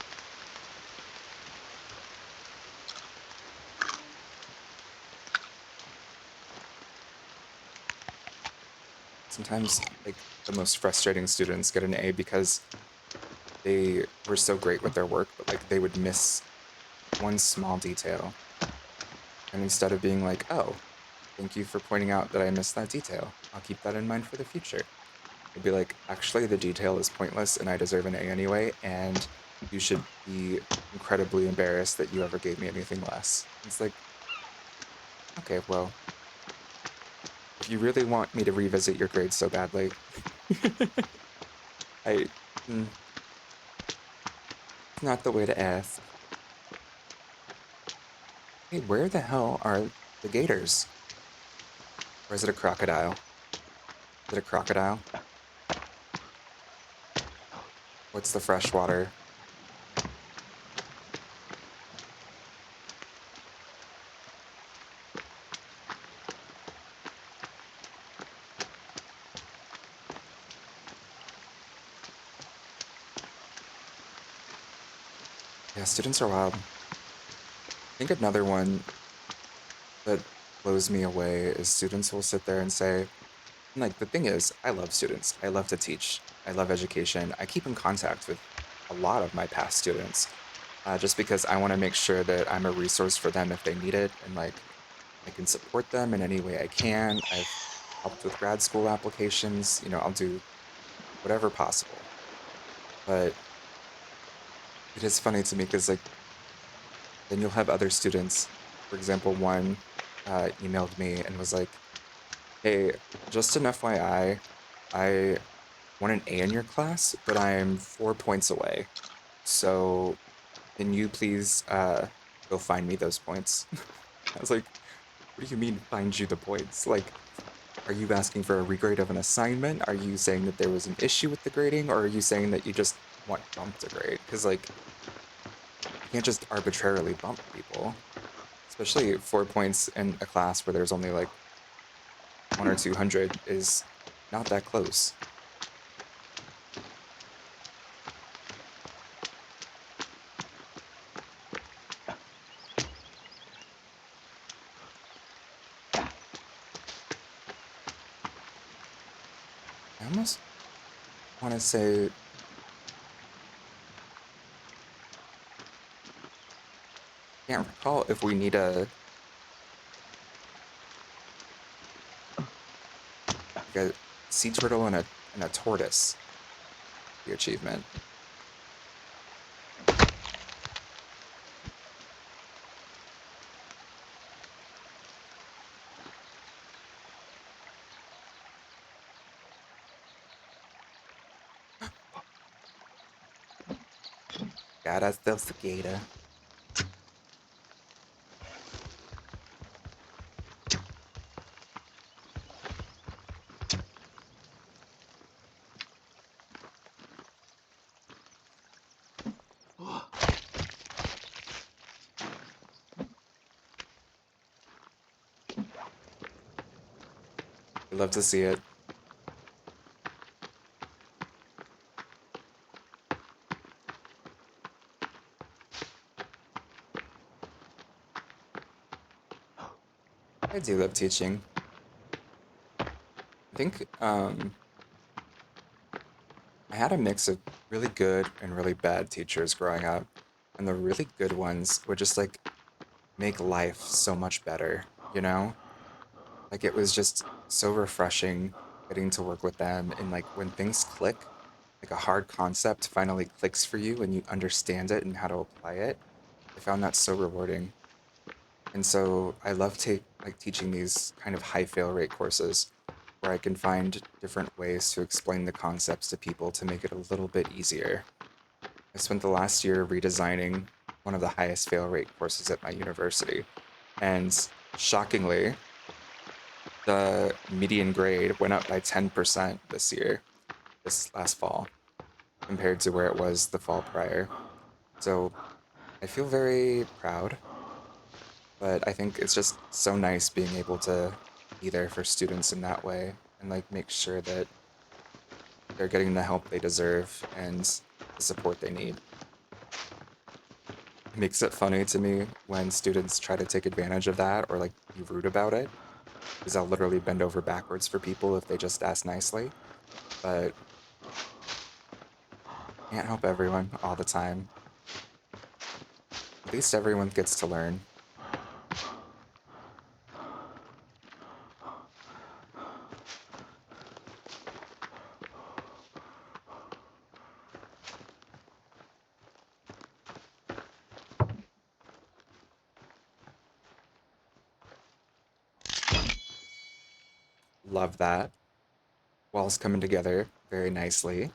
Sometimes, like, the most frustrating students get an A because they were so great with their work, but like they would miss one small detail. And instead of being like, oh, thank you for pointing out that I missed that detail, I'll keep that in mind for the future. They'd be like, actually, the detail is pointless and I deserve an A anyway, and you should be incredibly embarrassed that you ever gave me anything less. It's like, okay, well, if you really want me to revisit your grades so badly, I, mm, it's not the way to ask. Hey, where the hell are the gators? Or is it a crocodile? Is it a crocodile? What's the freshwater? Yeah, students are wild. I think another one that blows me away is students will sit there and say, like, the thing is, I love students. I love to teach. I love education. I keep in contact with a lot of my past students, just because I want to make sure that I'm a resource for them if they need it, and like I can support them in any way I can. I've helped with grad school applications. I'll do whatever possible. But it is funny to me because like then you'll have other students. For example, one emailed me and was like, "Hey, just an FYI, I want an A in your class, but I'm 4 points away. So can you please go find me those points?" I was like, "What do you mean find you the points? Like, are you asking for a regrade of an assignment? Are you saying that there was an issue with the grading, or are you saying that you just want bumped a grade? Because like you can't just arbitrarily bump people, especially 4 points in a class where there's only like 1 or 200 is not that close." I almost want to say, can't recall if we need a sea turtle and a tortoise for the achievement. Got ourselves a gator. We love to see it. I do love teaching. I think I had a mix of really good and really bad teachers growing up, and the really good ones would just like make life so much better, you know? Like it was just so refreshing getting to work with them and like when things click, like a hard concept finally clicks for you and you understand it and how to apply it. I found that so rewarding. And so I love like teaching these kind of high fail rate courses where I can find different ways to explain the concepts to people to make it a little bit easier. I spent the last year redesigning one of the highest fail rate courses at my university. And shockingly, the median grade went up by 10% this year, this last fall, compared to where it was the fall prior. So I feel very proud, but I think it's just so nice being able to be there for students in that way and like make sure that they're getting the help they deserve and the support they need. It makes it funny to me when students try to take advantage of that or like be rude about it, because I'll literally bend over backwards for people if they just ask nicely. But can't help everyone all the time. At least everyone gets to learn. Love that. Walls coming together very nicely.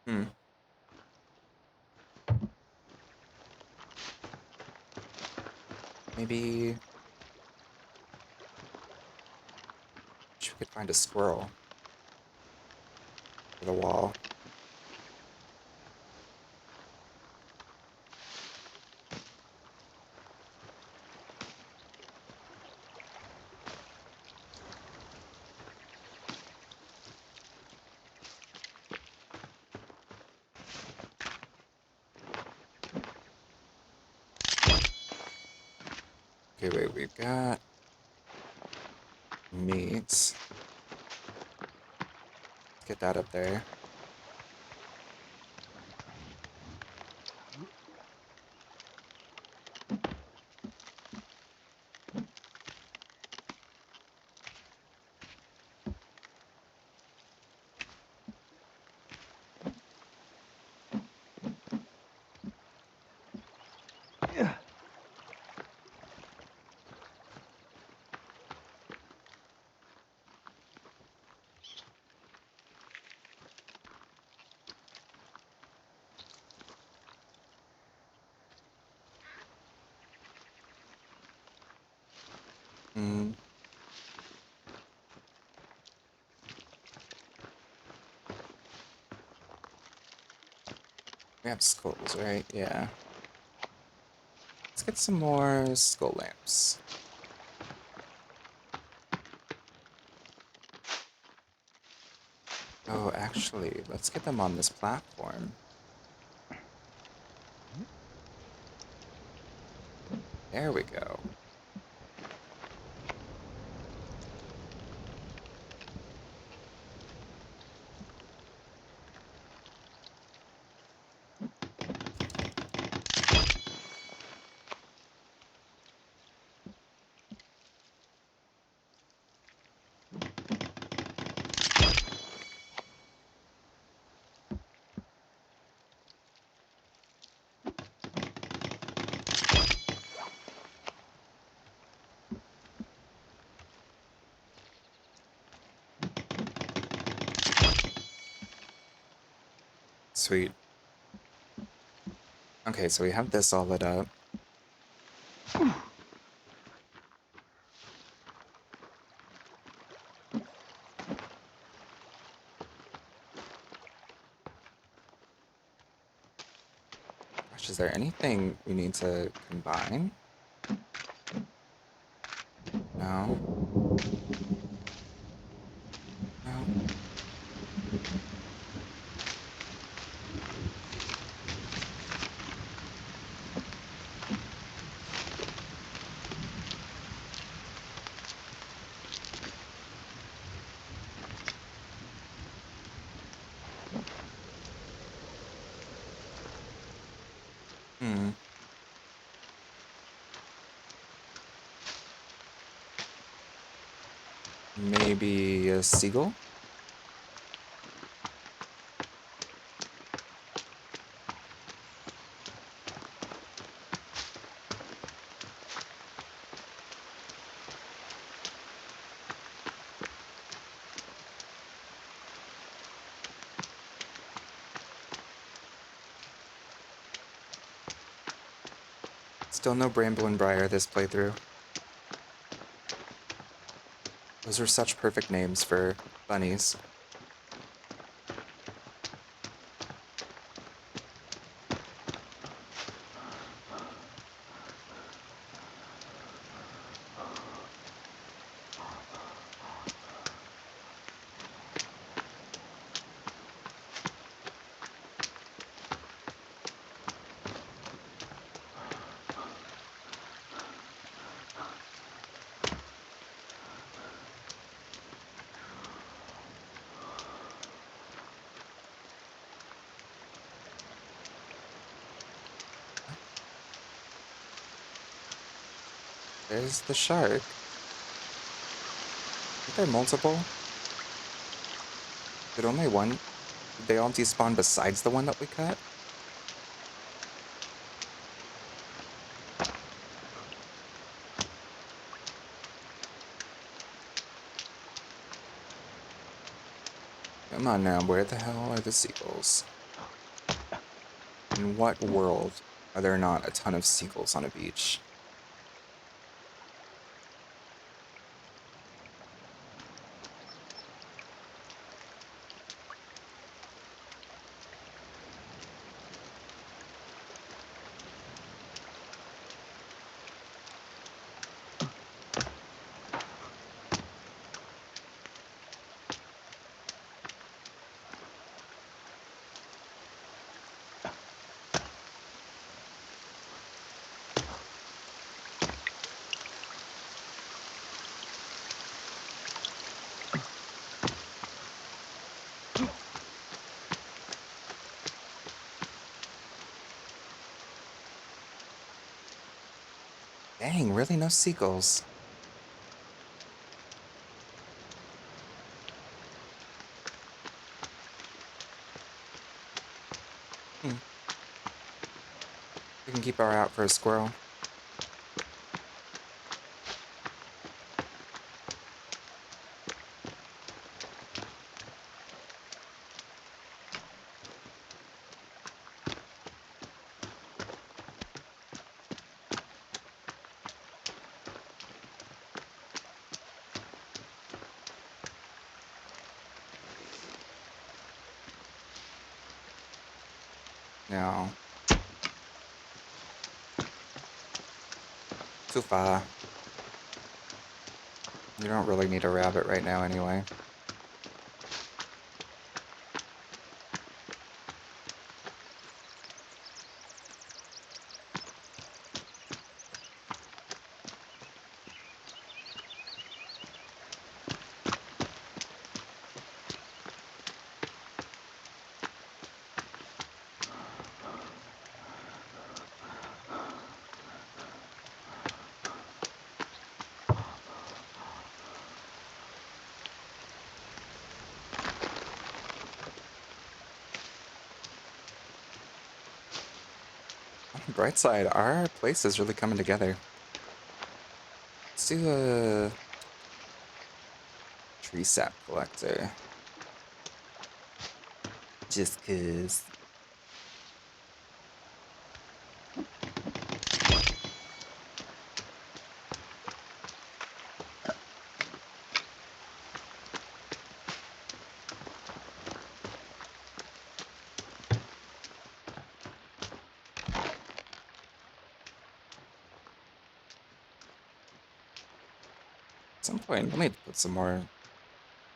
Hmm. Maybe we could find a squirrel for the wall. Okay, wait, we've got meat. Let's get that up there. Hmm. We have skulls, right? Yeah. Let's get some more skull lamps. Oh, actually, let's get them on this platform. There we go. Sweet. Okay, so we have this all lit up. Gosh, is there anything we need to combine? No. No. Hmm. Maybe a seagull? Still no Bramble and Briar this playthrough. Those are such perfect names for bunnies. There's the shark. Aren't there multiple? Did only one? Did they all despawn besides the one that we cut? Come on now, where the hell are the seagulls? In what world are there not a ton of seagulls on a beach? Dang, really no seagulls. Hmm. We can keep our eye out for a squirrel. No. Too far. You don't really need a rabbit right now anyway. On the bright side, our place is really coming together. Let's do a tree sap collector. Just cause. At some point, we'll need to put some more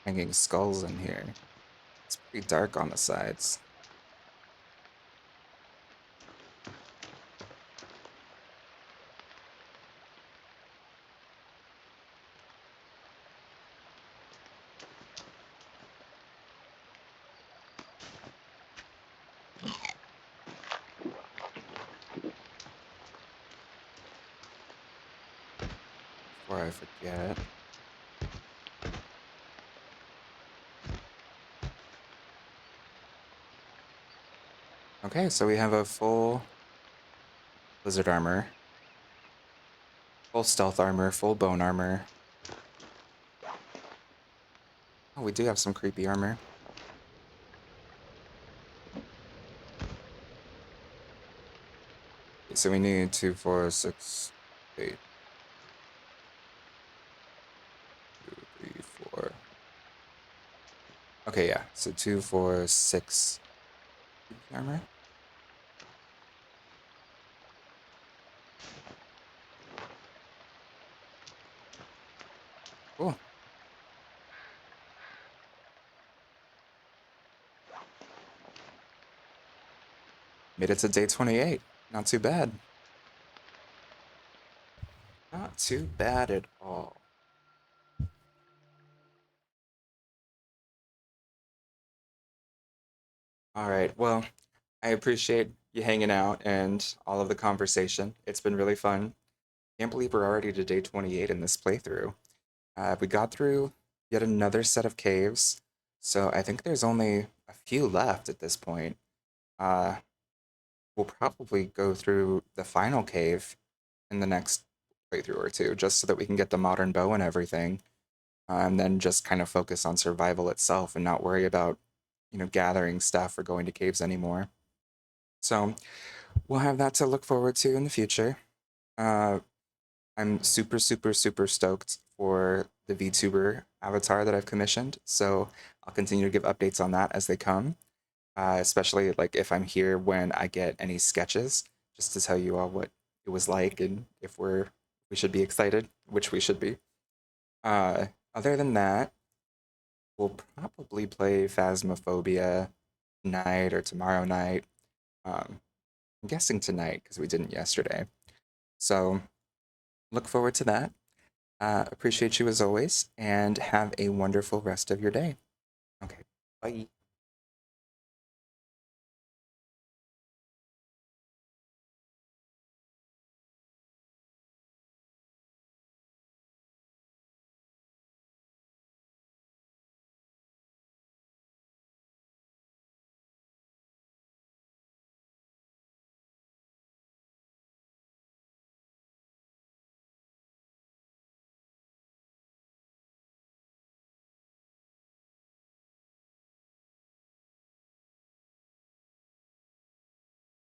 hanging skulls in here. It's pretty dark on the sides. Before I forget. Okay, so we have a full lizard armor, full stealth armor, full bone armor. Oh, we do have some creepy armor. Okay, so we need 2, 4, 6, 8, 2, 3, 4. Okay, yeah. So 2, 4, 6 creepy armor. Cool. Made it to day 28. Not too bad. Not too bad at all. All right. Well, I appreciate you hanging out and all of the conversation. It's been really fun. Can't believe we're already to day 28 in this playthrough. We got through yet another set of caves, so I think there's only a few left at this point. Uh, we'll probably go through the final cave in the next playthrough or two, just so that we can get the modern bow and everything, and then just kind of focus on survival itself and not worry about, gathering stuff or going to caves anymore. So we'll have that to look forward to in the future. Uh, I'm super, super, super stoked for the VTuber avatar that I've commissioned. So I'll continue to give updates on that as they come, especially like if I'm here when I get any sketches, just to tell you all what it was like and if we should be excited, which we should be. Uh, Other than that, we'll probably play Phasmophobia tonight or tomorrow night. I'm guessing tonight because we didn't yesterday. So look forward to that. Appreciate you as always, and have a wonderful rest of your day. Okay, bye.